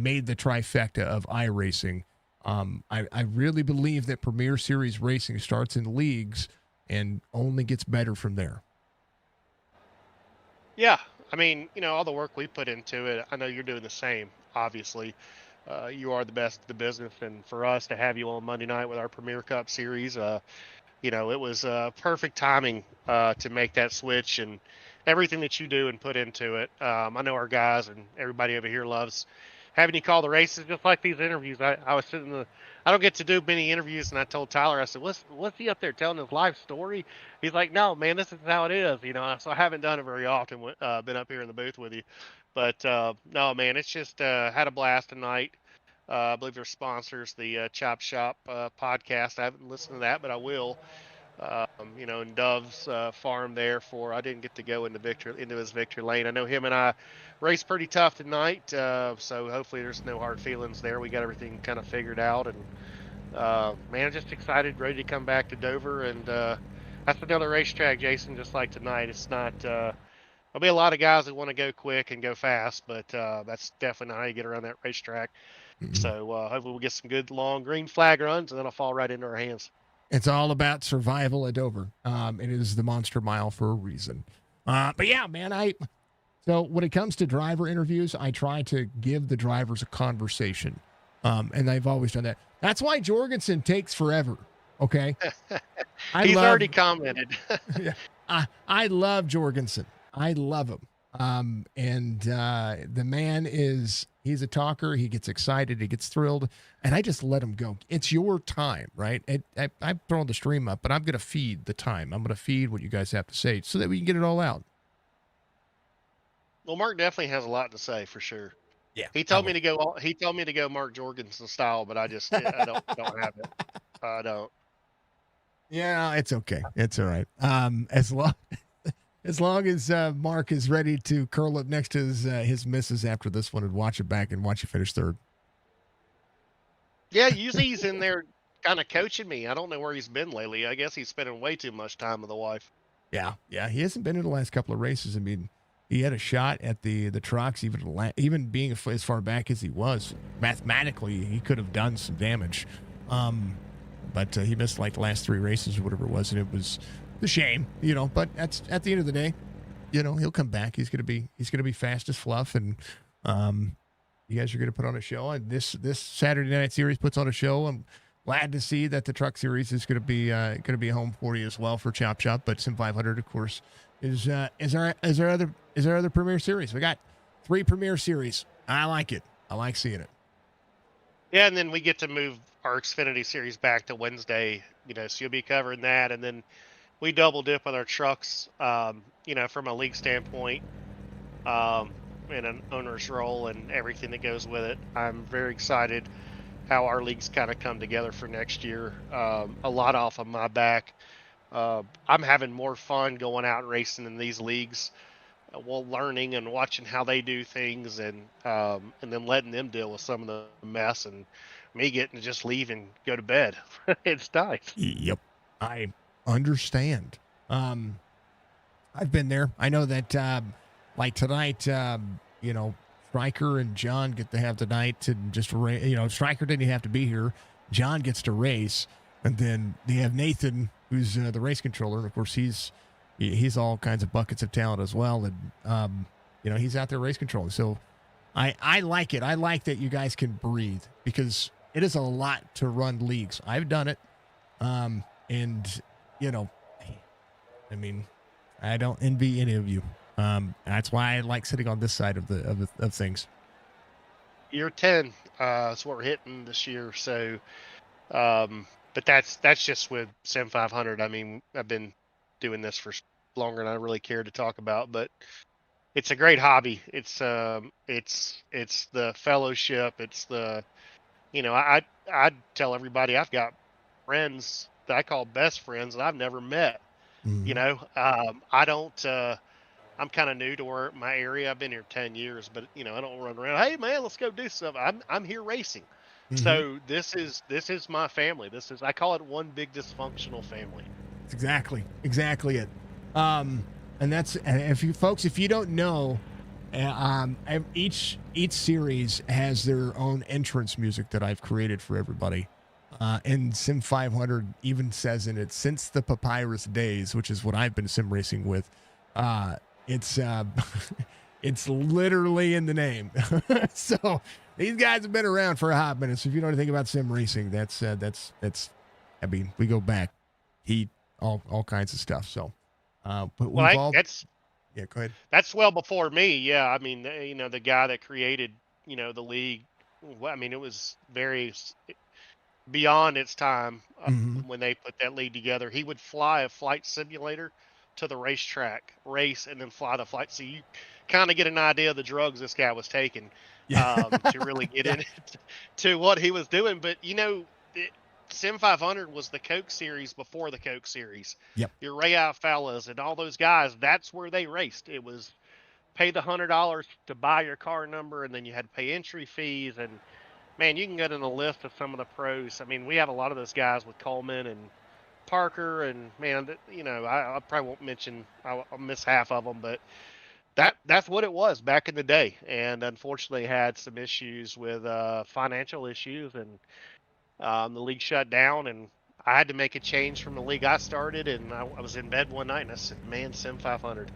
trifecta of iRacing. I really believe that Premier Series racing starts in leagues and only gets better from there. Yeah. All the work we put into it, I know you're doing the same, obviously. You are the best in the business, and for us to have you on Monday night with our Premier Cup Series, it was perfect timing to make that switch and everything that you do and put into it. I know our guys and everybody over here loves having you call the races, just like these interviews. I was sitting I don't get to do many interviews, and I told Tyler, I said, what's he up there telling his life story? He's like, no, man, this is how it is, so I haven't done it very often, been up here in the booth with you. But, no, man, it's just had a blast tonight. I believe they're sponsors, the Chop Shop podcast. I haven't listened to that, but I will. In Dove's farm there I didn't get to go into his victory lane. I know him and I raced pretty tough tonight, so hopefully there's no hard feelings there. We got everything kind of figured out, and man, I'm just excited, ready to come back to Dover, and that's another racetrack, Jason, just like tonight. It's not there'll be a lot of guys that want to go quick and go fast, but that's definitely not how you get around that racetrack. So hopefully we'll get some good long green flag runs, and then it'll fall right into our hands. It's all about survival at Dover. It is the Monster Mile for a reason. But yeah, man, so when it comes to driver interviews, I try to give the drivers a conversation. And I've always done that. That's why Jorgensen takes forever. Okay. He's already commented. Yeah, I love Jorgensen. I love him. The man he's a talker. He gets excited. He gets thrilled. And I just let him go. It's your time, right? I'm throwing the stream up, but I'm going to feed the time. I'm going to feed what you guys have to say so that we can get it all out. Well, Mark definitely has a lot to say for sure. Yeah. He told me to go. He told me to go Mark Jorgensen style, but I don't have it. I don't. Yeah, it's okay. It's all right. As long as Mark is ready to curl up next to his missus after this one and watch it back and watch you finish third. Yeah, usually he's in there kind of coaching me. I don't know where he's been lately. I guess he's spending way too much time with the wife. Yeah. He hasn't been in the last couple of races. I mean, he had a shot at the trucks, even being as far back as he was. Mathematically, he could have done some damage. But he missed like the last 3 races or whatever it was, and it was a shame, But at the end of the day, he'll come back. He's gonna be fast as fluff, and you guys are gonna put on a show. And this Saturday Night Series puts on a show. I'm glad to see that the Truck Series is gonna be home for you as well for Chop Shop. But Sim 500, of course, is our other Premier Series. We got 3 Premier Series. I like it. I like seeing it. Yeah, and then we get to move our Xfinity Series back to Wednesday, so you'll be covering that. And then we double dip with our trucks, from a league standpoint, in an owner's role and everything that goes with it. I'm very excited how our leagues kind of come together for next year. A lot off of my back. I'm having more fun going out and racing in these leagues, learning and watching how they do things, and then letting them deal with some of the mess, and me getting to just leave and go to bed. It's nice. Yep, I understand. I've been there. I know that, like tonight, Stryker and John get to have the night to just Stryker didn't have to be here. John gets to race, and then they have Nathan, who's the race controller, and of course he's all kinds of buckets of talent as well, and he's out there race controlling. So I like it. I like that you guys can breathe, because it is a lot to run leagues. I've done it, and I mean, I don't envy any of you. That's why I like sitting on this side of things. Year 10 is what we're hitting this year. So, but that's just with Sim 500. I mean, I've been doing this for longer than I really care to talk about, but it's a great hobby. It's the fellowship. It's the, I tell everybody I've got friends that I call best friends that I've never met. Mm-hmm. I don't. I'm kind of new to my area. I've been here 10 years, but I don't run around. Hey man, let's go do something. I'm here racing. Mm-hmm. So this is my family. I call it one big dysfunctional family. It's exactly it. And if you don't know, each series has their own entrance music that I've created for everybody. And Sim 500 even says in it, since the Papyrus days, which is what I've been sim racing with, it's it's literally in the name. So these guys have been around for a hot minute. So if you know anything about sim racing, that's I mean, we go back, heat, all kinds of stuff. So, but go ahead. That's well before me. Yeah, I mean, the guy that created, the league. I mean, it was very beyond its time when they put that league together. He would fly a flight simulator to the racetrack, race, and then fly the flight. So you kind of get an idea of the drugs this guy was taking to really get into what he was doing. But Sim 500 was the Coke Series before the Coke Series. Yep. Your Ray Alfalas and all those guys, that's where they raced. It was pay the $100 to buy your car number, and then you had to pay entry fees. And man, you can get in a list of some of the pros. I mean, we have a lot of those guys with Coleman and Parker, and man, I probably won't mention. I'll miss half of them, but that's what it was back in the day. And unfortunately, had some issues with financial issues, and the league shut down. And I had to make a change from the league I started, and I was in bed one night, and I said, man, Sim 500.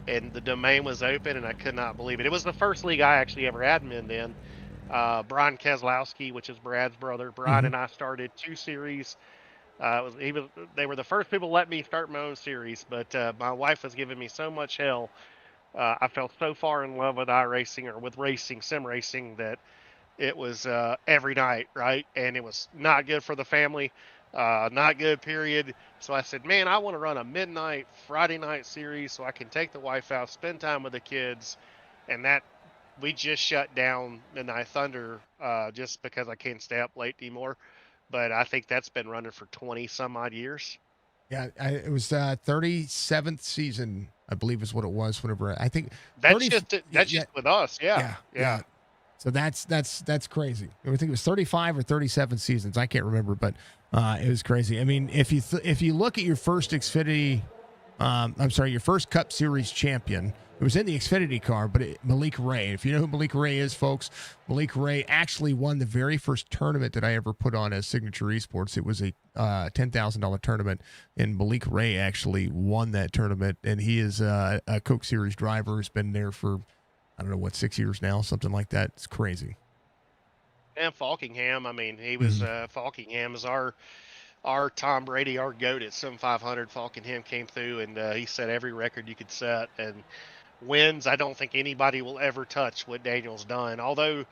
And the domain was open, and I could not believe it. It was the first league I actually ever adminned in. Brian Keselowski, which is Brad's brother. Brian and I started 2 series. They were the first people to let me start my own series, but my wife was giving me so much hell. I fell so far in love with iRacing, or with racing, sim racing, that it was every night, right? And it was not good for the family, not good, period. So I said, man, I want to run a midnight Friday night series so I can take the wife out, spend time with the kids. And that, we just shut down Midnight Thunder just because I can't stay up late anymore. But I think that's been running for 20 some odd years. Yeah, it was 37th season, I believe is what it was. Whenever I think That's 30, just with us. Yeah. So that's crazy. I think it was 35 or 37 seasons. I can't remember, but it was crazy. I mean, if you look at your first Xfinity, your first Cup Series champion, it was in the Xfinity car, but Malik Ray. If you know who Malik Ray is, folks, Malik Ray actually won the very first tournament that I ever put on as Signature Esports. It was a $10,000 tournament, and Malik Ray actually won that tournament, and he is a Coke Series driver. Has been there for, I don't know, 6 years now, something like that. It's crazy. And Falkingham, I mean, he was Falkingham is our Tom Brady, our GOAT at Sim 500. Falkingham came through, and he set every record you could set, and wins I don't think anybody will ever touch what Daniel's done. Although,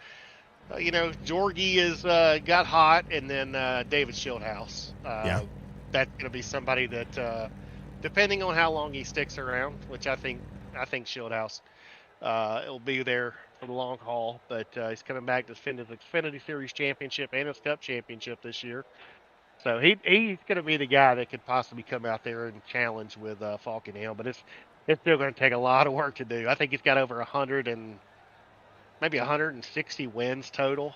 Jorgie is got hot, and then David Shieldhouse. That's going to be somebody that, depending on how long he sticks around, which I think Shieldhouse will be there for the long haul. But he's coming back to defend his Xfinity Series championship and his Cup championship this year. So he's going to be the guy that could possibly come out there and challenge with Falkenham, but it's still going to take a lot of work to do. I think he's got over 100 and maybe 160 wins total.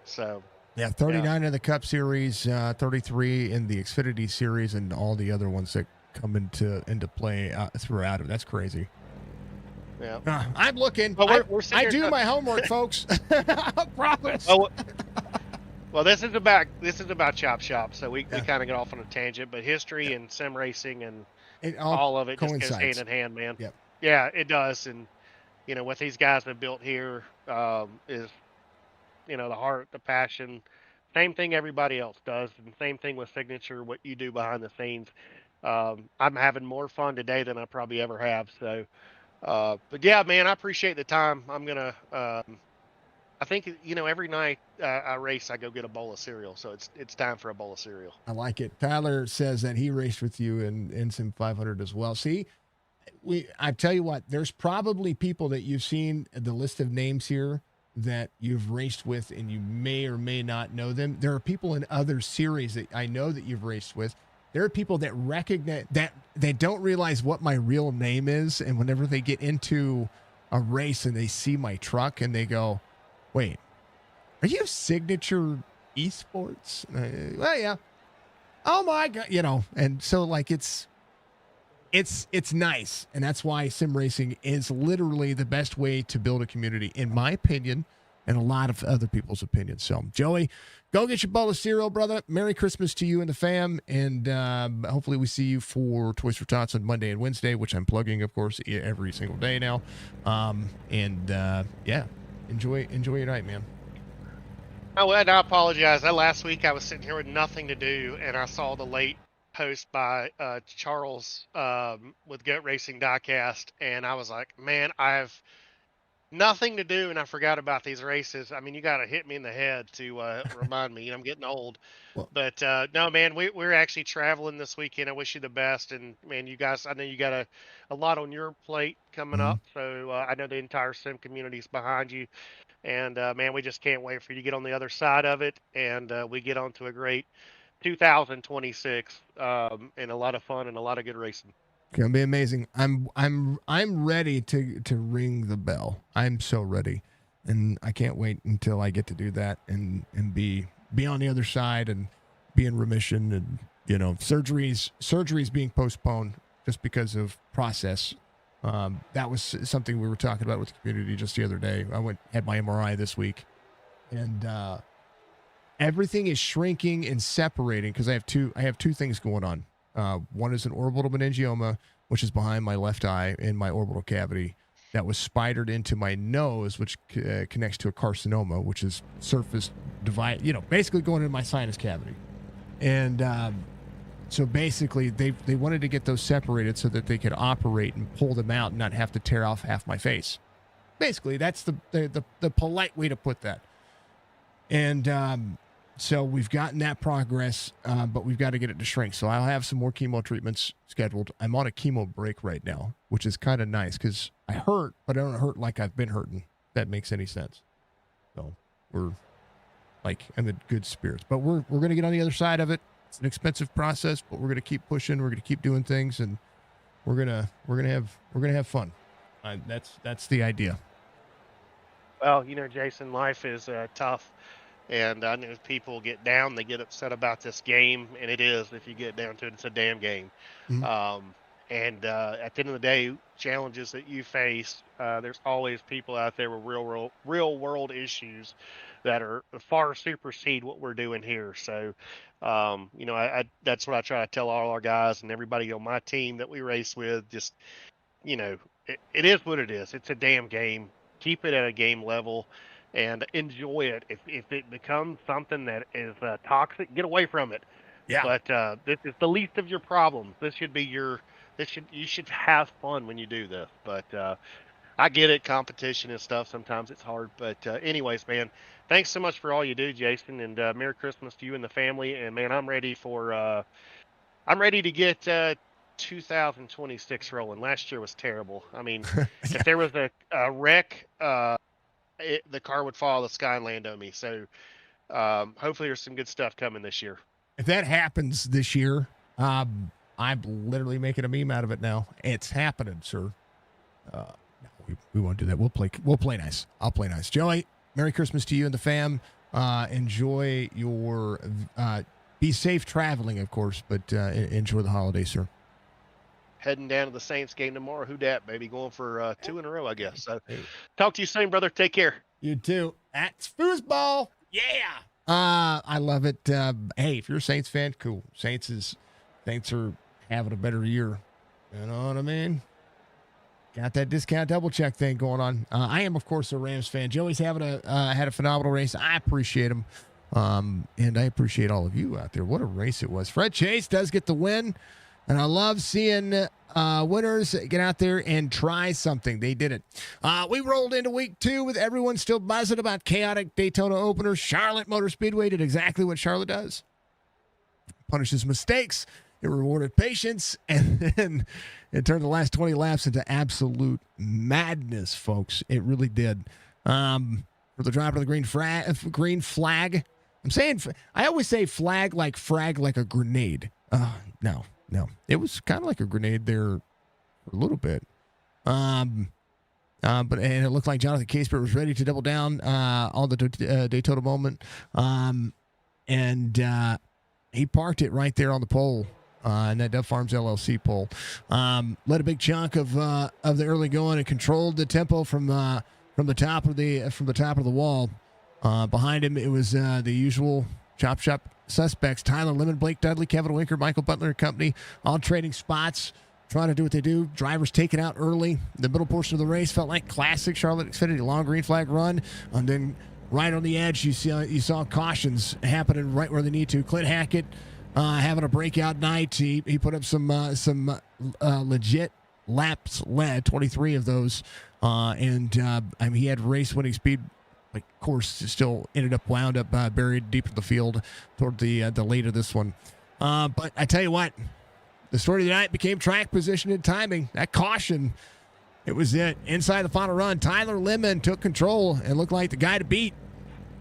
So 39 in the Cup Series, 33 in the Xfinity Series, and all the other ones that come into play throughout it. That's crazy. Yeah, I'm looking. But I do my homework, folks. I promise. Well, this is about Chop Shop, so we kind of get off on a tangent, but history and sim racing and all of it coincides. just goes hand in hand, man. Yep. Yeah, it does. And what these guys have built here is, the heart, the passion, same thing everybody else does, and same thing with Signature, what you do behind the scenes. I'm having more fun today than I probably ever have. So, but yeah, man, I appreciate the time. I'm gonna. I think every night I race, I go get a bowl of cereal. So it's time for a bowl of cereal. I like it. Tyler says that he raced with you in Sim 500 as well. See, I tell you what, there's probably people that you've seen the list of names here that you've raced with, and you may or may not know them. There are people in other series that I know that you've raced with. There are people that recognize that they don't realize what my real name is, and whenever they get into a race and they see my truck and they go, wait, are you Signature Esports? Well, yeah. Oh my God, and so like it's nice, and that's why sim racing is literally the best way to build a community, in my opinion, and a lot of other people's opinions. So, Joey, go get your bowl of cereal, brother. Merry Christmas to you and the fam, and hopefully we see you for Toys for Tots on Monday and Wednesday, which I'm plugging, of course, every single day now. Enjoy your night, man. Oh, and I apologize. Last week I was sitting here with nothing to do, and I saw the late post by Charles with Goat Racing Diecast, and I was like, man, I have nothing to do, and I forgot about these races. I mean, you got to hit me in the head to remind me. I'm getting old. But no, man, we're actually traveling this weekend. I wish you the best, and man, you guys, I know you got a lot on your plate coming up, so I know the entire sim community is behind you. And man, we just can't wait for you to get on the other side of it, and we get on to a great 2026 and a lot of fun and a lot of good racing. It's gonna be amazing. I'm ready to ring the bell. I'm so ready, and I can't wait until I get to do that and be on the other side and be in remission, and surgeries being postponed just because of process. That was something we were talking about with the community just the other day. I had my MRI this week, and everything is shrinking and separating because I have two things going on. One is an orbital meningioma, which is behind my left eye in my orbital cavity that was spidered into my nose, which connects to a carcinoma, which is surface divide, basically going into my sinus cavity. And so basically they wanted to get those separated so that they could operate and pull them out and not have to tear off half my face. Basically, that's the polite way to put that. And so we've gotten that progress, but we've got to get it to shrink. So I'll have some more chemo treatments scheduled. I'm on a chemo break right now, which is kind of nice because I hurt, but I don't hurt like I've been hurting. If that makes any sense. So we're like in the good spirits, but we're going to get on the other side of it. It's an expensive process, but we're going to keep pushing. We're going to keep doing things, and we're gonna have fun. That's the idea. Well, Jason, life is tough, and I know people get down, they get upset about this game, and it is, if you get down to it, it's a damn game. Mhm. And at the end of the day, challenges that you face, there's always people out there with real world issues that are far supersede what we're doing here. So, I that's what I try to tell all our guys and everybody on my team that we race with. Just, it is what it is. It's a damn game. Keep it at a game level and enjoy it. If it becomes something that is toxic, get away from it. Yeah. But this is the least of your problems. This should be you should have fun when you do this. But I get it, competition and stuff. Sometimes it's hard. But anyways, man, thanks so much for all you do, Jason, and Merry Christmas to you and the family. And man, I'm ready to get 2026 rolling. Last year was terrible. I mean, if there was a wreck, the car would fall out of the sky and land on me. So hopefully there's some good stuff coming this year. If that happens this year, I'm literally making a meme out of it now. It's happening, sir. No, we won't do that. We'll play nice. I'll play nice. Joey, Merry Christmas to you and the fam. Enjoy your be safe traveling, of course, but enjoy the holiday, sir. Heading down to the Saints game tomorrow. Who dat, baby? Going for 2 in a row, I guess. So talk to you soon, brother. Take care. You too. That's foosball. Yeah. I love it. Hey, if you're a Saints fan, cool. Saints are having a better year. You know what I mean? Got that discount double check thing going on. I am, of course, a Rams fan. Joey's had a phenomenal race. I appreciate him. And I appreciate all of you out there. What a race it was. Fred Chase does get the win. And I love seeing winners get out there and try something. They did it. We rolled into week 2 with everyone still buzzing about chaotic Daytona opener. Charlotte Motor Speedway did exactly what Charlotte does. Punishes mistakes. It rewarded patience. And then it turned the last 20 laps into absolute madness, folks. It really did. For the drop of the green flag. I always say flag like frag like a grenade. No. It was kind of like a grenade there for a little bit. But it looked like Jonathan Caseper was ready to double down on the Daytona moment. And he parked it right there on the pole, in that Dove Farms LLC pole. Led a big chunk of the early going and controlled the tempo from the top of the wall. Behind him, it was the usual chop shop suspects: Tyler Lemon, Blake Dudley, Kevin Winker, Michael Butler and company, all trading spots, trying to do what they do. Drivers taken out early. The middle portion of the race felt like classic Charlotte Xfinity long green flag run, and then right on the edge, you saw cautions happening right where they need to. Clint Hackett having a breakout night. He put up some legit laps led, 23 of those, and he had race winning speed. Like, of course, still ended up wound up buried deep in the field toward the late of this one. But I tell you what, the story of the night became track position and timing. That caution, it was it. Inside the final run, Tyler Lemon took control and looked like the guy to beat.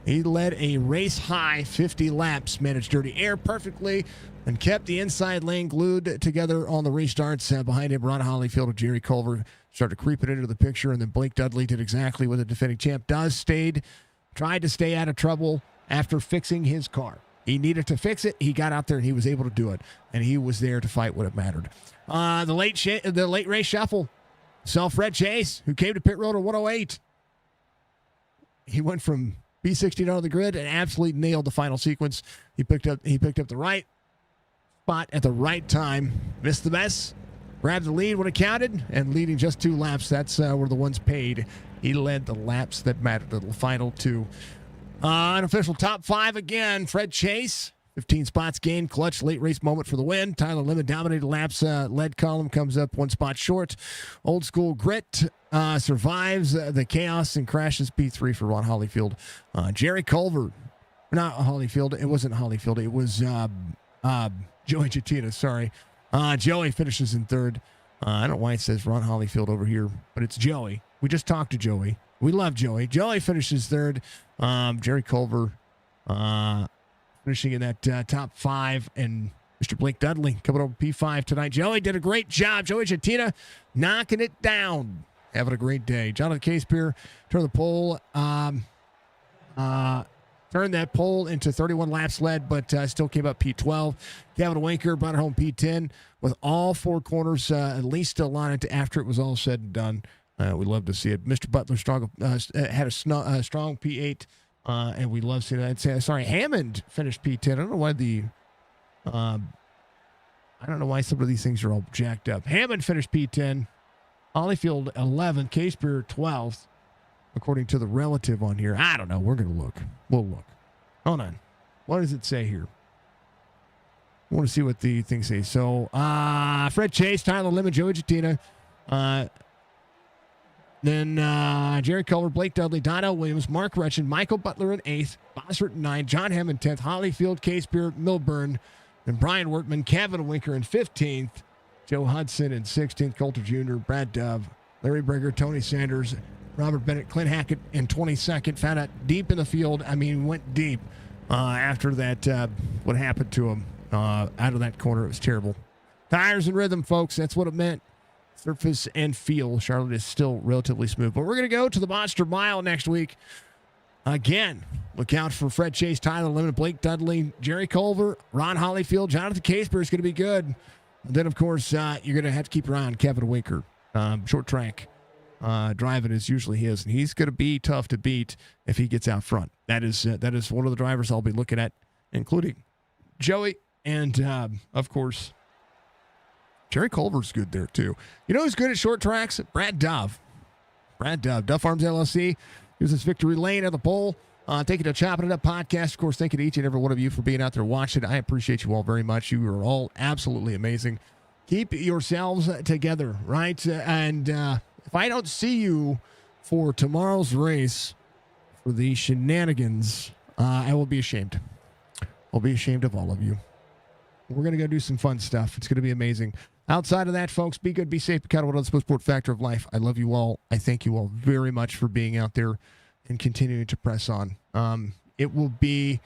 He led a race-high 50 laps, managed dirty air perfectly, and kept the inside lane glued together on the restarts. Behind him, Ron Hollyfield and Jerry Culver started creeping into the picture, and then Blake Dudley did exactly what the defending champ does, tried to stay out of trouble after fixing his car. He needed to fix it. He got out there, and he was able to do it, and he was there to fight when it mattered. The late race shuffle saw Fred Chase, who came to pit road at 108. He went from P16 on the grid and absolutely nailed the final sequence. He picked up the right spot at the right time. Missed the mess. Grabbed the lead when it counted, and leading just 2 laps. That's where the ones paid. He led the laps that mattered, the final 2. Unofficial top 5 again. Fred Chase, 15 spots gained, clutch late race moment for the win. Tyler Lemon dominated laps. Lead column comes up 1 spot short. Old school grit survives the chaos and crashes P3 for Ron Hollyfield. Jerry Culver, not Hollyfield. It wasn't Hollyfield. It was Joey Chattina. Sorry. Joey finishes in 3rd. I don't know why it says Ron Hollyfield over here, but it's Joey. We just talked to Joey. We love Joey. Joey finishes 3rd. Jerry Culver finishing in that top 5, and Mr. Blake Dudley coming over P5 tonight. Joey did a great job. Joey Chattina knocking it down. Having a great day. Jonathan Casepier turned the pole. Turned that pole into 31 laps led, but still came up P12. Kevin Winker brought it home P10 with all 4 corners at least still on it after it was all said and done. We love to see it. Mr. Butler had a strong P8, and we love seeing that. Sorry, Hammond finished P10. I don't know why some of these things are all jacked up. Hammond finished P10. Hollyfield 11th. Casepier 12th. According to the relative on here. I don't know. We're going to look. We'll look. Hold on. What does it say here? I want to see what the things say. So, Fred Chase, Tyler Lemon, Joey Chattina. Then Jerry Culver, Blake Dudley, Donnell Williams, Mark Retchen, Michael Butler in 8th, Bossert in 9th, John Hammond 10th, Hollyfield, Casepier, Milburn, and Brian Wortman, Kevin Winker in 15th, Joe Hudson in 16th, Coulter Jr., Brad Dove, Larry Brigger, Tony Sanders, Robert Bennett, Clint Hackett in 22nd. Found out deep in the field. I mean, went deep after that. What happened to him out of that corner? It was terrible. Tires and rhythm, folks. That's what it meant. Surface and feel. Charlotte is still relatively smooth. But we're going to go to the Monster Mile next week. Again, look out for Fred Chase, Tyler Lemon, Blake Dudley, Jerry Culver, Ron Hollyfield, Jonathan Casepier is going to be good. And then, of course, you're going to have to keep your eye on Kevin Winker. Short track. Driving is usually his, and he's going to be tough to beat if he gets out front. That is one of the drivers I'll be looking at, including Joey and, of course, Jerry Culver's good there, too. You know who's good at short tracks? Brad Dove. Duff Farms LLC. Here's his victory lane at the pole. Thank you to Chopp'N It Up podcast. Of course, thank you to each and every one of you for being out there watching. I appreciate you all very much. You are all absolutely amazing. Keep yourselves together, right? And if I don't see you for tomorrow's race for the shenanigans, I will be ashamed. I'll be ashamed of all of you. We're going to go do some fun stuff. It's going to be amazing. Outside of that, folks, be good, be safe, be kind of one of the sport factor of life. I love you all. I thank you all very much for being out there and continuing to press on. It will be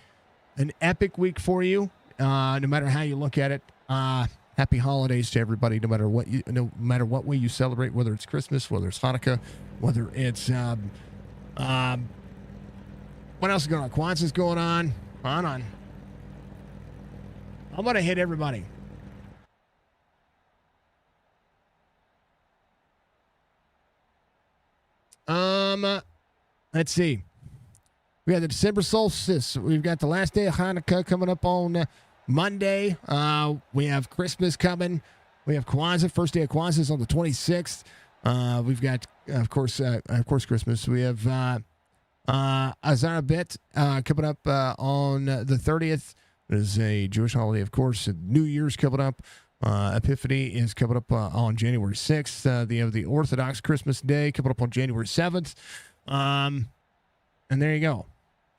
an epic week for you, no matter how you look at it. Happy holidays to everybody, no matter what way you celebrate, whether it's Christmas, whether it's Hanukkah, whether it's what else is going on? Kwanzaa's going on. On. I'm gonna hit everybody. Let's see. We got the December solstice. We've got the last day of Hanukkah coming up on Monday. We have Christmas coming. We have Kwanzaa. First day of Kwanzaa is on the 26th. We've got, of course, Christmas. We have Azara Bet coming up on the 30th. There's a Jewish holiday, of course. New Year's coming up. Epiphany is coming up on January 6th. They have the Orthodox Christmas Day coming up on January 7th. And there you go.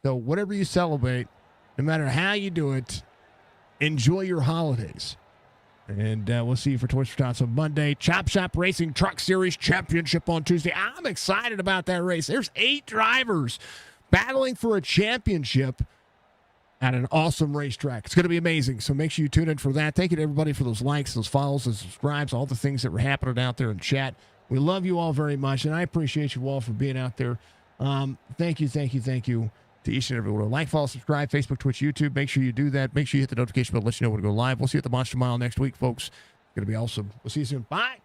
So whatever you celebrate, no matter how you do it, enjoy your holidays. And we'll see you for Toys for Tots on Monday. Chop Shop Racing Truck Series Championship on Tuesday. I'm excited about that race. There's 8 drivers battling for a championship at an awesome racetrack. It's going to be amazing. So make sure you tune in for that. Thank you to everybody for those likes, those follows, those subscribes, all the things that were happening out there in chat. We love you all very much, and I appreciate you all for being out there. Thank you to each and every one. Like, follow, subscribe, Facebook, Twitch, YouTube. Make sure you do that. Make sure you hit the notification bell to let you know when to go live. We'll see you at the Monster Mile next week, folks. It's going to be awesome. We'll see you soon. Bye.